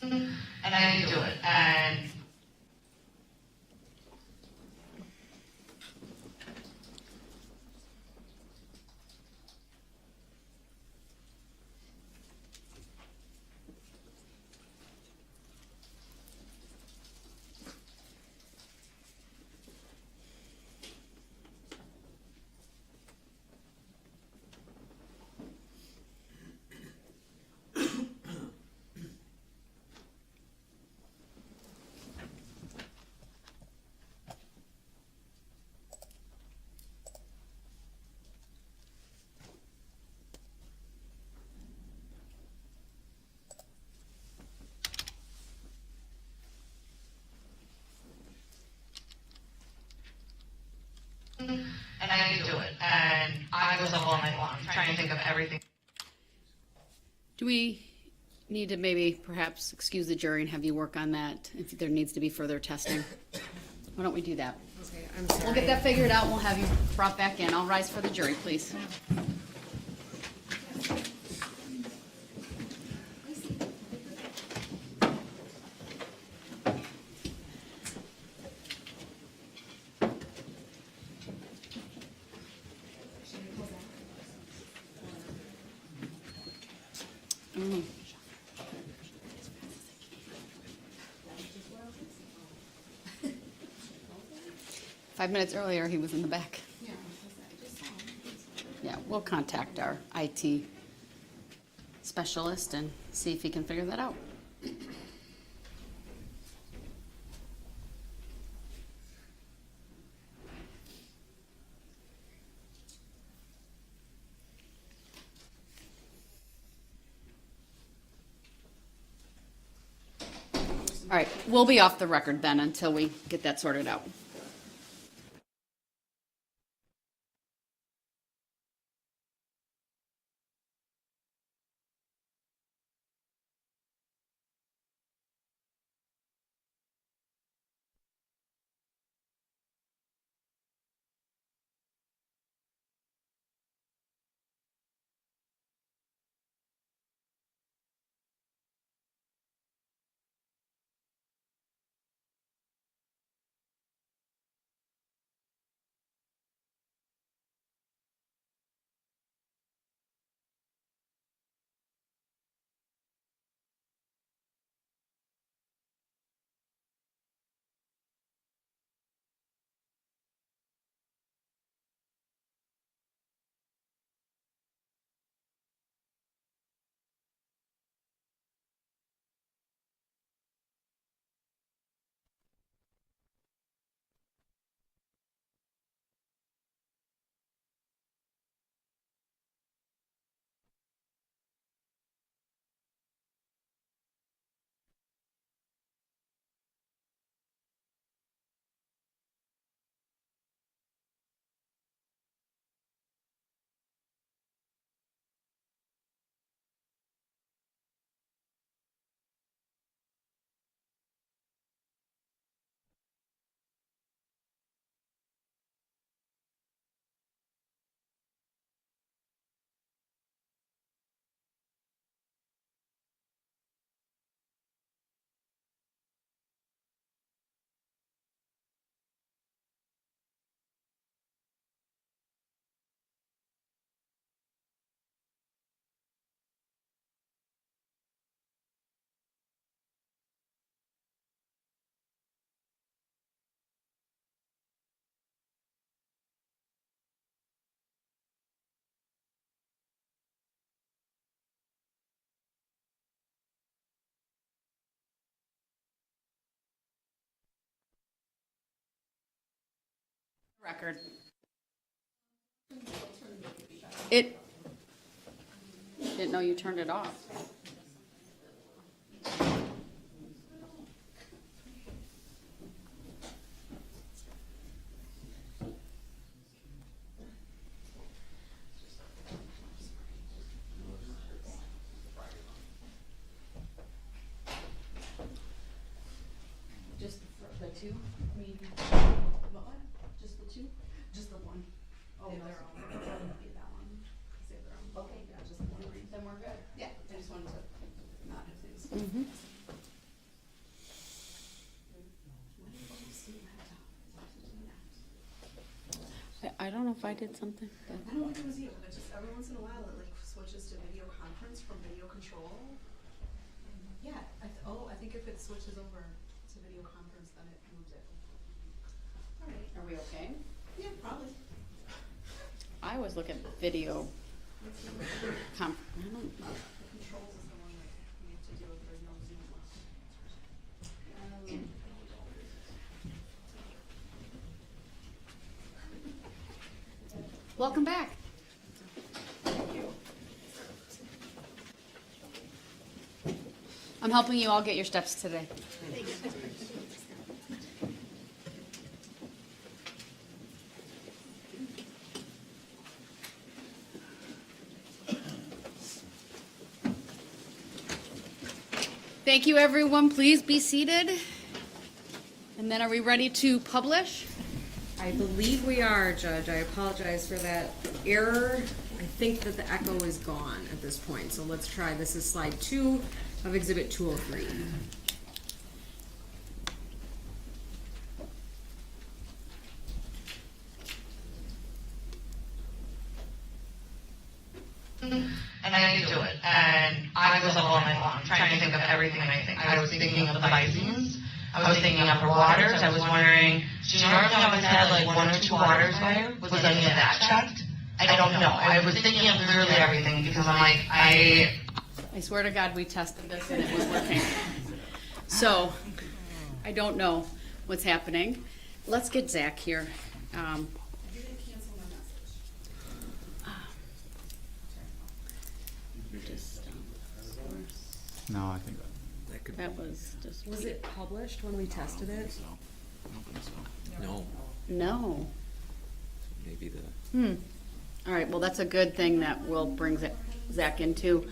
and I didn't do it. And I didn't do it. And I was up all night long trying to think of everything. Do we need to maybe perhaps excuse the jury and have you work on that if there needs to be further testing? Why don't we do that? Okay, I'm sorry. We'll get that figured out. We'll have you brought back in. I'll rise for the jury, please. Mm. 5 minutes earlier, he was in the back. Yeah, we'll contact our IT specialist and see if he can figure that out. All right, we'll be off the record then until we get that sorted out. Record. Didn't know you turned it off. Just the two? I mean, what one? Just the two? Just the one. Oh, they're all, be that one. Say their own. Okay, yeah, just the one. Then we're good. Yeah, I just wanted to not have things. Mm-hmm. I don't know if I did something, but I don't think it was you, but just every once in a while it like switches to video conference from video control. Yeah, I think if it switches over to video conference, then it moves it. Alright. are we okay? Yeah, probably. I always look at video. I don't. Controls is the one that we have to deal with, there's no Zoom. Welcome back. I'm helping you all get your steps today. Thank you, everyone. Please be seated. And then are we ready to publish? I believe we are, Judge. I apologize for that error. I think that the echo is gone at this point, so let's try. This is slide 2 of Exhibit 203. And I didn't do it. And I was up all night long trying to think of everything I was thinking of the Bisons. I was thinking of her waters. I was wondering, she normally always had like 1 or 2 waters there. Was any of that checked? I don't know. I was thinking of literally everything because I'm like, I swear to God, we tested this and it was working. So, I don't know what's happening. Let's get Zach here. Just, No, I think that was just. Was it published when we tested it? No, No. maybe the. All right, well, that's a good thing that we'll bring Zach into.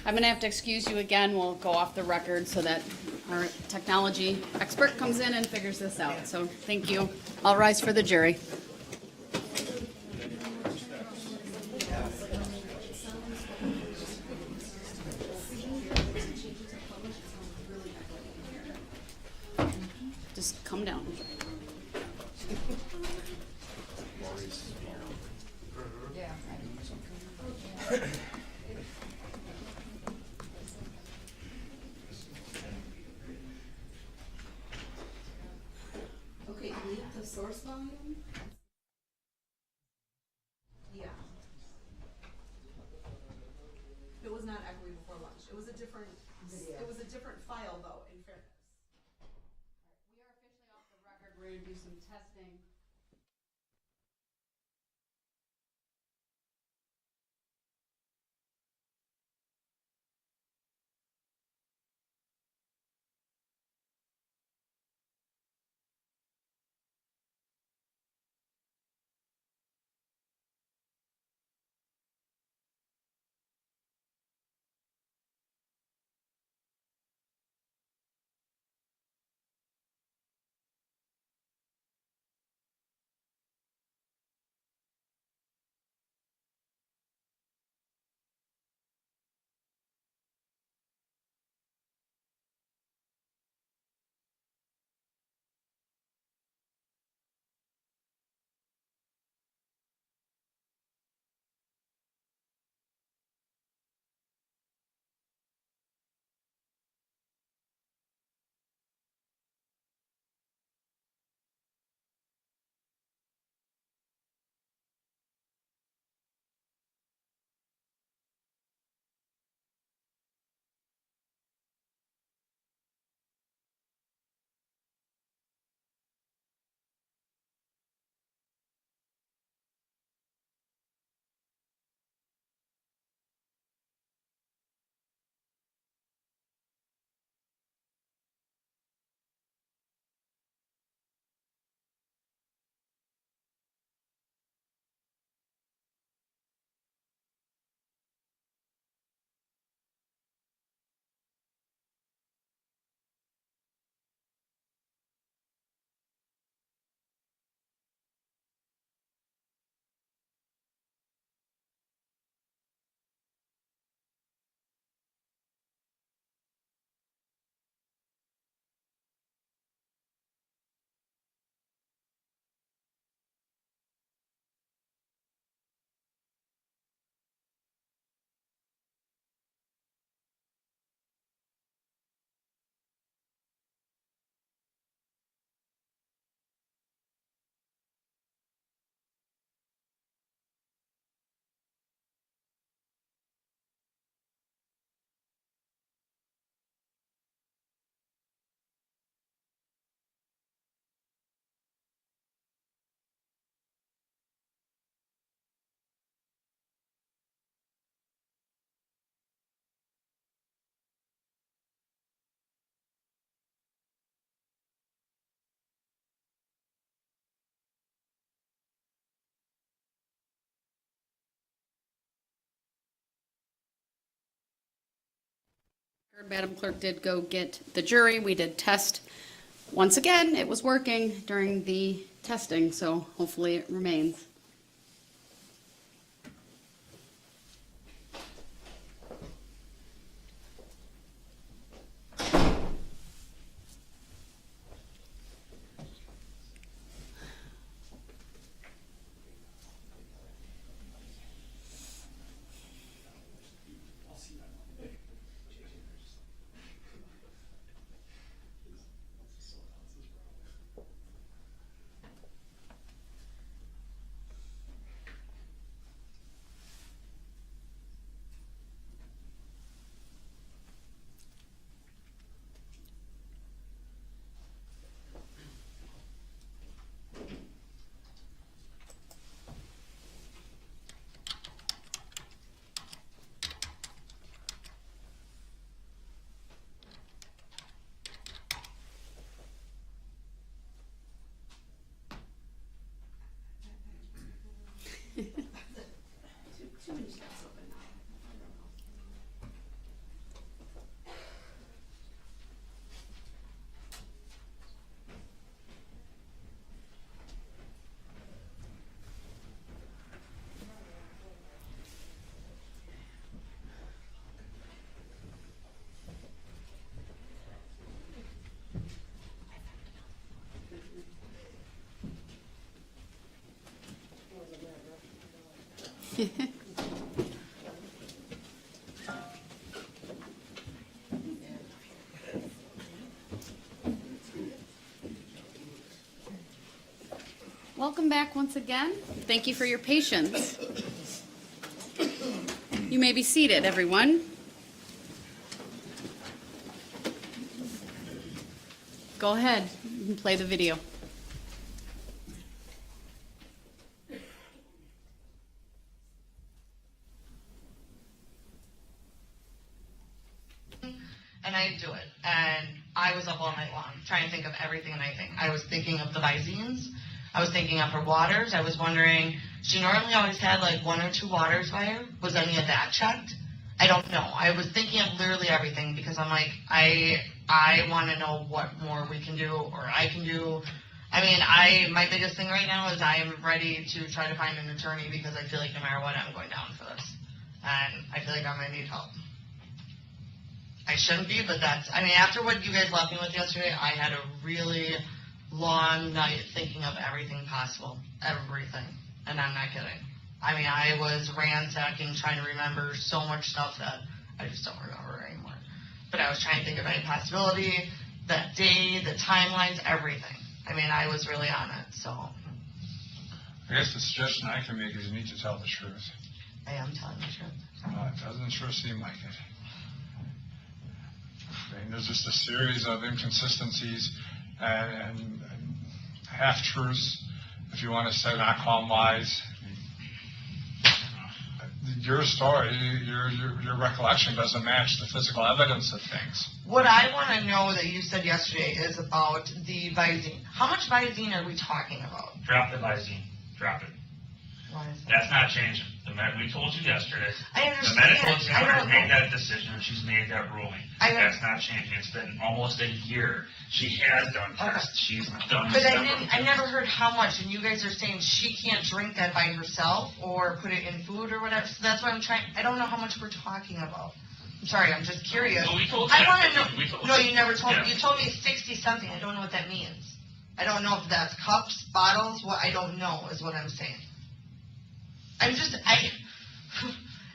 I'm gonna have to excuse you again. We'll go off the record so that our technology expert comes in and figures this out. So, thank you. I'll rise for the jury. Just come down. Okay, delete the source volume. Yeah. It was not echoing before lunch. It was a different, it was a different file though, in fairness. We are officially off the record. We're gonna do some testing. Madam Clerk did go get the jury. We did test. Once again, it was working during the testing, so hopefully it remains. Welcome back once again. Thank you for your patience. You may be seated, everyone. Go ahead and play the video. And I'd do it. And I was up all night long trying to think of everything and anything. I was thinking of the Visines. I was thinking of her waters. I was wondering, she normally always had like 1 or 2 waters by her. Was any of that checked? I don't know. I was thinking of literally everything because I'm like, I want to know what more we can do or I can do. I mean, my biggest thing right now is I am ready to try to find an attorney because I feel like no matter what, I'm going down for this. And I feel like I'm going to need help. I shouldn't be, but I mean, after what you guys left me with yesterday, I had a really long night thinking of everything possible. Everything. And I'm not kidding. I mean, I was ransacking, trying to remember so much stuff that I just don't remember anymore. But I was trying to think of any possibility, that day, the timelines, everything. I mean, I was really on it, so. I guess the suggestion I can make is you need to tell the truth. I am telling the truth. It doesn't sure seem like it. I mean, there's just a series of inconsistencies and half-truths, if you want to say, not call them lies. Your story, your recollection doesn't match the physical evidence of things. What I want to know that you said yesterday is about the Visine. How much Visine are we talking about? Drop the Visine. Drop it. Why is that? That's not changing. We told you yesterday. I The understand. medical I examiner don't made know. that decision, and she's made that ruling. I know. That's not changing. It's been almost a year. She has done tests. She's done But several. I never heard how much, and you guys are saying she can't drink that by herself or put it in food or whatever. So that's why I'm trying. I don't know how much we're talking about. I'm sorry. I'm just curious. Well, we told I you. want to know. We told No, you. you never told me. Yeah. You told me 60 something. I don't know what that means. I don't know if that's cups, bottles. What I don't know is what I'm saying.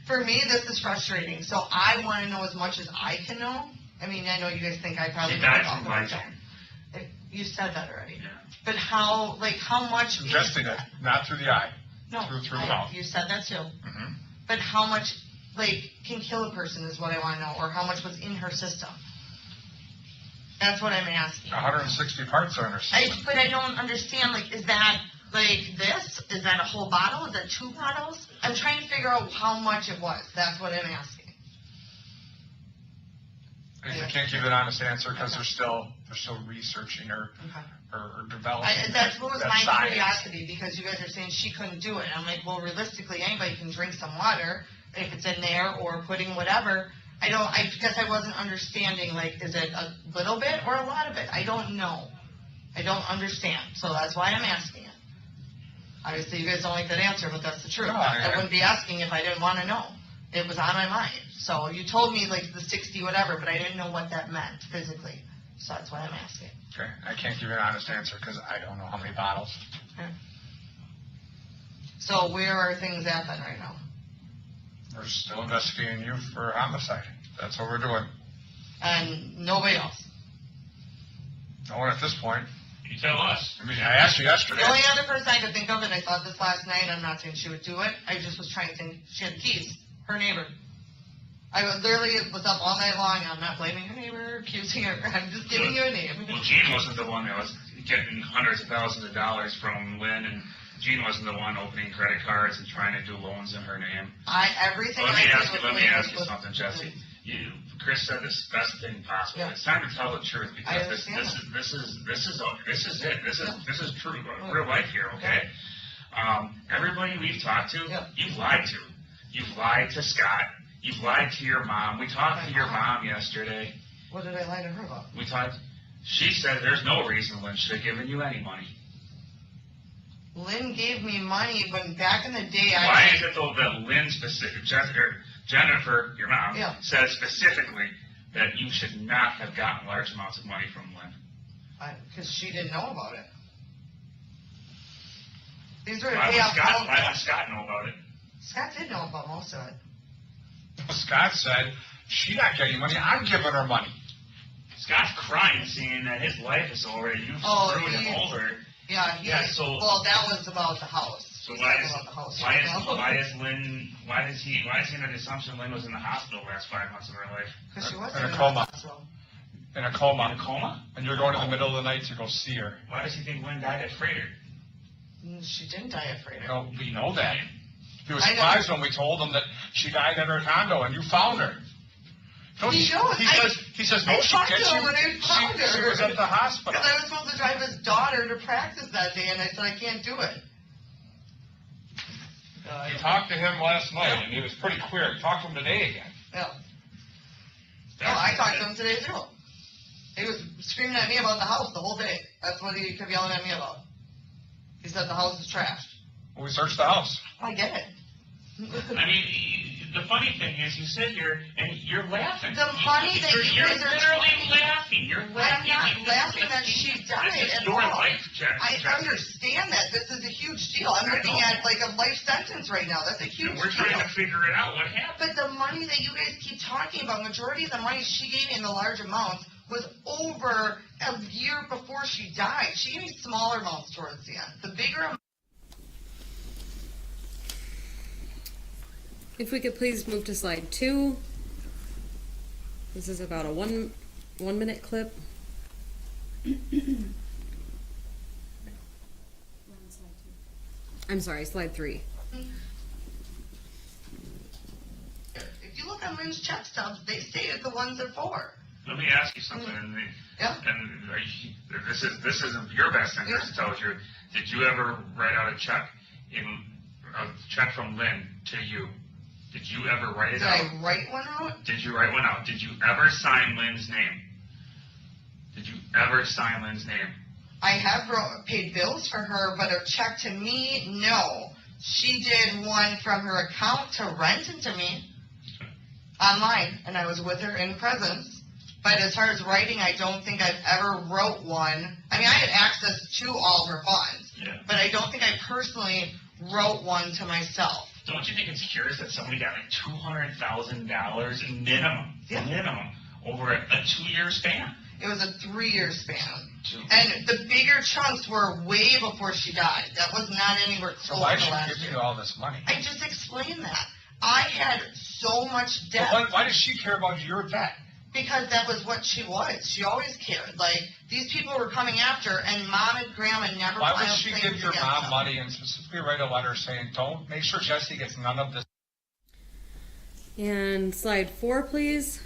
For me, this is frustrating. So I want to know as much as I can know. I mean, I know you guys think I probably She know died it all, from but I Visine. don't. You said that already. Yeah. But how much? is Ingesting it, that? not through the eye, No, through the mouth. you said that too. Mhm. But how much, can kill a person is what I want to know, or how much was in her system? That's what I'm asking. 160 parts are in her system. But I don't understand, is that this? Is that a whole bottle? Is that 2 bottles? I'm trying to figure out how much it was. That's what I'm asking. I can't give an honest answer because they're still researching or developing. That was that my science. curiosity, because you guys are saying she couldn't do it. I'm like, well, realistically, anybody can drink some water if it's in there or putting whatever. I guess I wasn't understanding, is it a little bit or a lot of it? I don't know. I don't understand. So that's why I'm asking it. Obviously, you guys don't like that answer, but that's the truth. No, I wouldn't be asking if I didn't want to know. It was on my mind. So you told me the 60 whatever, but I didn't know what that meant physically. So that's why I'm asking. Okay, I can't give you an honest answer because I don't know how many bottles. Okay. So where are things at then right now? We're still investigating you for homicide. That's what we're doing. And nobody else? No one at this point. You tell us. I mean, I asked you yesterday. The only other person I could think of, and I thought this last night, I'm not saying she would do it, I just was trying to think, she had keys, her neighbor. I literally was up all night long. I'm not blaming her neighbor, accusing her. I'm just giving you a name. Well, Gene wasn't the one that was getting hundreds of thousands of dollars from Lynn, and Gene wasn't the one opening credit cards and trying to do loans in her name. Everything Let I me did ask was you was- something, Jesse. Chris said the best thing possible. Yeah. It's time to tell the truth I because understand this is it. This is true, Yeah. real life here. Okay. Everybody we've talked to, Yeah. you've lied to. You've lied to Scott. You've lied to your mom. We talked to your mom yesterday. What did I lie to her about? We talked. She said there's no reason Lynn should have given you any money. Lynn gave me money, but back in the day, Why is it though that Lynn Jennifer, your mom, Yeah. said specifically that you should not have gotten large amounts of money from Lynn? Because she didn't know about it. These were Why way would off Scott phone calls. know about it? Scott did know about most of it. Scott said, she's not getting money, I'm giving her money. Scott's crying, seeing that his life is over. You screwed him over. Yeah, well, that was about the house. So He why said is about the house. why is he in the assumption Lynn was in the hospital the last 5 months of her life? Because she was In a in the coma. hospital. In a coma. In a coma? And you're going in the middle of the night to go see her. Why does he think Lynn died at Freighter? She didn't die at Freighter. No, we know that. He was I know. surprised when we told him that she died at her condo and you found her. He knows. He says, no, I she talked gets to you. him when I found her. She was at the hospital. Because I was supposed to drive his daughter to practice that day, and I said, I can't do it. He talked to him last night, and he was pretty clear. He talked to him today again. Yeah. No, I talked to him today, too. He was screaming at me about the house the whole day. That's what he kept yelling at me about. He said the house is trashed. Well, we searched the house. I get it. I mean, the funny thing is, you sit here and you're laughing. The funny thing is you're you're literally trying- laughing. You're laughing. I'm not laughing that she died This is at your all. life, Jack. I understand that. This is a huge deal. I'm looking at like a life sentence right now. That's a huge And we're deal. trying to figure it out. What happened? But the money that you guys keep talking about, majority of the money she gave me in the large amounts was over a year before she died. She gave me smaller amounts towards the end. The bigger amount. If we could please move to slide 2. This is about a one minute clip. I'm sorry, slide 3. If you look on Lynn's check stubs, they stated the ones they're for. Let me ask you something. Yeah. And this isn't your best interest to tell the truth. Did you ever write out a check from Lynn to you? Did you ever write it Did out? I write one out? Did you write one out? Did you ever sign Lynn's name? Did you ever sign Lynn's name? I have paid bills for her, but a check to me, no. She did one from her account to rent it to me online, and I was with her in presence. But as far as writing, I don't think I've ever wrote one. I mean, I had access to all of her funds, but I don't think I personally wrote one to myself. Don't you think it's curious that somebody got like $200,000 minimum over a 2-year span? It was a 3-year span. And the bigger chunks were way before she died. That was not anywhere close So why to should last she give year. you all this money? I just explained that. I had so much debt. But why does she care about your debt? Because that was what she was. She always cared. Like, these people were coming after, and Mom and Grandma never Why would filed she claims give your against mom them. money and specifically write a letter saying, don't, make sure Jesse gets none of this? And slide 4, please.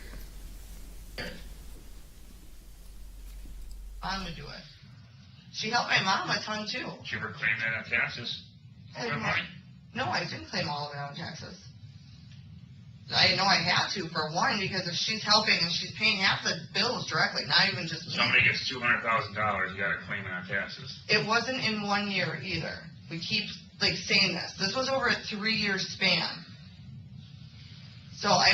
I'm gonna do it. She helped my mom a ton, too. Did you ever claim that on taxes? All that money? No, I didn't claim all of it on taxes. I know I had to, for one, because if she's helping and she's paying half the bills directly, not even just me. Somebody gets $200,000, you gotta claim it on taxes. It wasn't in 1 year either. We keep, like, saying this. This was over a 3-year span. So I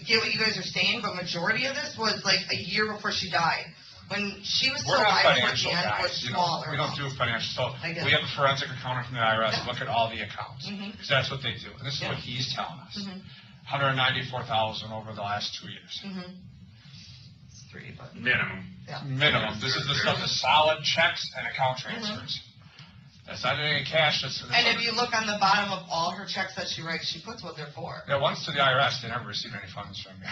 get what you guys are saying, but majority of this was, like, a year before she died. When she was still We're not alive towards financial the end, it was guys, you know, smaller. we don't do financial, so I get we it. have a forensic accountant from the IRS Yeah. look at all the accounts, Mhm. because that's what they do, and this is Yeah. what he's telling us. Mhm. 194,000 over the last 2 years. Mhm. It's 3, but Minimum. yeah. Minimum, this is the stuff, the solid checks and account transfers. That's not any cash, that's. And if you look on the bottom of all her checks that she writes, she puts what they're for. Yeah, once to the IRS, they never receive any funds from you.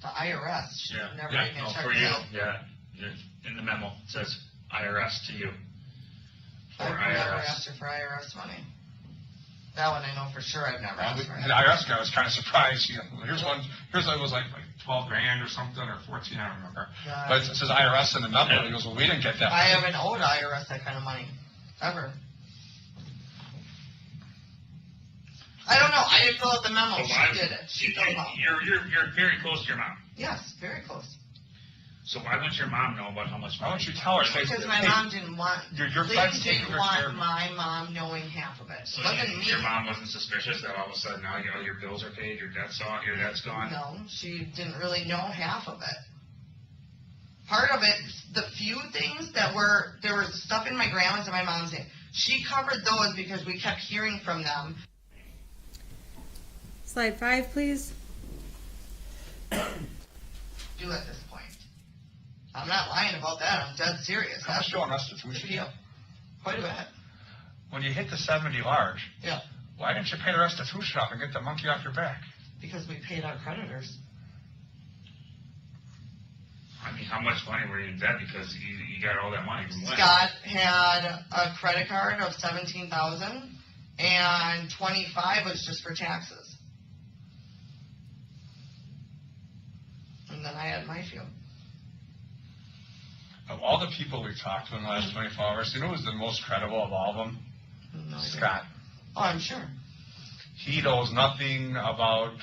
The IRS, she Yeah, never yeah, even no, checked for it you, out. yeah. In the memo, it says IRS to you. For I've never IRS. asked her for IRS money. That one I know for sure I've never asked for. The IRS guy was kind of surprised, you know, here's one it was like 12 grand or something, or 14, I don't remember. Yeah. But it says IRS in the number, he goes, well, we didn't get that. I haven't owed IRS that kind of money, ever. I don't know, I didn't fill out the memo, But why- she did it. She filled it out. You're very close to your mom. Yes, very close. So why wouldn't your mom know about how much Why money? don't you tell her, say, Because my hey, mom didn't want, your Lynn friend's taking didn't her want care. my mom knowing half of it. So It wasn't me. your mom wasn't suspicious that all of a sudden now your bills are paid, your debt's gone? No, she didn't really know half of it. Part of it, the few things that were, there was stuff in my grandma's and my mom's name. She covered those because we kept hearing from them. Slide 5, please. Do at this point. I'm not lying about that. I'm dead serious. How much That's you on restitution? yeah, quite a bit. When you hit the 70 large, Yeah, why didn't you pay the restitution off and get the monkey off your back? because we paid our creditors. I mean, how much money were you in debt because you got all that money from when? Scott had a credit card of 17,000, and 25 was just for taxes. And then I had my few. Of all the people we talked to in the last 24 hours, you know who's the most credible of all of them? No idea. Scott. Oh, I'm sure. He knows nothing about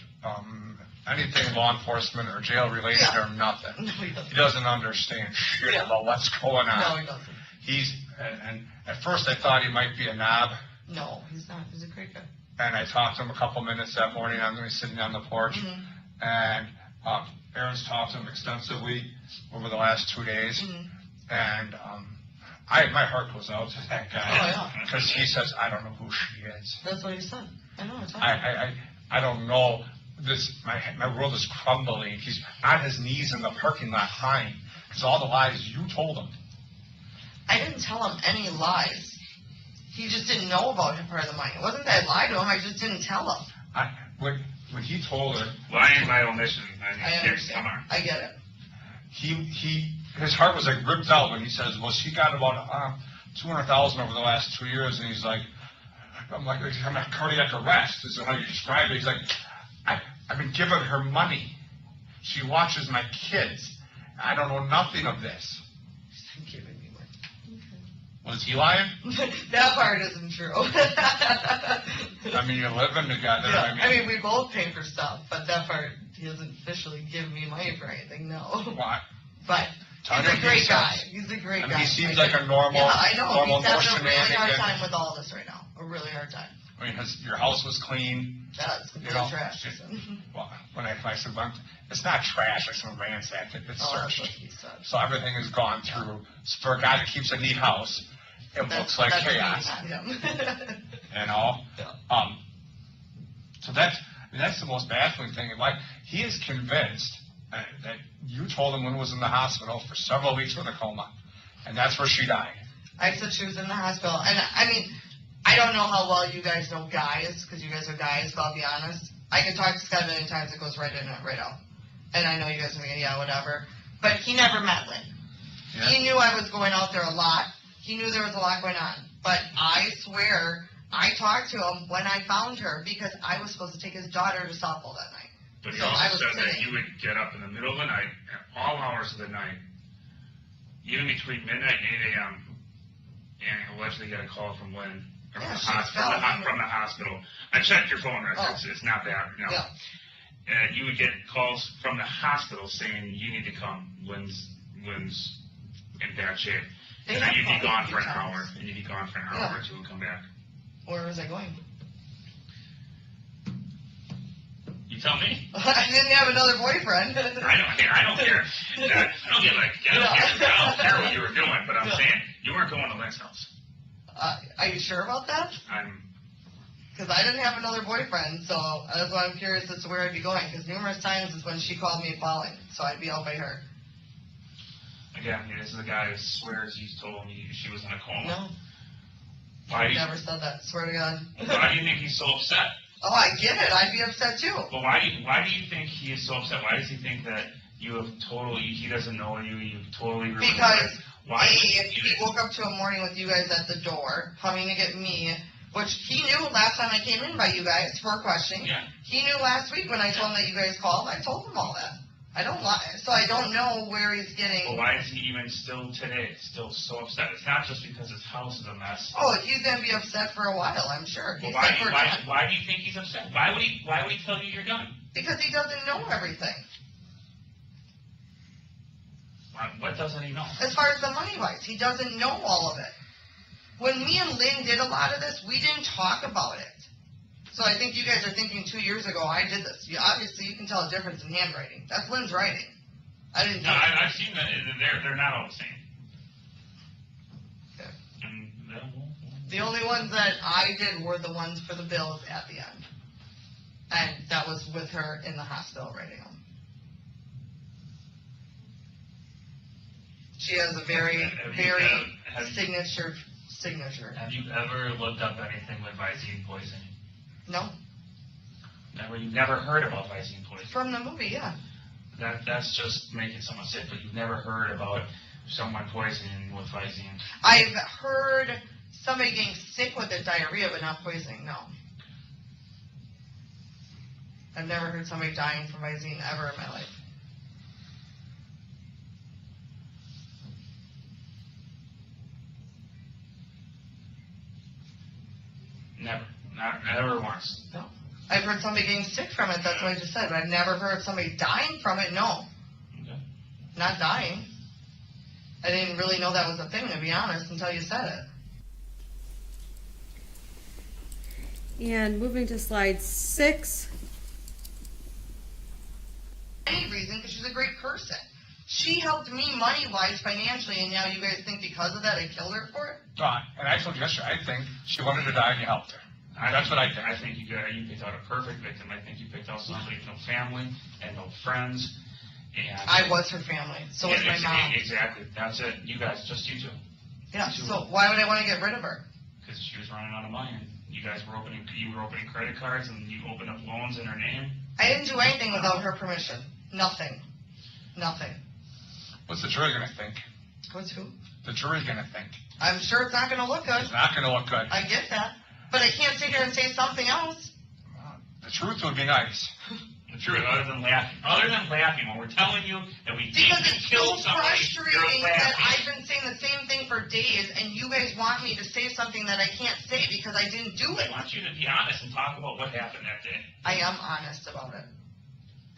anything law enforcement or jail related Yeah. or nothing. No, he doesn't. He doesn't understand shit Yeah. about what's going on. No, he doesn't. And at first I thought he might be a knob, No, he's not. He's a great guy. and I talked to him a couple minutes that morning. I'm going to be sitting on the porch, Mhm. and Aaron's talked to him extensively over the last 2 days, Mhm. and my heart goes out to that Oh, guy yeah. because he says, I don't know who she is. That's what he said. I know. It's I don't know. My world is crumbling. He's on his knees in the parking lot crying because all the lies you told him. I didn't tell him any lies. He just didn't know about him part of the money. It wasn't that I lied to him. I just didn't tell him. When he told her, Lying by omission. I mean, I come understand. on. I get it. his heart was like ripped out when he says, well, she got about $200,000 over the last 2 years, and he's like, I'm a cardiac arrest, is how you describe it. He's like, I've been giving her money. She watches my kids. I don't know nothing of this. He's giving me money. Was he lying? That part isn't true. I mean, you're living together. Yeah, I mean, we both pay for stuff, but that part, he doesn't officially give me money for anything, no. Why? But Tanya, he's a great he guy. says- He's a great I guy. mean, he seems like a normal, Yeah, I know. normal, He's having no a really hard shenanigan. time with all this right now. A really hard time. I mean, your house was clean. That's completely know, trash. Well, when I said, well, it's not trash, I said ransacked it, it's Oh, that's searched. what he said. So everything has gone through. For a guy that keeps a neat house, it looks like That's me, chaos, not him. you know? Yeah. So that's the most baffling thing. Like, he is convinced that you told him when he was in the hospital for several weeks with a coma, and that's where she died. I said she was in the hospital, and I mean, I don't know how well you guys know guys, because you guys are guys, but I'll be honest. I can talk to Scott many times, it goes right in, right out. And I know you guys are thinking, yeah, whatever. But he never met Lynn. Yeah. He knew I was going out there a lot. He knew there was a lot going on. But I swear, I talked to him when I found her, because I was supposed to take his daughter to softball that night. But he So I also was said that sitting. you would get up in the middle of the night, at all hours of the night, even between midnight and 8 a.m., and allegedly get a call from Lynn, or Yeah, from, the she hospital, fell. from the hospital. I checked your phone records. Oh. It's not that. No. Yeah. You would get calls from the hospital saying you need to come. Lynn's in bad shape. They And then have you'd be called gone a for few an times. hour, and you'd be gone for an hour Yeah. or two and come back. Where was I going? You tell me. I didn't have another boyfriend. I don't care. I don't care. I don't care what you were doing, but I'm Yeah. saying you weren't going to Lynn's house. Are you sure about that? Because I didn't have another boyfriend, so that's why I'm curious as to where I'd be going. Because numerous times is when she called me falling, so I'd be out by her. Again, this is the guy who swears he told me she was in a coma. No, Why do you, never said that. Swear to God. why do you think he's so upset? Oh, I get it. I'd be upset too. But why do you think he is so upset? Why does he think that you have totally, he doesn't know you, you've totally ruined his Because life? Why? he woke up to a morning with you guys at the door, coming to get me, which he knew last time I came in by you guys for questioning. Yeah. He knew last week when I told him that you guys called. I told him all that. I don't lie, so I don't know where he's But getting. why is he even still today, still so upset? It's not just because his house is a mess. Oh, he's gonna be upset for a while, I'm sure. But He's why, said for why do you think he's upset? Why would he tell you you're done? because he doesn't know everything. What doesn't he know? As far as the money wise, he doesn't know all of it. When me and Lynn did a lot of this, we didn't talk about it. So I think you guys are thinking 2 years ago I did this. Obviously, you can tell a difference in handwriting. That's Lynn's writing. I didn't do No, it. I've seen that. They're not all the same. Okay. And, The only ones that I did were the ones for the bills at the end. And that was with her in the hospital right now. She has a very, Have you very have- signature. Have you ever looked up anything with Visine poisoning? No, You've never heard about Visine poisoning? from the movie, yeah. That's just making someone sick, but you've never heard about someone poisoning with Visine. I've heard somebody getting sick with the diarrhea, but not poisoning, no. I've never heard somebody dying from Visine ever in my life. Never. Never once. No. I've heard somebody getting sick from it, that's what I just said, but I've never heard somebody dying from it, no. Okay. Not dying. I didn't really know that was a thing, to be honest, until you said it. And moving to slide 6. Any reason, because she's a great person. She helped me money-wise, financially, and now you guys think because of that I killed her for it? And I told you yesterday, I think she wanted to die and you helped her. That's what I think. I think you picked out a perfect victim. I think you picked out somebody with no family and no friends. And I was her family, so was my mom. Exactly. That's it. You guys, just you two. Yeah, so why would I want to get rid of her? Because she was running out of money. And you guys were opening credit cards and you opened up loans in her name. I didn't do anything without her permission. Nothing. What's the jury gonna think? What's who? The jury's gonna think. I'm sure it's not going to look good. It's not gonna look good. I get that. But I can't sit here and say something else. The truth would be nice. The truth, other than laughing, when we're telling you that we Because didn't it's kill so somebody, frustrating you're that laughing. I've been saying the same thing for days, and you guys want me to say something that I can't say because I didn't do I it. want you to be honest and talk about what happened that day. I am honest about it.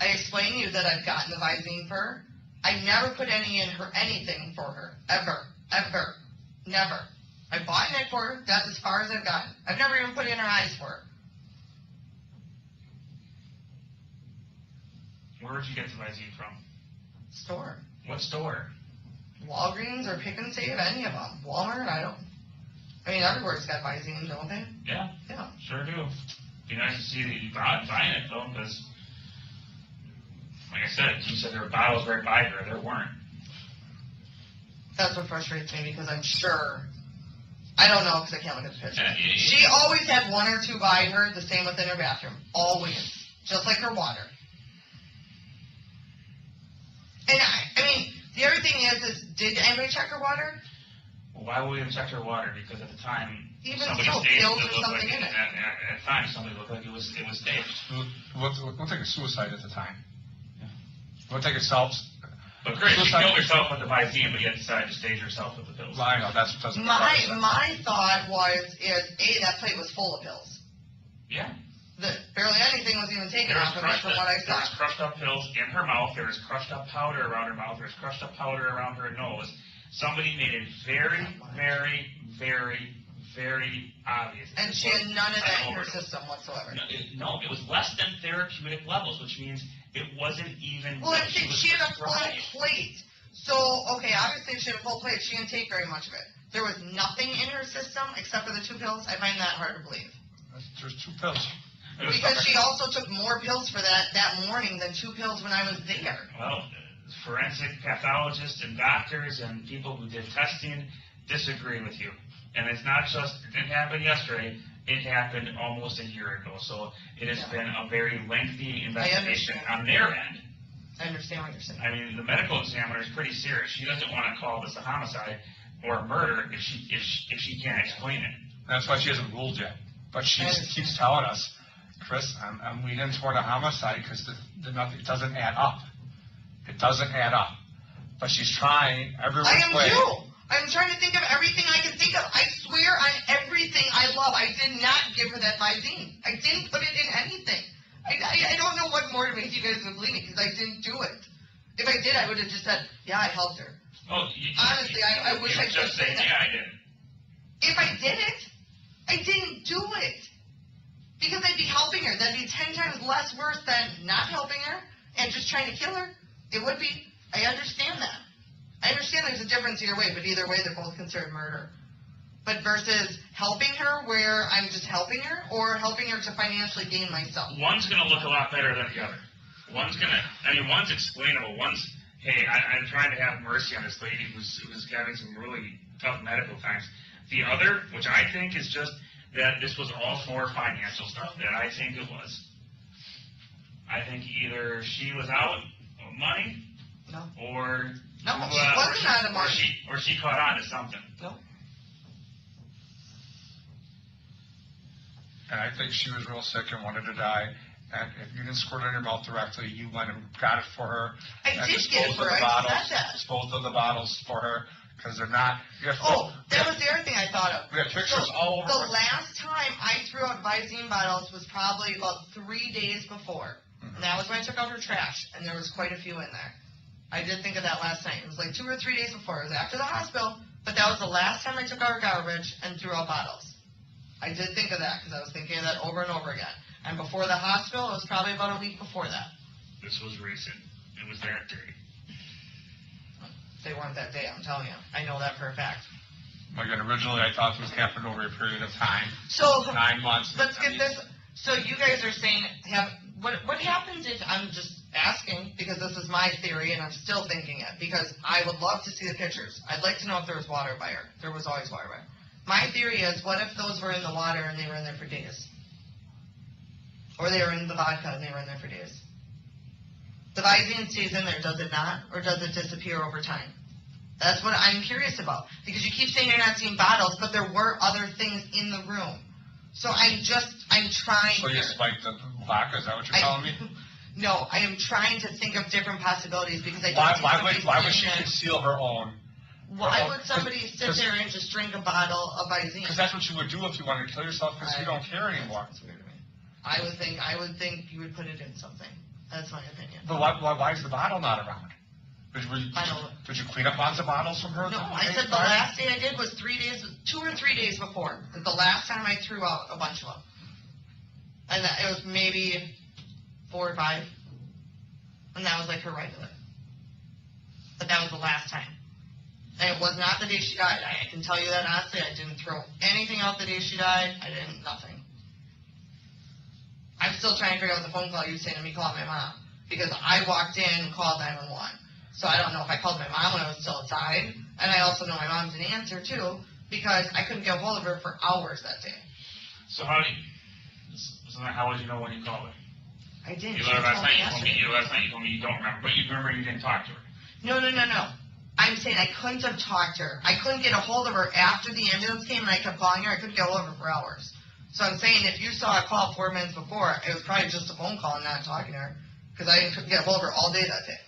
I explained to you that I've gotten the Visine for her. I never put anything for her. Ever. Never. I bought neck for her. That's as far as I've gotten. I've never even put it in her eyes for her. Where did you get the Visine from? Store. What store? Walgreens or Pick and Save, any of them. Walmart, I mean, everywhere's got Visine, don't they? Yeah, Yeah. sure do. Be nice to see that you buying it though, because, like I said, you said there were bottles right by her. There weren't. That's what frustrates me because I'm sure. I don't know because I can't look at the picture. Yeah, She always had one or two by her, the same within her bathroom. Always. Just like her water. And I mean, the other thing is did anybody check her water? Well, why would we have checked her water? Because at the time, Even somebody so, staged pills it or looked something like in it. At the time, somebody looked like it was staged. We'll take a suicide at the time. We'll take herself. But Chris, she Suicide- killed herself with the Visine, but yet decided to stage herself with the pills. Well, I know, that's what doesn't. My thought is that plate was full of pills. Yeah. Barely anything was even taken There was off of it from what I there saw. was crushed up pills in her mouth. There was crushed up powder around her mouth. There was crushed up powder around her nose. Somebody made it very, very, very, very obvious. And she had none of that in her Overdose. system whatsoever. No, it was less than therapeutic levels, which means it wasn't even. Well, what if she was she had a full prescribed. plate. So, okay, obviously if she had a full plate, she didn't take very much of it. There was nothing in her system except for the 2 pills. I find that hard to believe. There's 2 pills. It was Because okay. she also took more pills for that morning than 2 pills when I was there. Well, forensic pathologists and doctors and people who did testing disagree with you. And it's not just, it didn't happen yesterday, it happened almost a year ago. So it has been a very lengthy investigation understand. on their end. I understand what you're saying. I mean, the medical examiner is pretty serious. She doesn't want to call this a homicide or a murder if she can't explain it. That's why she hasn't ruled yet. But she I understand. keeps telling us, Chris, I'm leaning toward a homicide because it doesn't add up. It doesn't add up. But she's trying every I which am way. too. I'm trying to think of everything I can think of. I swear on everything I love, I did not give her that Visine. I didn't put it in anything. I don't know what more to make you guys believe me because I didn't do it. If I did, I would have just said, yeah, I helped her. Oh, Honestly, I wish I could just say say, that. yeah, I did. If I did it, I didn't do it. Because I'd be helping her. That'd be 10 times less worse than not helping her and just trying to kill her. It would be. I understand that. I understand there's a difference either way, but either way, they're both considered murder. But versus helping her where I'm just helping her, or helping her to financially gain myself? One's gonna look a lot better than the other. One's explainable. One's, hey, I'm trying to have mercy on this lady who's having some really tough medical times. The other, which I think is just that this was all for financial stuff, that I think it was. I think either she was out of money, No. or No, she wasn't out of money. or she caught on to something. No. And I think she was real sick and wanted to die. And if you didn't squirt it in your mouth directly, you went and got it for her. I and did get it disposed for of her. the I bottles, said that. disposed of the bottles for her, because they're not. Oh, that was the other thing I thought of. We have pictures all over. The last time I threw out Visine bottles was probably about 3 days before. And that was when I took out her trash, and there was quite a few in there. I did think of that last night. It was like 2 or 3 days before. It was after the hospital, but that was the last time I took out her garbage and threw out bottles. I did think of that, because I was thinking of that over and over again. And before the hospital, it was probably about a week before that. This was recent. It was that day. They weren't that day, I'm telling you. I know that for a fact. Again, originally I thought this happened over a period of time, So 9 months. let's get this. So you guys are saying, what happens if, I'm just asking, because this is my theory and I'm still thinking it, because I would love to see the pictures. I'd like to know if there was water by her. There was always water by her. My theory is, what if those were in the water and they were in there for days? Or they were in the vodka and they were in there for days? The Visine stays in there, does it not? Or does it disappear over time? That's what I'm curious about. Because you keep saying you're not seeing bottles, but there were other things in the room. So I'm trying. So you spiked the vodka, is that what you're telling me? No, I am trying to think of different possibilities, because I don't Why would she conceal her own? Why would somebody sit there and just drink a bottle of Visine? Because that's what you would do if you wanted to kill yourself, because you don't care anymore. That's weird to me. I would think you would put it in something. That's my opinion. But why is the bottle not around? I don't know. Did you clean up lots of bottles from her? No, I said the last day I did was 2 or 3 days before. The last time I threw out a bunch of them. And it was maybe 4 or 5. And that was like her regular. But that was the last time. And it was not the day she died. I can tell you that honestly. I didn't throw anything out the day she died. I didn't, nothing. I'm still trying to figure out the phone call you saying to me, call my mom. Because I walked in and called 911. So I don't know if I called my mom when I was still outside. And I also know my mom didn't answer too, because I couldn't get a hold of her for hours that day. So how would you know when you called her? I didn't. You She last told me night you yesterday. told me you don't remember, but you remember you didn't talk to her. No. I'm saying I couldn't have talked to her. I couldn't get a hold of her after the ambulance came and I kept calling her. I couldn't get a hold of her for hours. So I'm saying if you saw a call 4 minutes before, it was probably just a phone call and not talking to her, because I couldn't get a hold of her all day that day.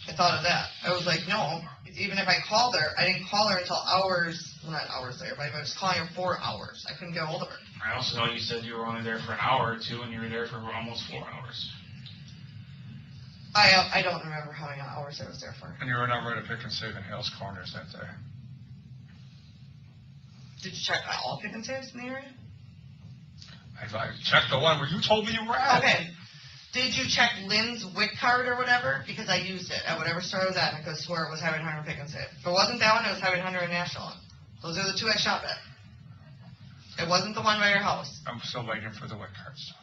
I thought of that. I was like, no, even if I called her, I didn't call her until hours, well, not hours later, but I was calling her 4 hours. I couldn't get a hold of her. I also know you said you were only there for an hour or two, and you were there for almost 4 hours. I don't remember how many hours I was there for. And you were never at a Pick and Save in Hales Corners that day. Did you check all Pick and Saves in the area? I checked the one where you told me you were at. Okay. Did you check Lynn's WIC card or whatever? Because I used it at whatever store I was at, and I could swear it was Highway 100 Pick and Save. If it wasn't that one, it was Highway 100 and National. Those are the 2 I shop at. It wasn't the one by your house. I'm still waiting for the WIC card stuff.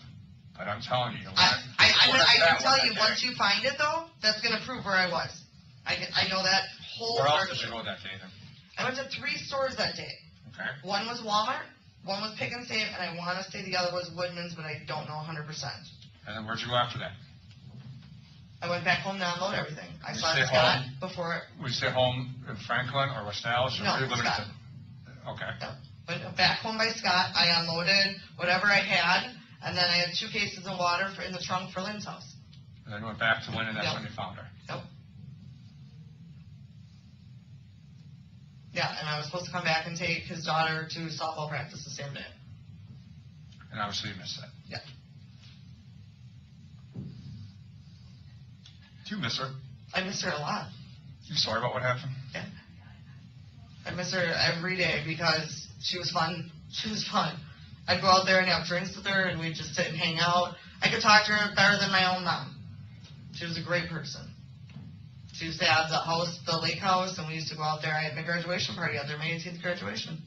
But I'm telling you. I can tell you, once you find it, though, that's going to prove where I was. I know that whole Where else market. did you go that day then? I went to 3 stores that day. Okay. One was Walmart, one was Pick and Save, and I want to say the other was Woodman's, but I don't know 100%. And then where'd you go after that? I went back home to unload everything. I You saw stay Scott home? before. Would you stay home in Franklin or West Dallas? Or No, where you living Scott. Okay. Went back home by Scott. I unloaded whatever I had, and then I had 2 cases of water in the trunk for Lynn's house. And then went back to Lynn, and that's Yep. when you found her. Yep. Yeah, and I was supposed to come back and take his daughter to softball practice the same day. And obviously you missed that. Yeah. Do you miss her? I miss her a lot. You sorry about what happened? Yeah. I miss her every day because she was fun. She was fun. I'd go out there and have drinks with her, and we'd just sit and hang out. I could talk to her better than my own mom. She was a great person. She used to have the house, the lake house, and we used to go out there. I had my graduation party out there, my 18th graduation.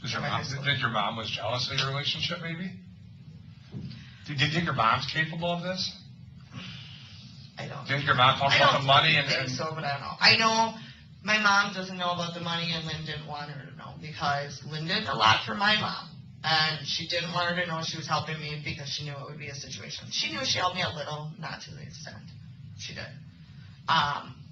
Was for your my high mom, school. think your mom was jealous of your relationship, maybe? Do you think your mom's capable of this? I don't. Do you think your mom talked I about don't the money think so, but I don't know. I know my mom doesn't know about the money, and Lynn didn't want her to know because Lynn did a lot for my mom, and she didn't want her to know she was helping me because she knew it would be a situation. She knew she helped me a little, not to the extent she did.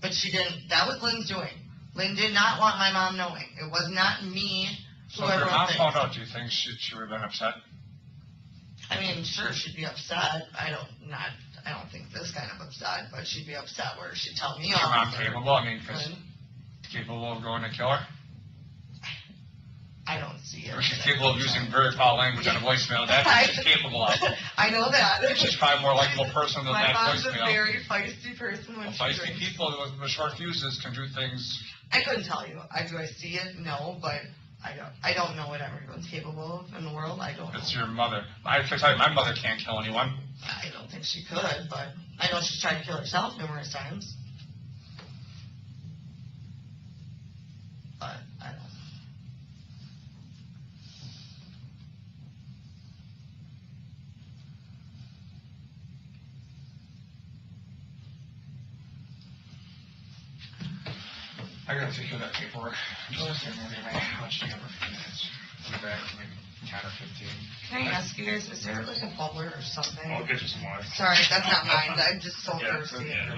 But she didn't. That was Lynn's doing. Lynn did not want my mom knowing. It was not me. So if your mom found out, do you think she would have been upset? I mean, sure, she'd be upset. I don't think this kind of upset, but she'd be upset where she'd tell me Is your mom off. capable? I mean, Lynn, capable of going to kill her? I don't see it. Or she's capable of using very foul language on a voicemail. That's what she's capable of. I know that. She's probably a more likable person than My that mom's a voicemail. very feisty person when she Feisty drinks. people with short fuses can do things. I couldn't tell you. Do I see it? No, but I don't know what everyone's capable of in the world. I don't know. It's your mother. I can tell you, my mother can't kill anyone. I don't think she could, but I know she's tried to kill herself numerous times. But I don't know. I gotta take care of that paperwork. Just give me how much do you have for a few minutes? Be back in maybe 10 or 15. Can I ask you guys, is there like a bubbler or something? I'll get you some water. Sorry, that's not mine. I'm just so Yeah, thirsty. yeah.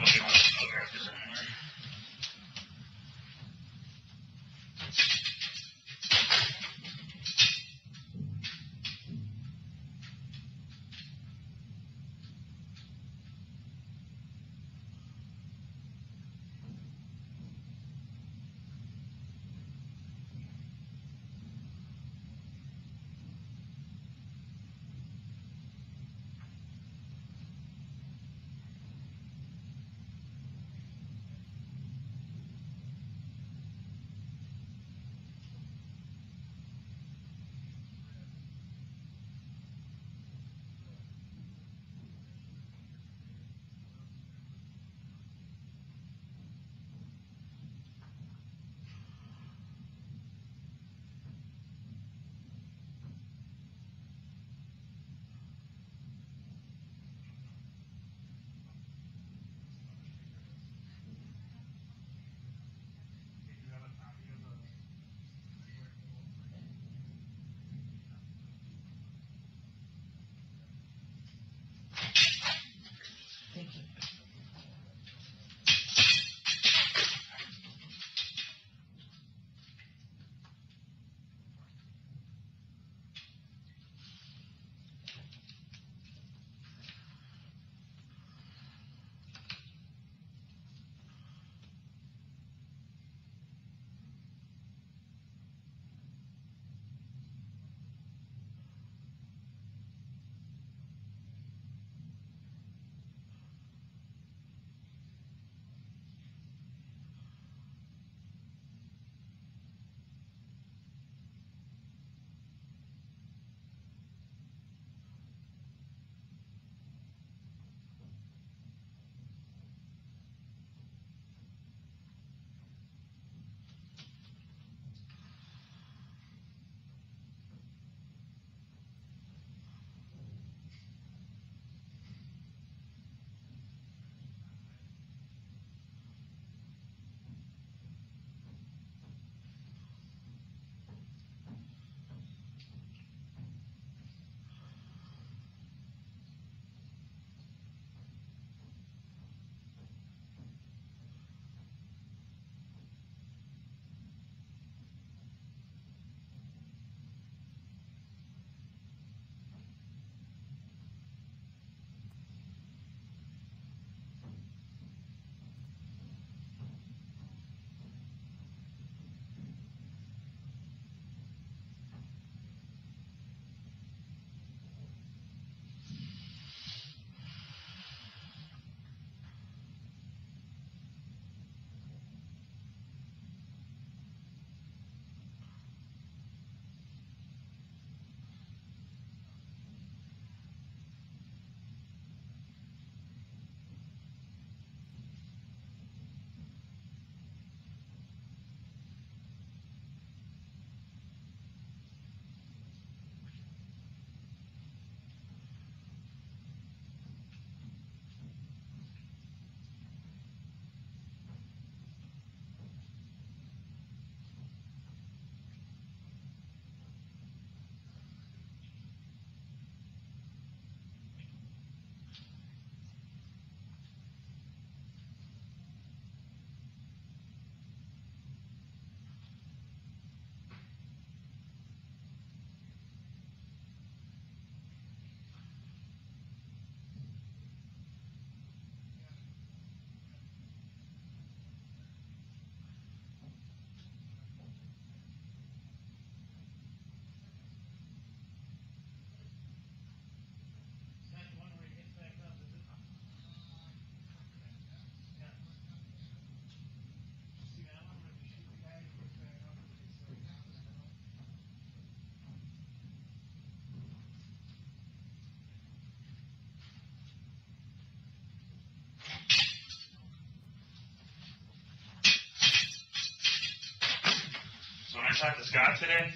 talked to Scott today.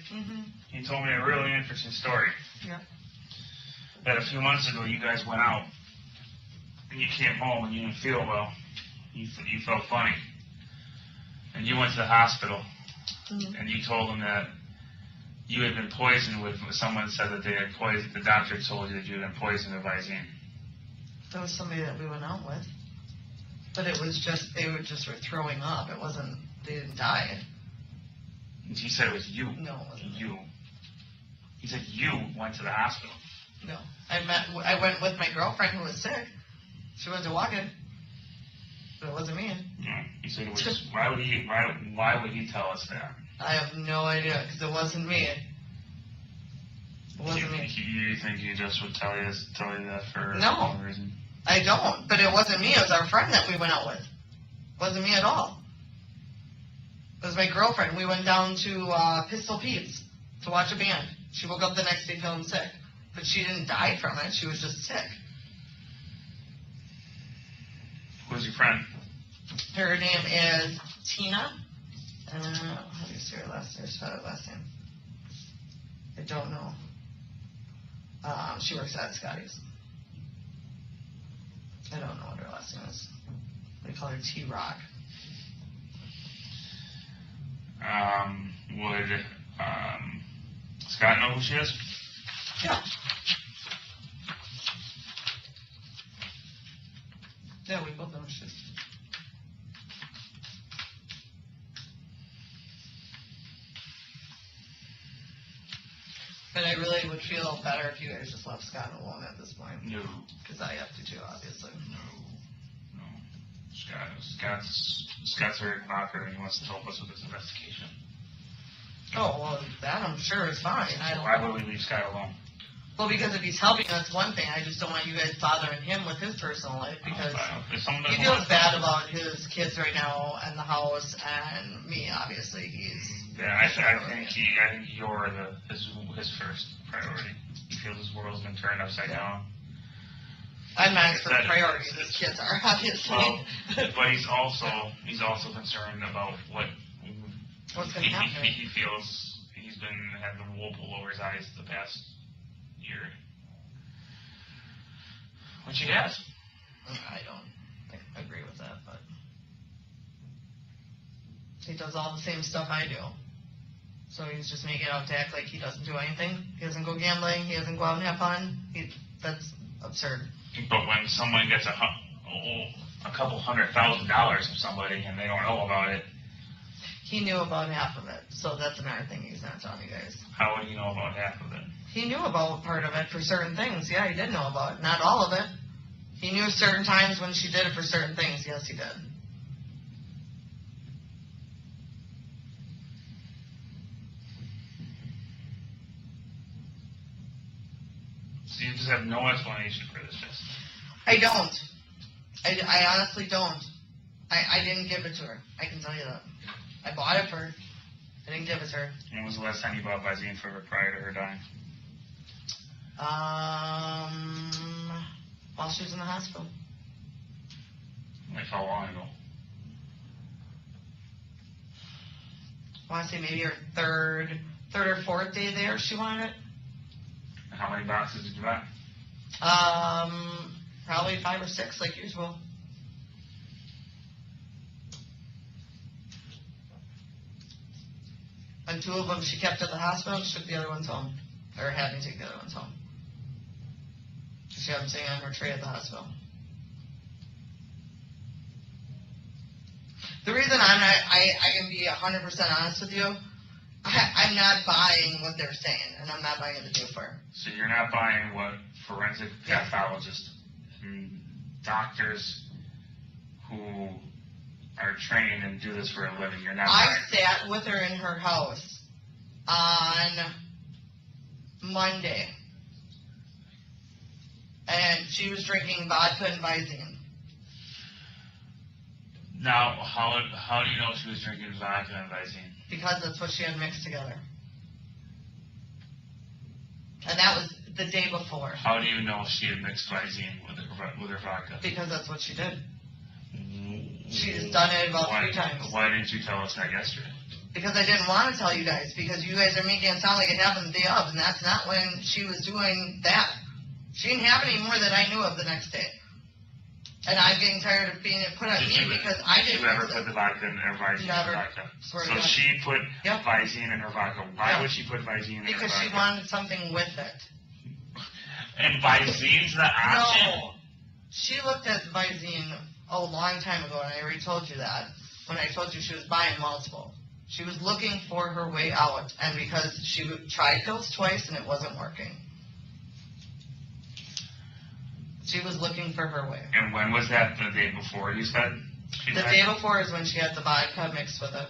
He told me a really interesting story. Yeah. That a few months ago you guys went out and you came home and you didn't feel well. You felt funny. And you went to the hospital and you told them that you had been poisoned with, someone said that they had poisoned, the doctor told you that you had been poisoned with Visine. There was somebody that we went out with. But it was just, they were throwing up. It wasn't, they didn't die. And he said it was you. No, it wasn't. You. He said you went to the hospital. No. I went with my girlfriend who was sick. She went to walk in. But it wasn't me. Yeah. He said it was, why would he tell us that? I have no idea, because it wasn't me. It wasn't me. You think he just would tell you that for No. no reason? I don't, but it wasn't me. It was our friend that we went out with. It wasn't me at all. It was my girlfriend. We went down to Pistol Pete's to watch a band. She woke up the next day feeling sick, but she didn't die from it. She was just sick. Who's your friend? Her name is Tina. How do you say her last name? Spell her last name. I don't know. She works at Scotty's. I don't know what her last name is. They call her T-Rock. Would Scott know who she is? Yeah. Yeah, we both know who she is. But I really would feel better if you guys just left Scott alone at this point. No. Because I have to too, obviously. No. Scott's very cooperative and he wants to help us with this investigation. Oh, well, that I'm sure is fine. I don't Why would we leave Scott alone? Well, because if he's helping us, one thing, I just don't want you guys bothering him with his personal life because If someone he doesn't feels want- bad about his kids right now and the house and me, obviously. Yeah, I think you're his first priority. He feels his world's been turned upside down. I'm not for That- priority. His kids are, obviously. Well, but he's also concerned about What's going to happen? he feels he's had the wool pulled over his eyes the past year. Which he has. I don't agree with that, but he does all the same stuff I do. So he's just making out to act like he doesn't do anything. He doesn't go gambling. He doesn't go out and have fun. That's absurd. But when someone gets a couple $100,000 from somebody and they don't know about it, He knew about half of it, so that's another thing he's not telling you guys. how would you know about half of it? He knew about part of it for certain things. Yeah, he did know about it. Not all of it. He knew certain times when she did it for certain things. Yes, he did. So you just have no explanation for this, Jess. I don't. I honestly don't. I didn't give it to her. I can tell you that. I bought it for her. I didn't give it to her. When was the last time you bought Visine for her prior to her dying? While she was in the hospital. Like how long ago? I want to say maybe her third or fourth day there she wanted it. And how many boxes did you buy? Probably 5 or 6 like usual. And 2 of them she kept at the hospital and took the other ones home. Or had me take the other ones home. She had them sitting on her tray at the hospital. The reason I can be 100% honest with you, I'm not buying what they're saying, and I'm not buying the deal for her. So you're not buying what forensic pathologists and doctors who are trained and do this for a living, you're not I buying. sat with her in her house on Monday, and she was drinking vodka and Visine. Now, how do you know she was drinking vodka and Visine? Because that's what she had mixed together. And that was the day before. How do you know she had mixed Visine with her vodka? Because that's what she did. She's done it about 3 times. Why didn't you tell us that yesterday? Because I didn't want to tell you guys, because you guys are making it sound like it happened the day of, and that's not when she was doing that. She didn't have any more that I knew of the next day. And I'm getting tired of being put on me because I didn't. Did you ever mix put it. the vodka in her Visine Never. vodka? Swear to So God. she put Yep. Visine in her vodka. Why Yep. would she put Visine in Because her she vodka? wanted something with it. And Visine's the option? No. She looked at Visine a long time ago, and I already told you that. When I told you she was buying multiple. She was looking for her way out, and because she tried pills twice and it wasn't working. She was looking for her way. And when was that? The day before, you said? The day before is when she had the vodka mixed with it.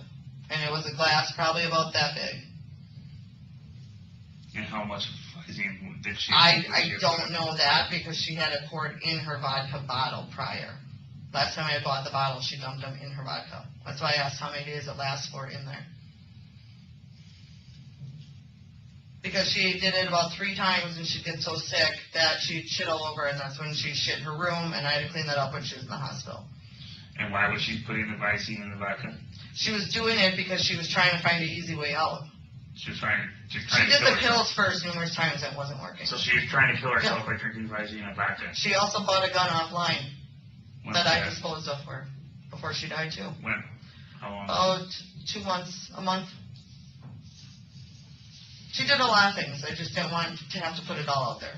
And it was a glass probably about that big. And how much Visine did she? I don't know that because she had it poured in her vodka bottle prior. Last time I bought the bottle, she dumped them in her vodka. That's why I asked how many days it lasts for in there. Because she did it about 3 times and she'd get so sick that she'd shit all over, and that's when she shit in her room, and I had to clean that up when she was in the hospital. And why was she putting the Visine in the vodka? She was doing it because she was trying to find an easy way out. She was trying She to did kill the herself. pills first numerous times and it wasn't working. So she was trying to kill herself Yeah. by drinking Visine and vodka. She also bought a gun offline When that was I disposed of for before she died too. When? How long? Oh, 2 months, a month. She did a lot of things. I just didn't want to have to put it all out there.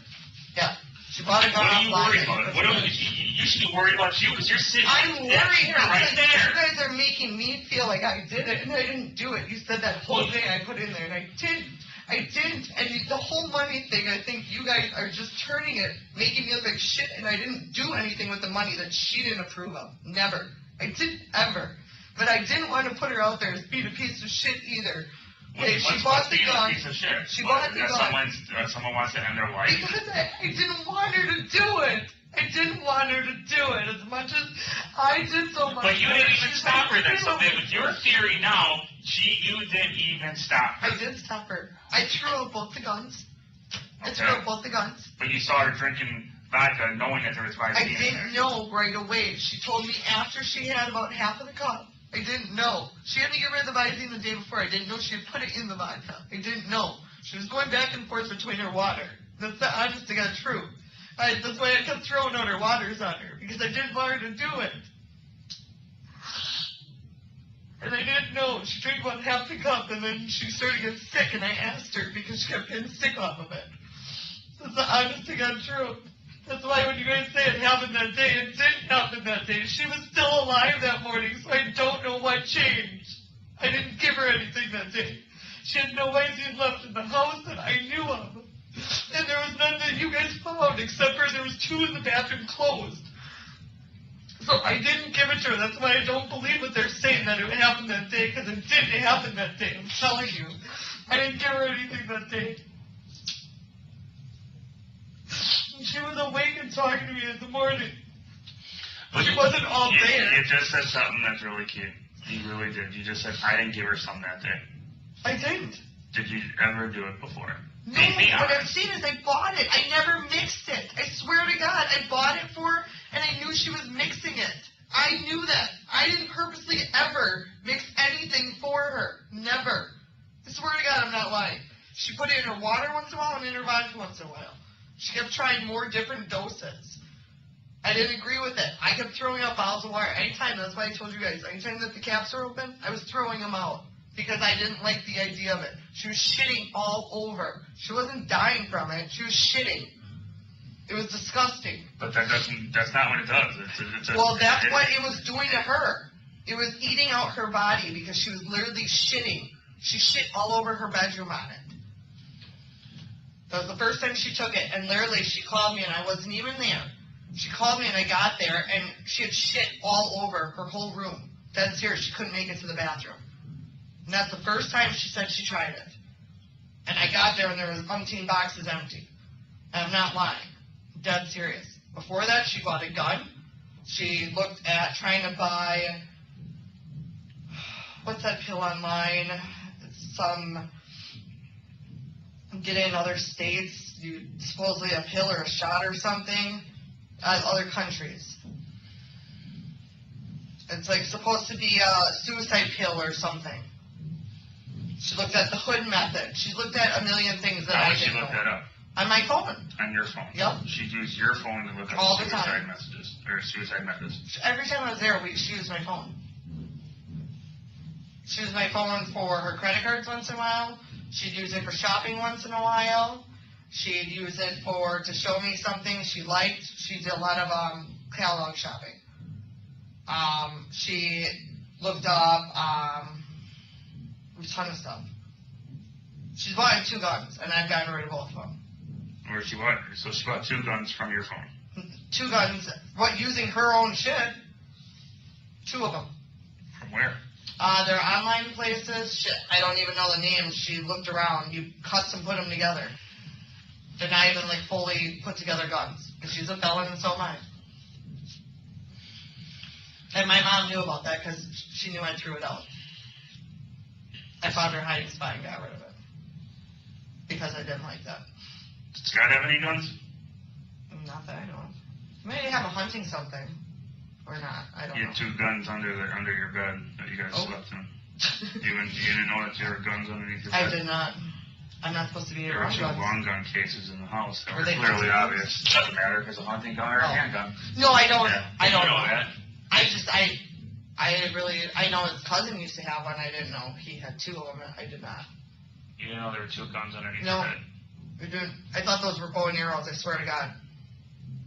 Yeah. She bought a gun What are you offline. worried about? You should be worried about you because you're sitting I'm right worried there, right because you there. guys are making me feel like I did it and I didn't do it. You said that whole thing I put in there and I didn't. I didn't. And the whole money thing, I think you guys are just turning it, making me look like shit, and I didn't do anything with the money that she didn't approve of. Never. I didn't ever. But I didn't want to put her out there as being a piece of shit either. Okay, she bought the gun. Piece of shit. She bought the gun. Someone wants to end their life. Because I didn't want her to do it. I didn't want her to do it as much as I did so much. But you didn't even stop her then. So with your theory now, you didn't even stop her. I did stop her. I threw out both the guns. I threw out both the guns. But you saw her drinking vodka knowing that there was Visine I in there. didn't know right away. She told me after she had about half of the cup. I didn't know. She had to get rid of the Visine the day before. I didn't know she had put it in the vodka. I didn't know. She was going back and forth between her water. That's the honest to God truth. That's why I kept throwing out her waters on her, because I didn't want her to do it. And I didn't know. She drank about half the cup, and then she started to get sick, and I asked her because she kept getting sick off of it. That's the honest to God truth. That's why when you guys say it happened that day, it didn't happen that day. She was still alive that morning, so I don't know what changed. I didn't give her anything that day. She had no Visine left in the house that I knew of. And there was none that you guys found, except for there was 2 in the bathroom closed. So I didn't give it to her. That's why I don't believe what they're saying, that it happened that day, because it didn't happen that day. I'm telling you. I didn't give her anything that day. She was awake and talking to me in the morning. But She wasn't all there. You just said something that's really cute. You really did. You just said, I didn't give her some that day. I didn't. Did you ever do it before? No, Be what I'm honest. saying is I bought it. I never mixed it. I swear to God, I bought it for her, and I knew she was mixing it. I knew that. I didn't purposely ever mix anything for her. Never. I swear to God, I'm not lying. She put it in her water once in a while and in her vodka once in a while. She kept trying more different doses. I didn't agree with it. I kept throwing out bottles of water anytime. That's why I told you guys. Anytime that the caps were open, I was throwing them out because I didn't like the idea of it. She was shitting all over. She wasn't dying from it. She was shitting. It was disgusting. But that's not what it does. Well, that's what it was doing to her. It was eating out her body because she was literally shitting. She shit all over her bedroom on it. That was the first time she took it, and literally she called me, and I wasn't even there. She called me, and I got there, and she had shit all over her whole room. Dead serious. She couldn't make it to the bathroom. And that's the first time she said she tried it. And I got there, and there was umpteen boxes empty. And I'm not lying. Dead serious. Before that, she bought a gun. She looked at trying to buy, what's that pill online? It's some, get in other states, supposedly a pill or a shot or something, other countries. It's like supposed to be a suicide pill or something. She looked at the hood method. She looked at a million things that How I would she didn't look know. that up? On my phone. On your phone? Yep. She'd use your phone to look up All the suicide time. messages, or suicide methods. Every time I was there, she used my phone. She used my phone for her credit cards once in a while. She'd use it for shopping once in a while. She'd use it to show me something she liked. She did a lot of catalog shopping. She looked up a ton of stuff. She's bought 2 guns, and I've gotten rid of both of them. Or she bought, so she bought 2 guns from your phone. 2 guns, using her own shit. 2 of them. From where? They're online places. Shit, I don't even know the names. She looked around. You custom put them together. They're not even like fully put together guns. Because she's a felon and so am I. And my mom knew about that because she knew I threw it out. I found her hiding spot and got rid of it. Because I didn't like that. Does Scott have any guns? Not that I know of. Maybe have a hunting something. Or not. I don't You know. had 2 guns under your bed that you guys Oh. slept in. You didn't know that there were guns underneath your I bed? did not. I'm not supposed to be There were around 2 guns. long gun cases in the house that Were were they clearly hunting guns? obvious. Doesn't matter if it's a hunting gun or a Oh. handgun. No, I don't. Yeah. I don't You know know. that. I know his cousin used to have one. I didn't know he had 2 of them. I did not. You didn't know there were 2 guns underneath No. your bed. I thought those were bow and arrows. I swear to God.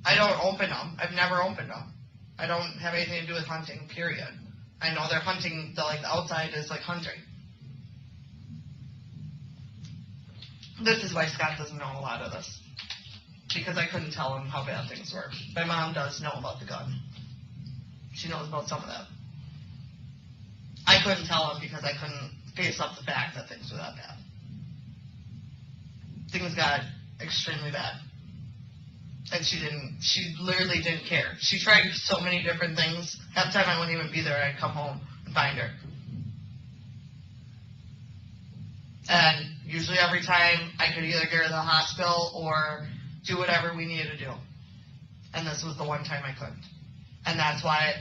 I don't open them. I've never opened them. I don't have anything to do with hunting. Period. I know they're hunting. The outside is like hunting. This is why Scott doesn't know a lot of this, because I couldn't tell him how bad things were. My mom does know about the gun. She knows about some of that. I couldn't tell him because I couldn't face up the fact that things were that bad. Things got extremely bad. And she literally didn't care. She tried so many different things. Half the time I wouldn't even be there. I'd come home and find her. And usually every time I could either get her to the hospital or do whatever we needed to do. And this was the one time I couldn't. And that's why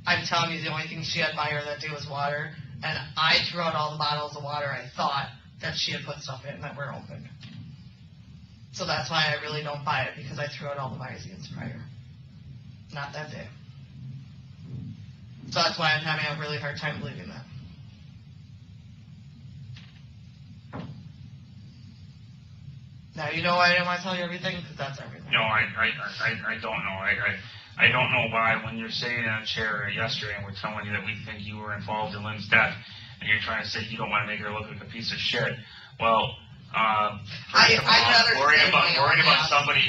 I'm telling you the only thing she had by her that day was water. And I threw out all the bottles of water I thought that she had put stuff in that were open. So that's why I really don't buy it, because I threw out all the magazines prior. Not that day. So that's why I'm having a really hard time believing that. Now, you know why I didn't want to tell you everything? Because that's everything. No, I don't know. I don't know why when you're sitting in a chair yesterday and we're telling you that we think you were involved in Lynn's death, and you're trying to say you don't want to make her look like a piece of shit. Well, I'd rather worrying say my own about ass. somebody.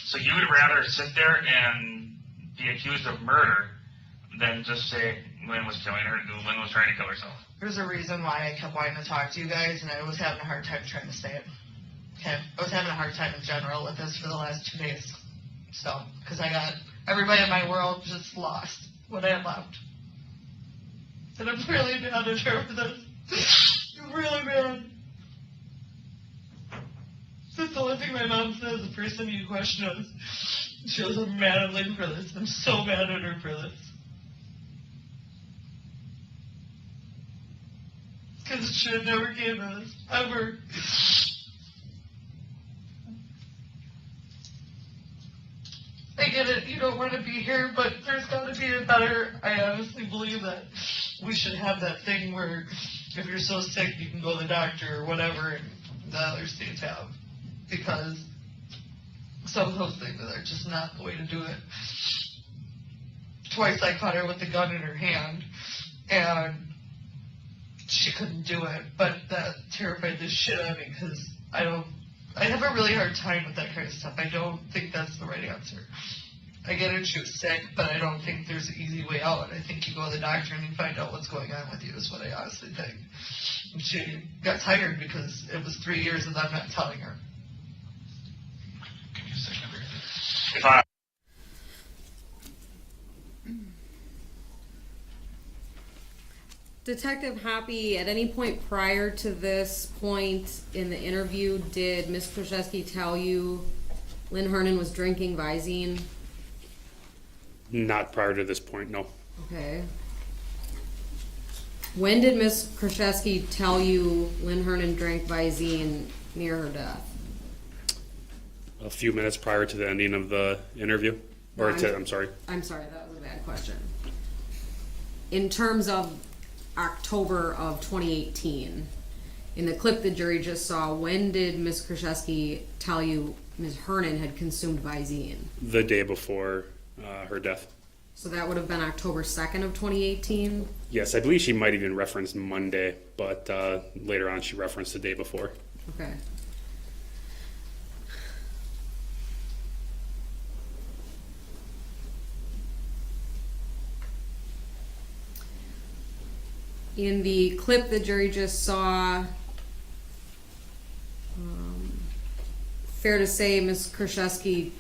So you would rather sit there and be accused of murder than just say Lynn was killing her, Lynn was trying to kill herself. There's a reason why I kept wanting to talk to you guys, and I was having a hard time trying to say it. Okay? I was having a hard time in general with this for the last 2 days. So, because I got everybody in my world just lost what I had left. And I'm really mad at her for this. I'm really mad. That's the only thing my mom says the first time you question us. She goes, I'm mad at Lynn for this. I'm so mad at her for this. Because it should have never came to this. Ever. I get it, you don't want to be here, but there's got to be a better. I honestly believe that we should have that thing where if you're so sick, you can go to the doctor or whatever the other states have. Because some of those things are just not the way to do it. Twice I caught her with the gun in her hand, and she couldn't do it, but that terrified the shit out of me because I have a really hard time with that kind of stuff. I don't think that's the right answer. I get it, she was sick, but I don't think there's an easy way out. I think you go to the doctor and you find out what's going on with you is what I honestly think. And she got tired because it was 3 years of them not telling her. Give me a second here. If I Detective Hoppy, at any point prior to this point in the interview, did Ms. Krzyzewski tell you Lynn Hernan was drinking Visine? Not prior to this point, no. Okay. When did Ms. Kraszewski tell you Lynn Hernan drank Visine near her death? A few minutes prior to the ending of the interview, I'm sorry. I'm sorry, that was a bad question. In terms of October of 2018, in the clip the jury just saw, when did Ms. Kraszewski tell you Ms. Hernan had consumed Visine? The day before her death. So that would have been October 2nd of 2018? Yes, I believe she might even reference Monday, but later on she referenced the day before. Okay. In the clip the jury just saw, fair to say Ms. Kraszewski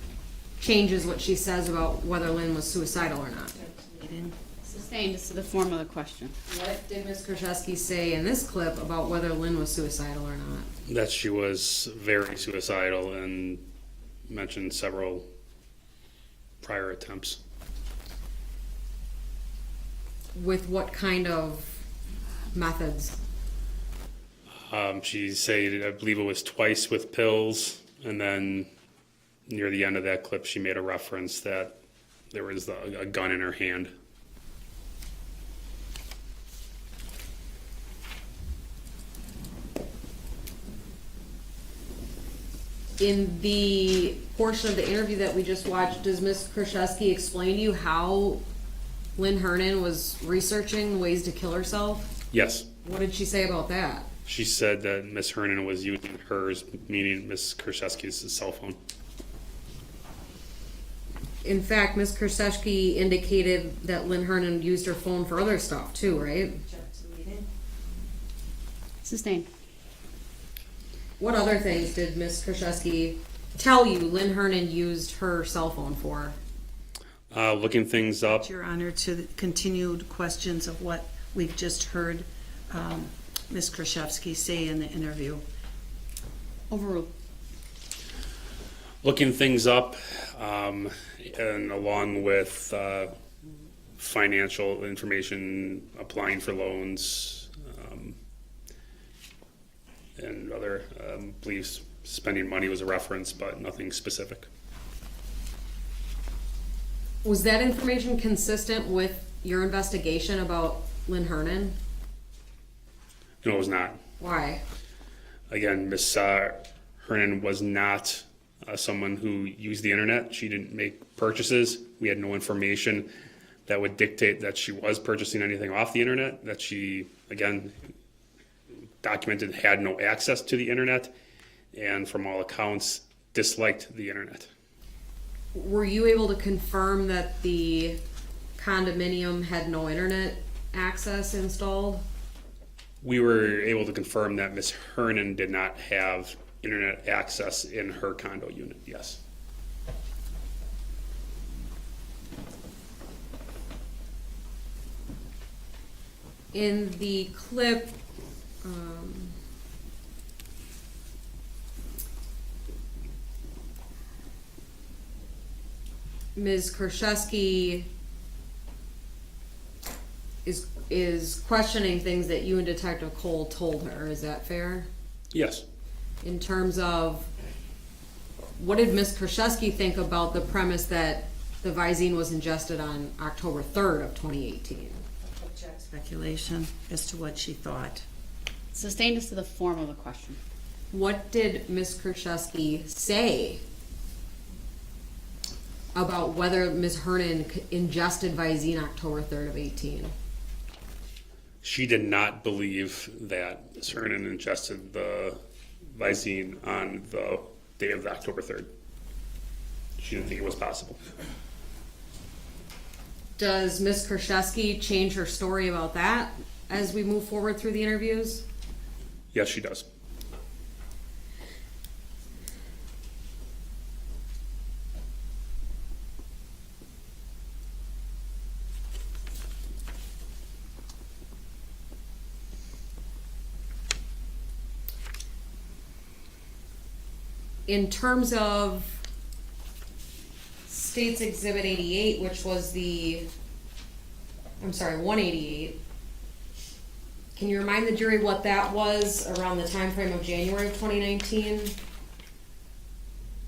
changes what she says about whether Lynn was suicidal or not. Sustained as to the form of the question. What did Ms. Kraszewski say in this clip about whether Lynn was suicidal or not? That she was very suicidal and mentioned several prior attempts. With what kind of methods? She said, I believe it was twice with pills, and then near the end of that clip, she made a reference that there was a gun in her hand. In the portion of the interview that we just watched, does Ms. Kraszewski explain to you how Lynn Hernan was researching ways to kill herself? Yes. What did she say about that? She said that Miss Hernan was using hers, meaning Miss Kraszewski's cell phone. In fact, Ms. Kraszewski indicated that Lynn Hernan used her phone for other stuff too, right? Sustained. What other things did Ms. Kraszewski tell you Lynn Hernan used her cell phone for? Looking things up. Your Honor, to the continued questions of what we've just heard Ms. Kraszewski say in the interview. Overruled. Looking things up, and along with financial information, applying for loans, and other beliefs, spending money was a reference, but nothing specific. Was that information consistent with your investigation about Lynn Hernan? No, it was not. Why? Again, Miss Hernan was not someone who used the internet. She didn't make purchases. We had no information that would dictate that she was purchasing anything off the internet, that she, again, documented had no access to the internet, and from all accounts, disliked the internet. Were you able to confirm that the condominium had no internet access installed? We were able to confirm that Miss Hernan did not have internet access in her condo unit, yes. In the clip, Ms. Kraszewski is questioning things that you and Detective Cole told her. Is that fair? Yes. In terms of, what did Ms. Kraszewski think about the premise that the Visine was ingested on October 3rd of 2018? Speculation as to what she thought. Sustained as to the form of the question. What did Ms. Kraszewski say about whether Ms. Hernan ingested Visine October 3rd of 18? She did not believe that Ms. Hernan ingested the Visine on the day of October 3rd. She didn't think it was possible. Does Ms. Kraszewski change her story about that as we move forward through the interviews? Yes, she does. In terms of State's Exhibit 88, which was 188, Can you remind the jury what that was around the time frame of January of 2019?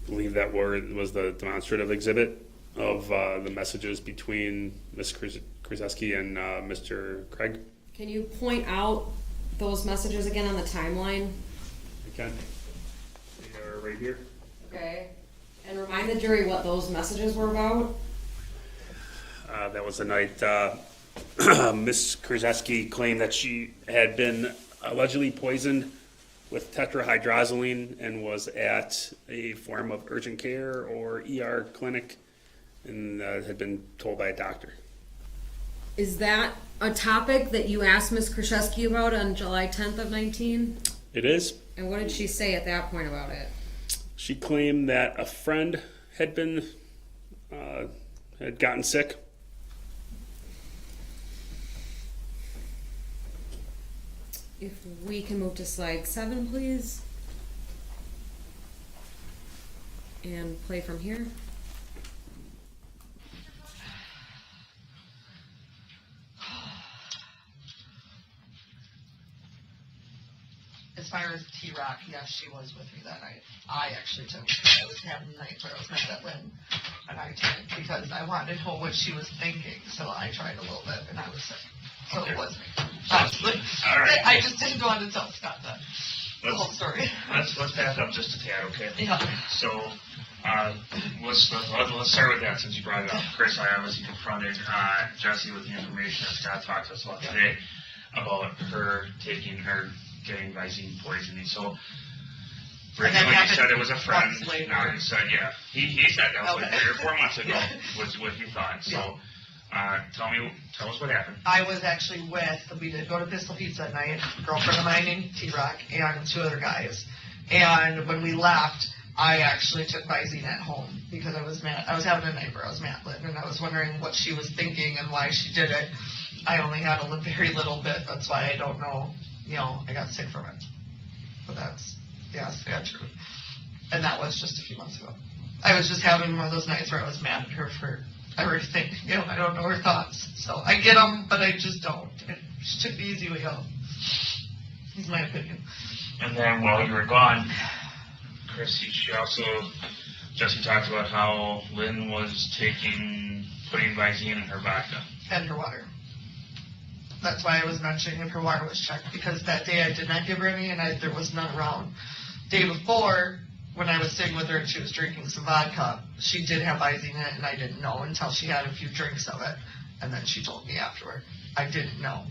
Believe that was the demonstrative exhibit of the messages between Ms. Krzyzewski and Mr. Craig. Can you point out those messages again on the timeline? Again, they are right here. Okay. And remind the jury what those messages were about? That was the night Ms. Krzyzewski claimed that she had been allegedly poisoned with tetrahydrozoline and was at a form of urgent care or ER clinic and had been told by a doctor. Is that a topic that you asked Ms. Krzyzewski about on July 10th of 19? It is. And what did she say at that point about it? She claimed that a friend had been had gotten sick. If we can move to slide 7, please. And play from here. As far as T-Rock, yes, she was with me that night. I actually took, I was having the night where I was mad at Lynn, and I took it because I wanted to know what she was thinking, so I tried a little bit, and I was sick. So it was me. Honestly. All right. I just didn't want to tell Scott that. The whole story. Let's back up just a tad, okay? Yeah. So, let's start with that since you brought it up. Chris, I obviously confronted Jesse with the information that Scott talked to us about today about her getting Visine poisoning. So, originally you said it was a friend. Now you said, yeah. He said that was like 3 or 4 months ago was what you thought. So, tell us what happened. I was actually we did go to Pistol Pizza at night, a girlfriend of mine named T-Rock, and 2 other guys. And when we left, I actually took Visine at home because I was mad. I was having a night where I was mad, and I was wondering what she was thinking and why she did it. I only had a very little bit. That's why I don't know. I got sick from it. But that's true. And that was just a few months ago. I was just having one of those nights where I was mad at her for everything. I don't know her thoughts. So I get them, but I just don't. She took the easy way out. Is my opinion. And then while you were gone, Chrissy, Jesse talked about how Lynn was putting Visine in her vodka. And her water. That's why I was mentioning if her water was checked, because that day I did not give her any, and there was none around. Day before, when I was sitting with her and she was drinking some vodka, she did have Visine in it, and I didn't know until she had a few drinks of it, and then she told me afterward. I didn't know.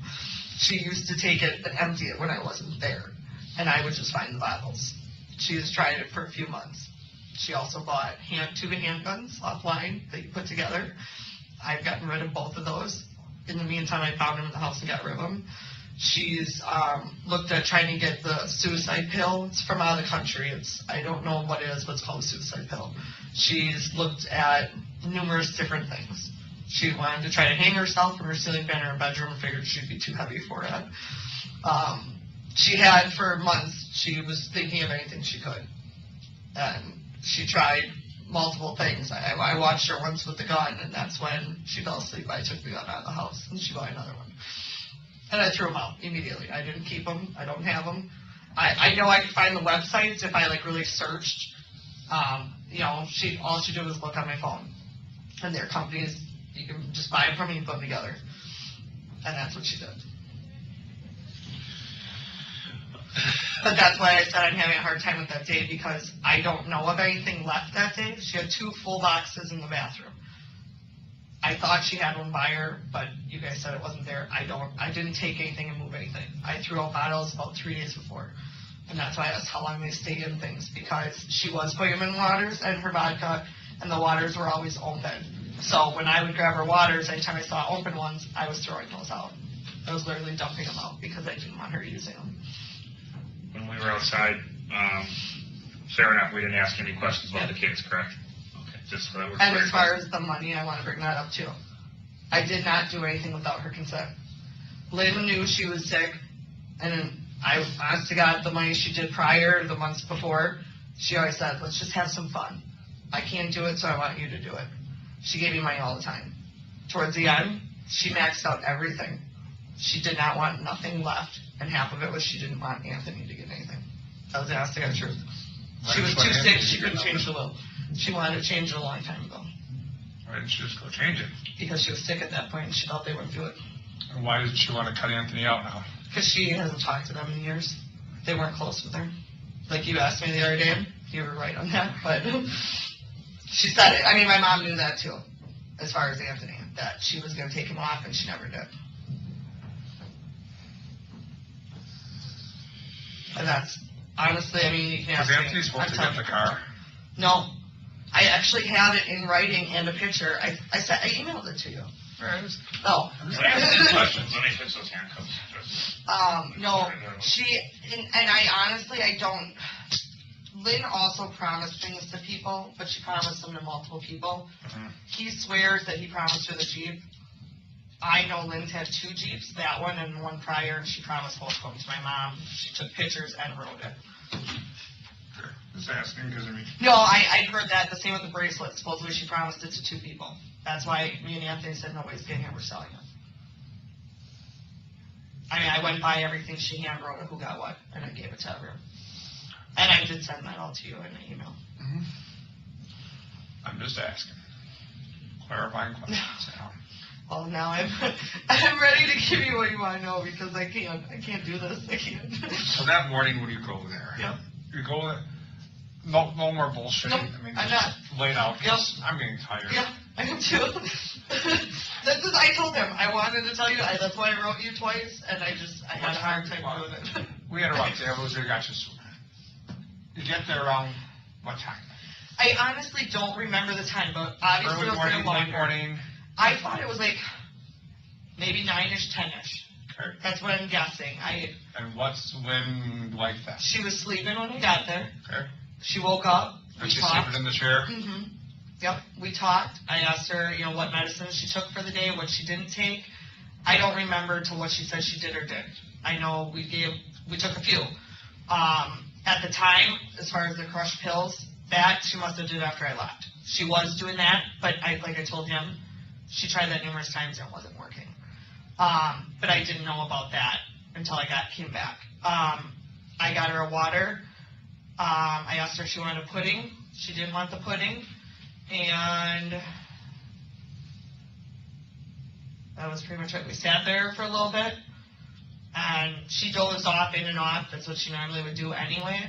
She used to take it and empty it when I wasn't there, and I would just find the bottles. She has tried it for a few months. She also bought 2 handguns offline that you put together. I've gotten rid of both of those. In the meantime, I found them in the house and got rid of them. She's looked at trying to get the suicide pill. It's from out of the country. I don't know what it is, but it's called a suicide pill. She's looked at numerous different things. She wanted to try to hang herself from her ceiling fan in her bedroom and figured she'd be too heavy for it. She had, for months, she was thinking of anything she could. And she tried multiple things. I watched her once with the gun, and that's when she fell asleep. I took the gun out of the house, and she bought another one. And I threw them out immediately. I didn't keep them. I don't have them. I know I could find the websites if I really searched. All she did was look on my phone. And their companies, you can just buy them from me and put them together. And that's what she did. But that's why I said I'm having a hard time with that day, because I don't know of anything left that day. She had 2 full boxes in the bathroom. I thought she had one by her, but you guys said it wasn't there. I didn't take anything and move anything. I threw out bottles about 3 days before. And that's why I asked how long they stay in things, because she was putting them in waters and her vodka, and the waters were always open. So when I would grab her waters, anytime I saw open ones, I was throwing those out. I was literally dumping them out because I didn't want her using them. When we were outside, fair enough, we didn't ask any questions about the kids, correct? Okay, just so that we're clear. And as far as the money, I want to bring that up too. I did not do anything without her consent. Lynn knew she was sick, and I honest to God, the money she did prior, the months before, she always said, let's just have some fun. I can't do it, so I want you to do it. She gave me money all the time. Towards the end, she maxed out everything. She did not want nothing left, and half of it was she didn't want Anthony to get anything. I was asked the truth. Why She was didn't too Anthony sick, she get couldn't nothing? change the will. She wanted to change it a long time ago, Why didn't she just go change it? because she was sick at that point and she felt they wouldn't do it. And why did she want to cut Anthony out now? Because she hasn't talked to them in years. They weren't close with her. Like you asked me the other day, you were right on that, but she said it. I mean, my mom knew that too, as far as Anthony, that she was going to take him off, and she never did. And that's, honestly, I mean, you can ask Was me. Anthony supposed to I'm get the telling car? you. No. I actually have it in writing and a picture. I emailed it to you. I'm just Oh. Ask questions. Let me fix those handcuffs. No, and I honestly, I don't, Lynn also promised things to people, but she promised them to multiple people. He swears that he promised her the Jeep. I know Lynn's had 2 Jeeps, that one and one prior, and she promised both of them to my mom. She took pictures and wrote it. Just asking because I mean, No, I heard that, the same with the bracelet. Supposedly she promised it to 2 people. That's why me and Anthony said nobody's getting it, we're selling it. I mean, I went by everything she hand wrote, who got what, and I gave it to everyone. And I did send that all to you in an email. I'm just asking. Clarifying questions. You know. Well, now I'm ready to give you what you want to know because I can't do this. I can't. So that morning when you go there, Yep. you go there, no more bullshit. Nope, I mean, I'm just lay it out. Yep. I'm getting tired. Yeah, I am too. I told him I wanted to tell you. That's why I wrote you twice, and I had a hard time doing it. We had about tables there, got you. You get there around what time? I honestly don't remember the time, but obviously Early it was morning, getting late longer. morning. I thought it was like maybe 9-ish, 10-ish. Okay. That's what I'm guessing. And what's when like that? She was sleeping when we got there. Okay. She woke up. And We she's talked. sleeping in the chair. Mm-hmm. Yep. We talked. I asked her, what medicines she took for the day, what she didn't take. I don't remember to what she said she did or didn't. I know we took a few. At the time, as far as the crushed pills, that she must have did after I left. She was doing that, but like I told him, she tried that numerous times and it wasn't working. But I didn't know about that until I came back. I got her a water. I asked her if she wanted a pudding. She didn't want the pudding. And that was pretty much it. We sat there for a little bit. And she dozed off in and off. That's what she normally would do anyway.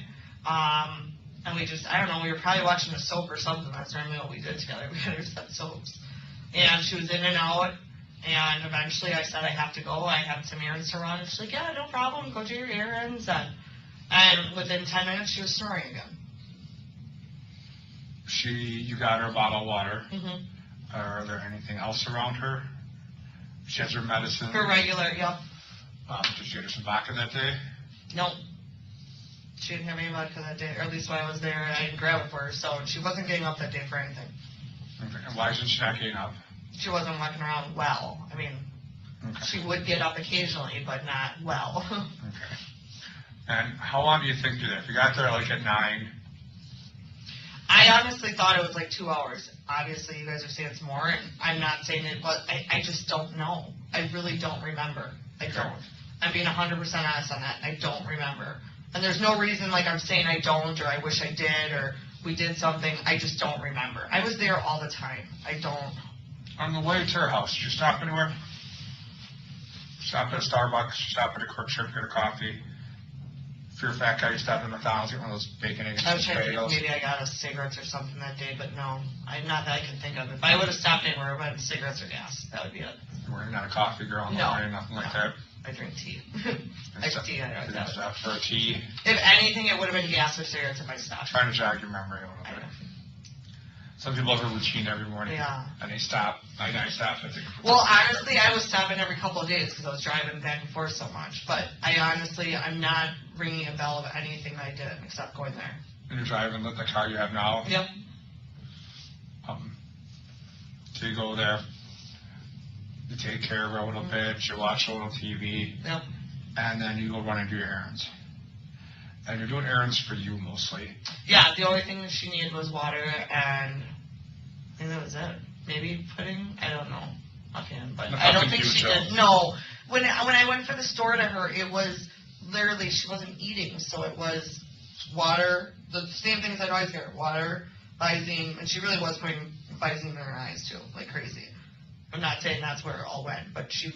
And we just, I don't know, we were probably watching a soap or something. That's normally what we did together. We had her set soaps. And she was in and out. And eventually I said, I have to go. I have some errands to run. And she's like, yeah, no problem. Go do your errands. And within 10 minutes, she was snoring again. You got her a bottle of water. Mm-hmm. Are there anything else around her? She has her medicine. Her regular, yep. Did she get her some vodka that day? Nope. She didn't have any vodka that day, or at least while I was there, I didn't grab it for her, so she wasn't getting up that day for anything. Okay. And why isn't she not getting up? She wasn't walking around well. I mean, Okay. she would get up occasionally, but not well. Okay. And how long do you think you're there? If you got there like at 9, I honestly thought it was like 2 hours. Obviously, you guys are saying it's more, and I'm not saying it, but I just don't know. I really don't remember. I don't. I'm being 100% honest on that. I don't remember. And there's no reason like I'm saying I don't, or I wish I did, or we did something. I just don't remember. I was there all the time. I don't. on the way to her house, did you stop anywhere? Stop at a Starbucks, stop at a Quick Trip, get a coffee. If you're a fat guy, you stop at McDonald's, get one of those bacon, eggs, I and was trying to think bagels. maybe I got us cigarettes or something that day, but no. Not that I can think of. If I would have stopped anywhere, I would have cigarettes or gas. That would be it. You were not a coffee girl in the No. morning, nothing like No. that. I drink tea. And Iced stop- tea, I you like didn't that. stop for a tea. If anything, it would have been gas or cigarettes if I stopped. Trying to jog your memory a little I bit. know. Some people have a routine every morning. Yeah. And they stop. I stopped, I think. Well, honestly, I was stopping every couple of days because I was driving back and forth so much. But I'm not ringing a bell of anything that I did except going there. And you're driving the car you have now. Yep. So you go there, you take care of her a little bit, you watch a little TV, Yep. and then you go run and do your errands. And you're doing errands for you mostly. Yeah, the only thing that she needed was water, and I think that was it. Maybe pudding? I don't know. Offhand, but I don't Nothing think she huge, did. No. When I went for the store to her, it was literally, she wasn't eating, so it was water, the same things I'd always hear, water, Visine, and she really was putting Visine in her eyes too, like crazy. I'm not saying that's where it all went, but she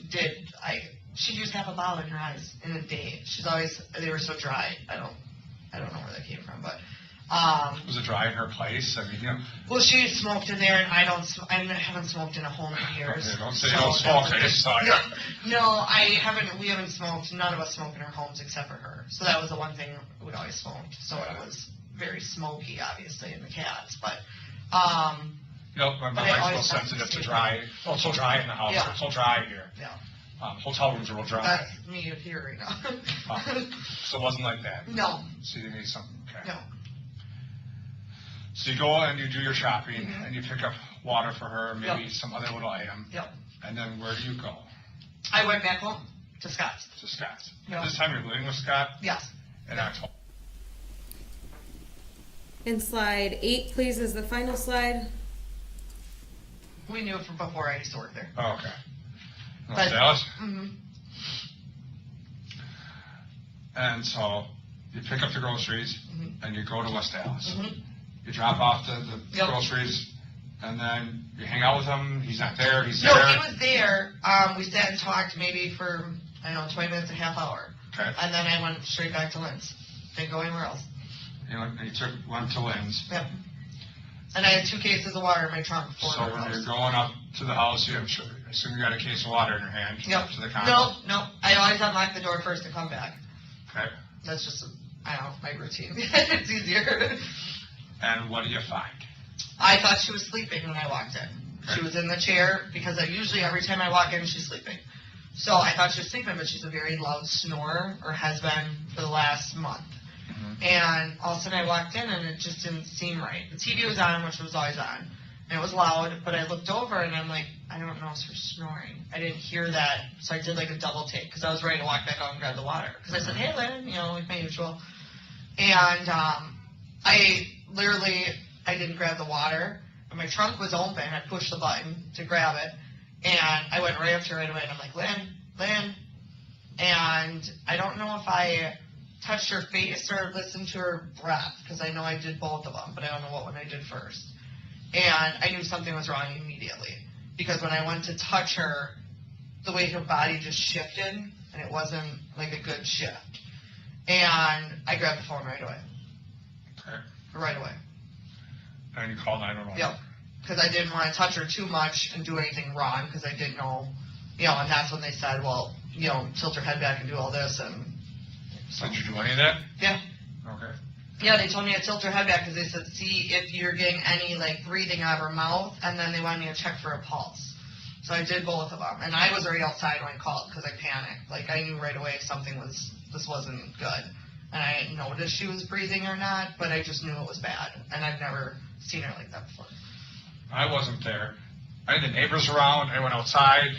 used half a bottle in her eyes in a day. They were so dry. I don't know where that came from, but, Was it dry in her place? I mean, you know. well, she smoked in there, and I haven't smoked in a home in years. Okay, don't say you don't smoke, I just saw you. No, we haven't smoked, none of us smoke in our homes except for her. So that was the one thing we'd always smoked. So it was very smoky, obviously, in the cats, but, You know, my But I wife's real always thought sensitive to it's dry. Oh, it's so dry in the house. Yeah. It's so dry here. yeah, Hotel rooms are real dry. that's me here right now. So it wasn't like that. No, So you need something. Okay. no, So you go and you do your shopping and you pick up water for her, maybe Yep. some other little item. yep. And then where do you go? I went back home to Scott's. To Scott's. Yep. This time you're living with Scott Yes. in October. And slide 8, please, is the final slide. We knew it from before I used to work there. Oh, okay. But- West Dallas? Mm-hmm. And so you pick up the groceries Mhm. and you go to West Dallas. Mhm. You drop off the Yep. groceries and then you hang out with him. He's not there. He's No, there. he was there. We sat and talked maybe for, 20 minutes, a half hour. Okay. And then I went straight back to Lynn's. Didn't go anywhere else. Went to Lynn's. Yep. And I had 2 cases of water in my trunk for So when you're going up to the house, I assume you got a case of water in your hand. Yep. Up to the condo. No. I always unlock the door first to come back. Okay. That's just, my routine. It's easier. And what do you find? I thought she was sleeping when I walked in. She was in the chair because usually every time I walk in, she's sleeping. So I thought she was sleeping, but she's a very loud snorer, or has been for the last month. And all of a sudden I walked in and it just didn't seem right. The TV was on, which was always on. And it was loud, but I looked over and I'm like, I don't know if she's snoring. I didn't hear that, so I did like a double take because I was ready to walk back out and grab the water. Because I said, hey, Lynn, like my usual. And I didn't grab the water, but my trunk was open. I pushed the button to grab it, and I went right up to her right away, and I'm like, Lynn. And I don't know if I touched her face or listened to her breath, because I know I did both of them, but I don't know what one I did first. And I knew something was wrong immediately, because when I went to touch her, the way her body just shifted, and it wasn't like a good shift. And I grabbed the phone right away. Okay. Right away. And you call 911. Yep. Because I didn't want to touch her too much and do anything wrong, because I didn't know, and that's when they said, well, tilt her head back and do all this, and So did you do any of that? yeah. Okay. Yeah, they told me to tilt her head back because they said, see if you're getting any, breathing out of her mouth, and then they wanted me to check for a pulse. So I did both of them, and I was already outside when I called because I panicked. I knew right away this wasn't good. And I didn't notice she was breathing or not, but I just knew it was bad, and I've never seen her like that before. I wasn't there. I had the neighbors around. I went outside.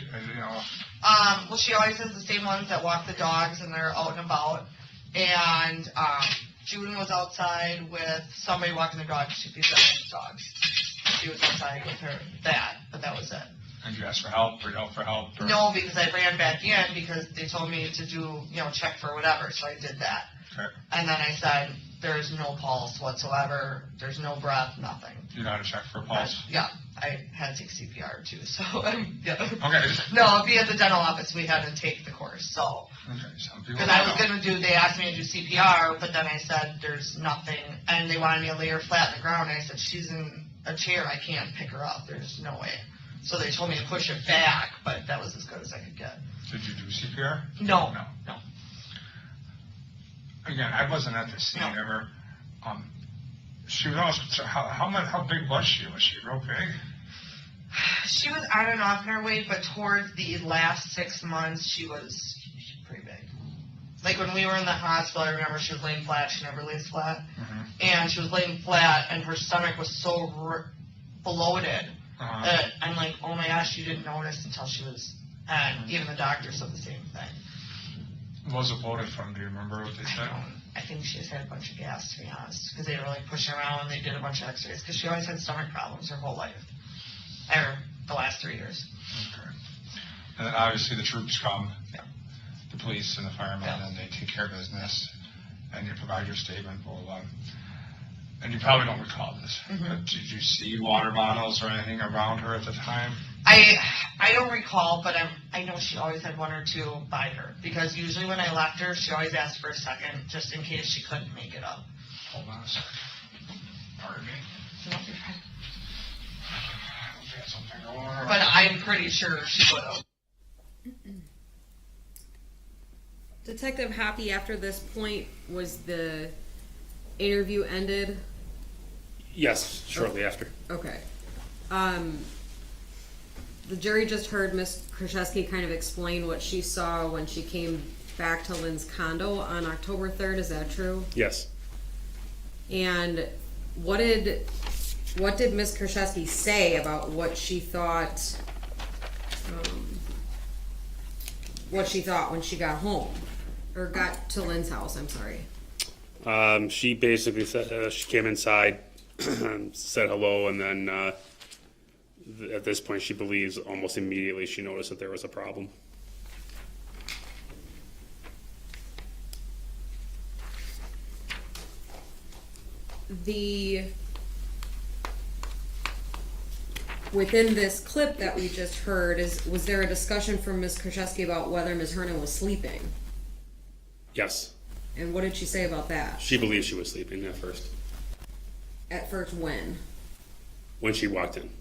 Well, she always has the same ones that walk the dogs, and they're out and about. And June was outside with somebody walking the dog. She feeds the dogs. She was outside with her but that was it. And you asked for help or yelled for help? Or? No, because I ran back in because they told me to do, check for whatever. So I did that. Okay. And then I said, there's no pulse whatsoever. There's no breath, nothing. You know how to check for a pulse? Yeah. I had to take CPR too, so yeah. Okay. No, be at the dental office, we had to take the course, so. Okay, some people Because I was going to they asked me to do CPR, but then I said, there's nothing, and they wanted me to lay her flat in the ground, and I said, she's in a chair, I can't pick her up, there's no way. So they told me to push it back, but that was as good as I could get. Did you do CPR? No. Again, I wasn't at the scene ever. She was almost, how big was she? Was she real big? She was on and off in her weight, but towards the last 6 months, she was pretty big. When we were in the hospital, I remember she was laying flat. She never lays flat. Mm-hmm. And she was laying flat, and her stomach was so bloated that I'm like, oh my gosh, you didn't notice until she was, and even the doctor said the same thing. What was it bloated from? Do you remember what they said? I think she just had a bunch of gas, to be honest, because they were pushing around and they did a bunch of x-rays, because she always had stomach problems her whole life. The last 3 years. Okay. And then obviously the troops come. Yeah. the police and the firemen, and they take care of business, and you provide your statement, blah, blah, blah. And you probably don't recall this, but did you see water bottles or anything around her at the time? I don't recall, but I know she always had one or two by her, because usually when I left her, she always asked for a second, just in case she couldn't make it up. Hold on a second. Pardon me. No, you're fine. She had something going on. But I'm pretty sure she would have. Detective Hoppy, after this point, was the interview ended? Yes, shortly after. Okay. The jury just heard Ms. Kraszewski kind of explain what she saw when she came back to Lynn's condo on October 3rd, is that true? Yes. And what did Ms. Kraszewski say about what she thought when she got home? Or got to Lynn's house, I'm sorry. She basically said she came inside, said hello, and then at this point she believes almost immediately she noticed that there was a problem. Within this clip that we just heard, was there a discussion from Ms. Kraszewski about whether Ms. Hernan was sleeping? Yes. And what did she say about that? She believed she was sleeping at first. At first, when? When she walked in.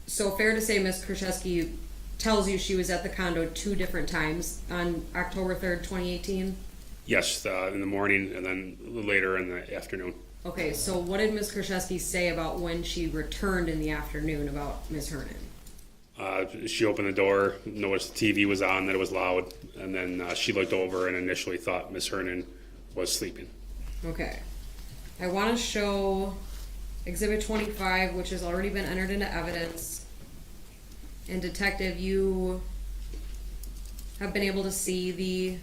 So fair to say Ms. Kraszewski tells you she was at the condo 2 different times on October 3rd, 2018? Yes, in the morning and then later in the afternoon. Okay, so what did Ms. Kraszewski say about when she returned in the afternoon about Ms. Hernan? She opened the door, noticed the TV was on, that it was loud, and then she looked over and initially thought Miss Hernan was sleeping. Okay. I want to show Exhibit 25, which has already been entered into evidence. And Detective, you have been able to see the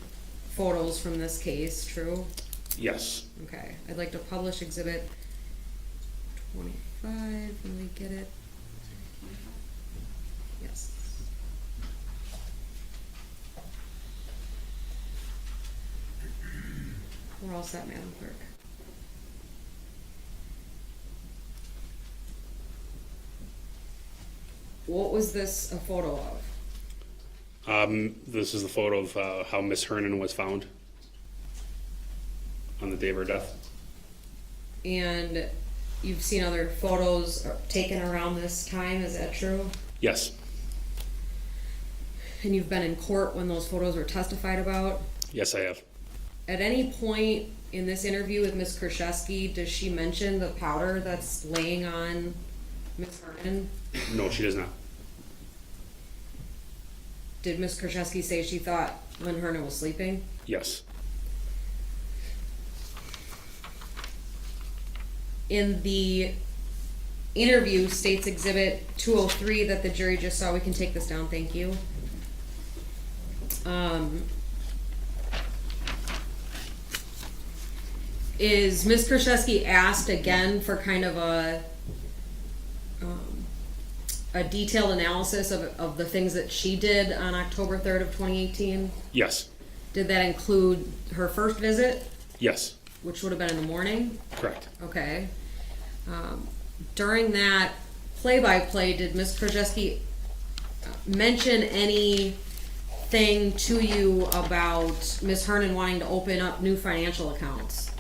photos from this case, true? Yes. Okay. I'd like to publish Exhibit 25. Let me get it. Yes. We're all set, Madam Clerk. What was this a photo of? This is the photo of how Miss Hernan was found on the day of her death. And you've seen other photos taken around this time, is that true? Yes. And you've been in court when those photos were testified about? Yes, I have. At any point in this interview with Ms. Kraszewski, does she mention the powder that's laying on Ms. Hernan? No, she does not. Did Ms. Kraszewski say she thought Lynn Hernan was sleeping? Yes. In the interview, states Exhibit 203 that the jury just saw. We can take this down, thank you. Is Ms. Kraszewski asked again for kind of a detailed analysis of the things that she did on October 3rd of 2018? Yes. Did that include her first visit, Yes. which would have been in the morning? Correct. Okay. During that play-by-play, did Ms. Kraszewski mention anything to you about Ms. Hernan wanting to open up new financial accounts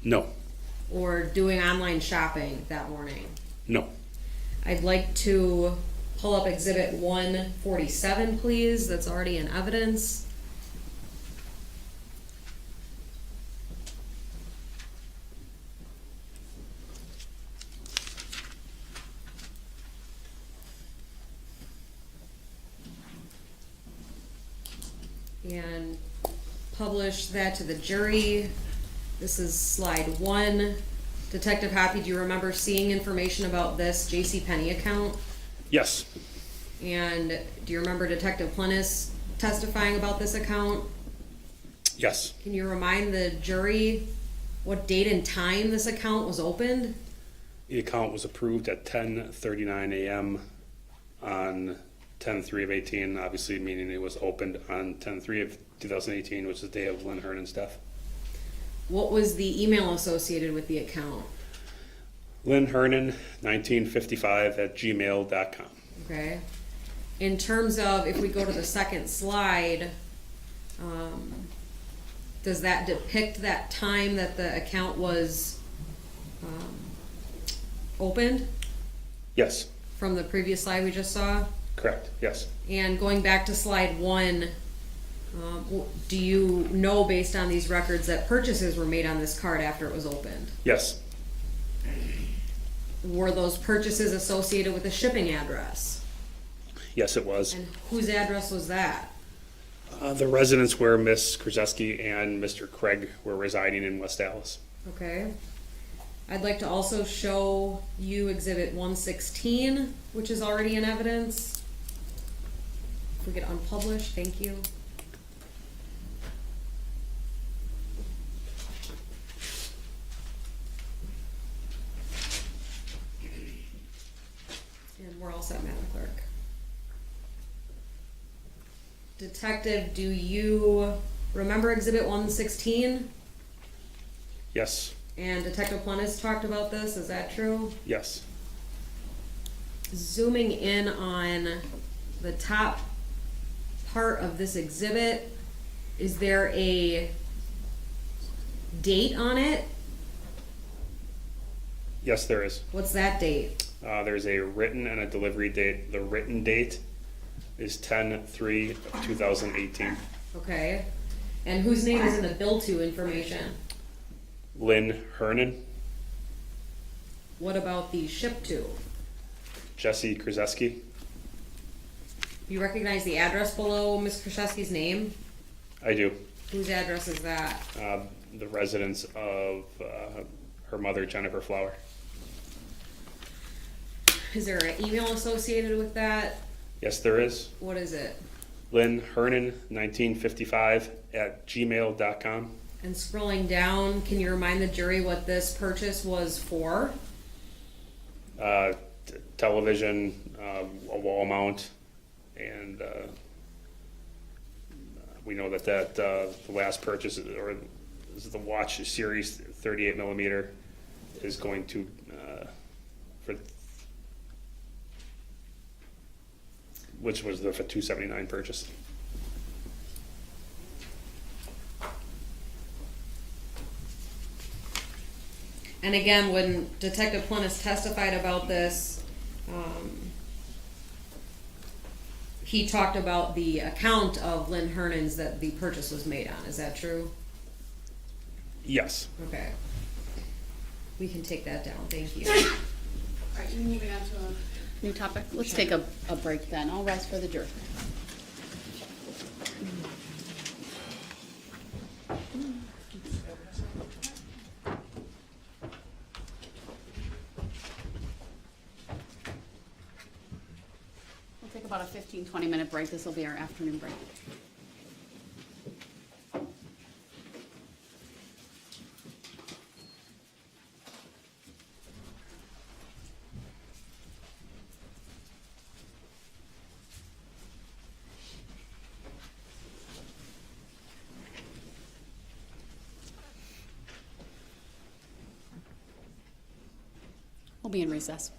No. or doing online shopping that morning? No. I'd like to pull up Exhibit 147, please. That's already in evidence. And publish that to the jury. This is slide 1. Detective Hoppy, do you remember seeing information about this JCPenney account? Yes. And do you remember Detective Plennis testifying about this account? Yes. Can you remind the jury what date and time this account was opened? The account was approved at 10:39 a.m. on 10/3 of 18, obviously meaning it was opened on 10/3 of 2018, which is the day of Lynn Hernan's death. What was the email associated with the account? Lynn Hernan, 1955 at gmail.com. Okay. In terms of, if we go to the second slide, does that depict that time that the account was opened Yes, from the previous slide we just saw? correct, yes. And going back to slide 1, do you know, based on these records, that purchases were made on this card after it was opened? Yes, Were those purchases associated with a shipping address? yes, it was. And whose address was that? The residents where Miss Krzyzewski and Mr. Craig were residing in West Dallas. Okay. I'd like to also show you Exhibit 116, which is already in evidence. If we get unpublished, thank you. And we're all set, Madam Clerk. Detective, do you remember Exhibit 116? Yes, And Detective Plennis talked about this, is that true? yes. Zooming in on the top part of this exhibit, is there a date on it? Yes, there is. What's that date? There's a written and a delivery date. The written date is 10/3 of 2018. Okay. And whose name is in the bill to information? Lynn Hernan, What about the ship to? Jesse Krzyzewski. You recognize the address below Ms. Krzyzewski's name? I do. Whose address is that? The residence of her mother, Jennifer Flower. Is there an email associated with that? Yes, there is. What is it? Lynn Hernan, 1955 at gmail.com. And scrolling down, can you remind the jury what this purchase was for? Television, a wall mount, and we know that the last purchase, or this is the watch series 38 millimeter, is going to which was the $279 purchase. And again, when Detective Plennis testified about this, he talked about the account of Lynn Hernan's that the purchase was made on. Is that true? Yes. Okay. We can take that down. Thank you. Alright, you're moving on to a new topic. Let's take a break then. I'll rise for the jury. We'll take about a 15-20 minute break. This will be our afternoon break. We'll be in recess.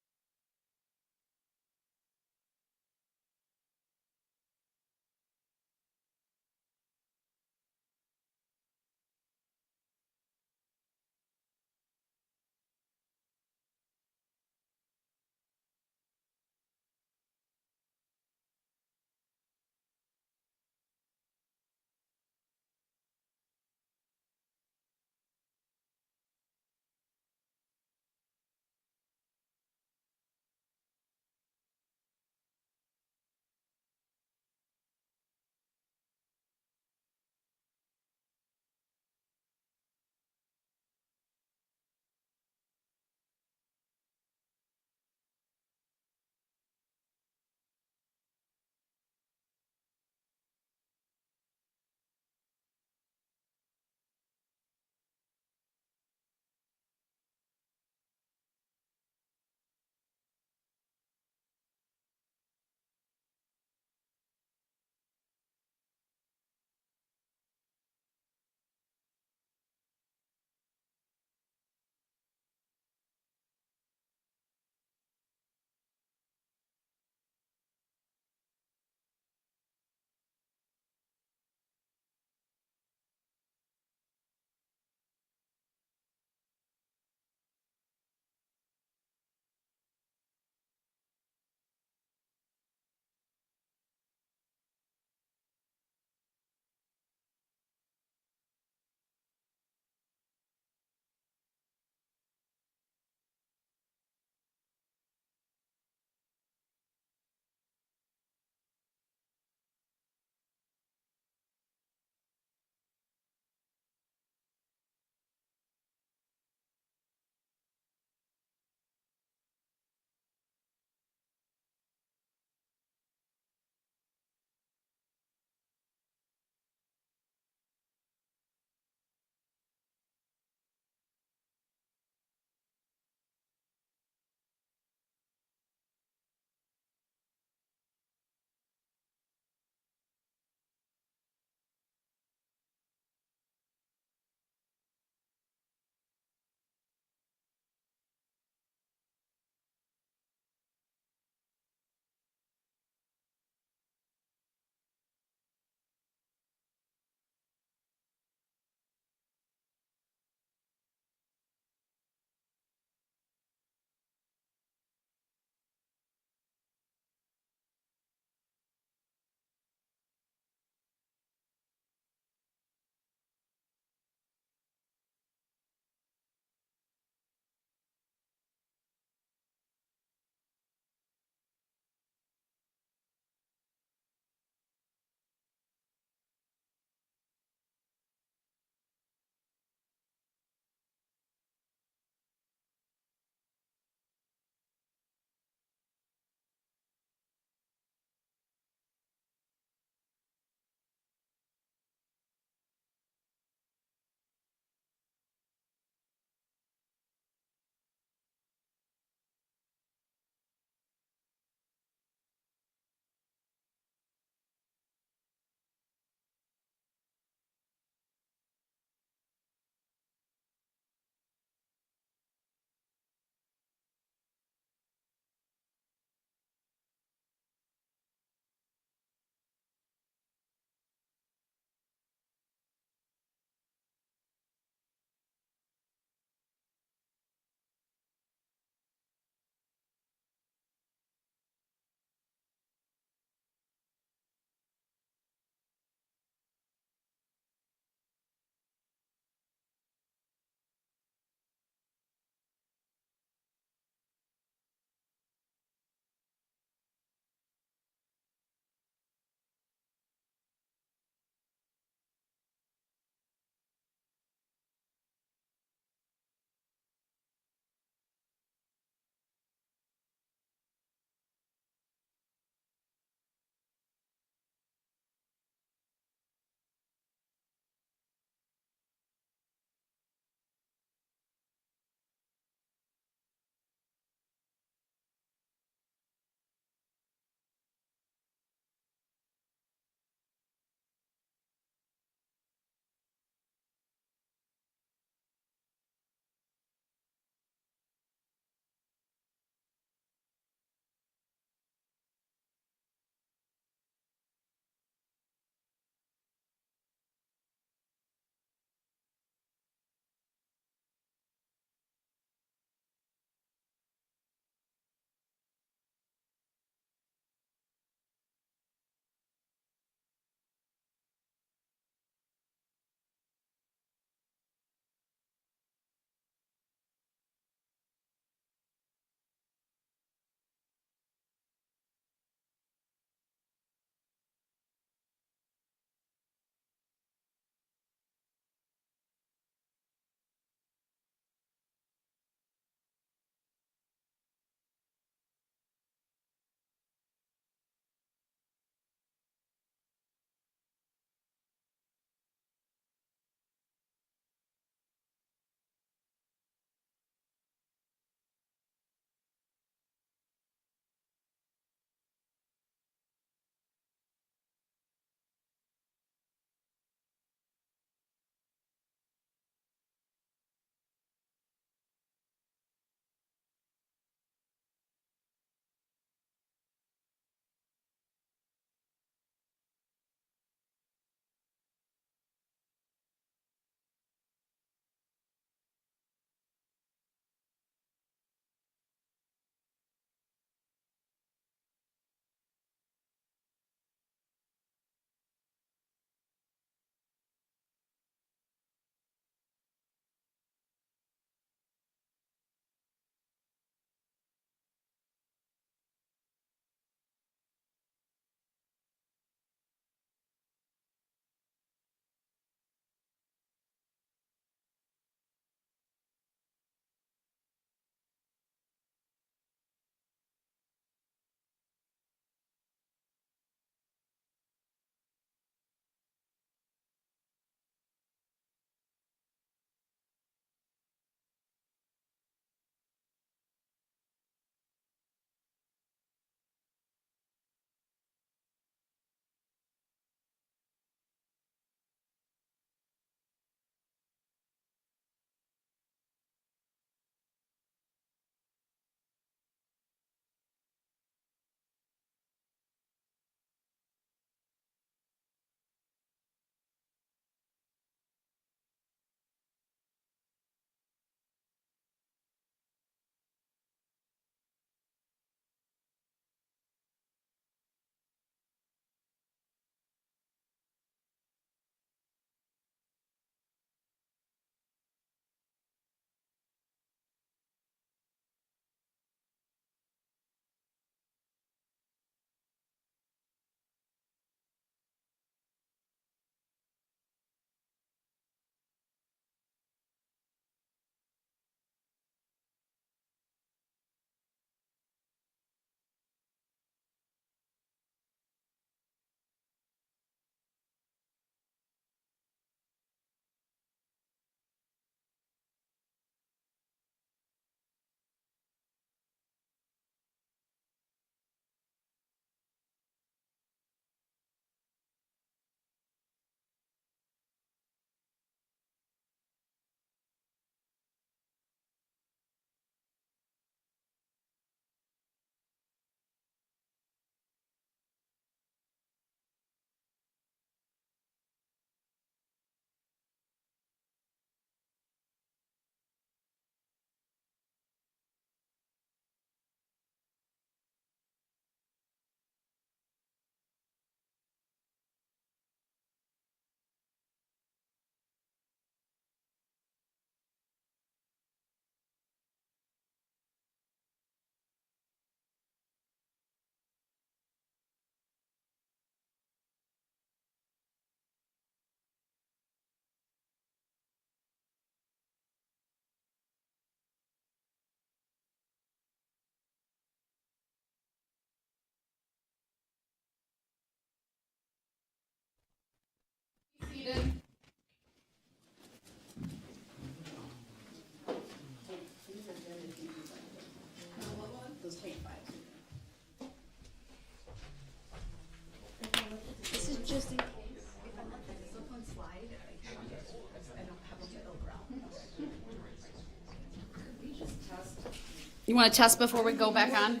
You want to test before we go back on?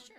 Sure.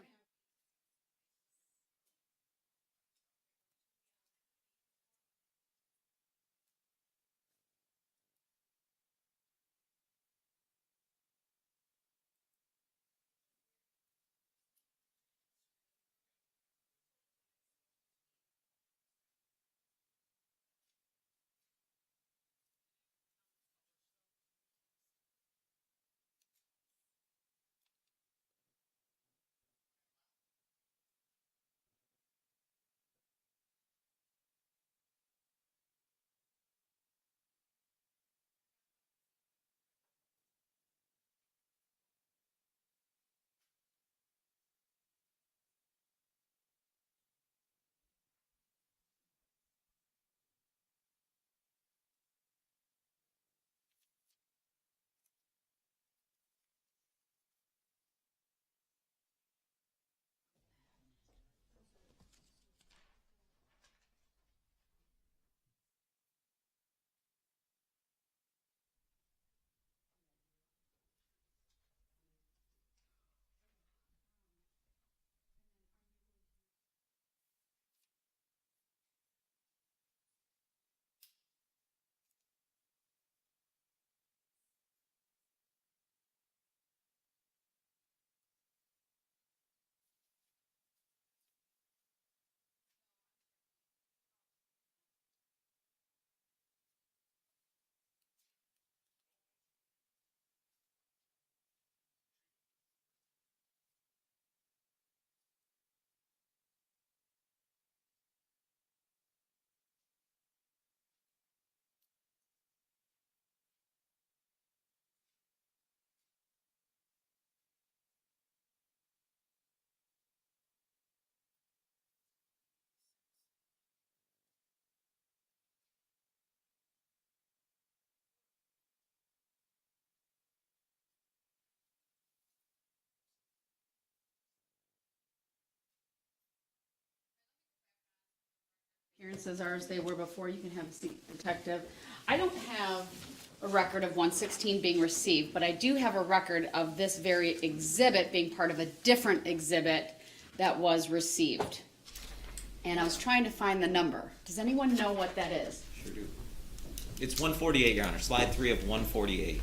Appearances are as they were before. You can have a seat, detective. I don't have a record of 116 being received, but I do have a record of this very exhibit being part of a different exhibit that was received. And I was trying to find the number. Does anyone know what that is? Sure do. It's 148, Your Honor. Slide 3 of 148.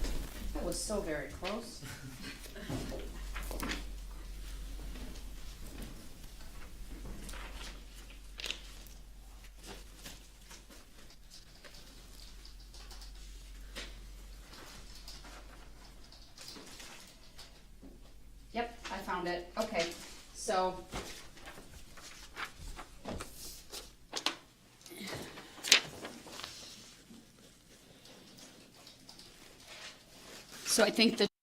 That was so very close. Yep, I found it. Okay, so. So I think the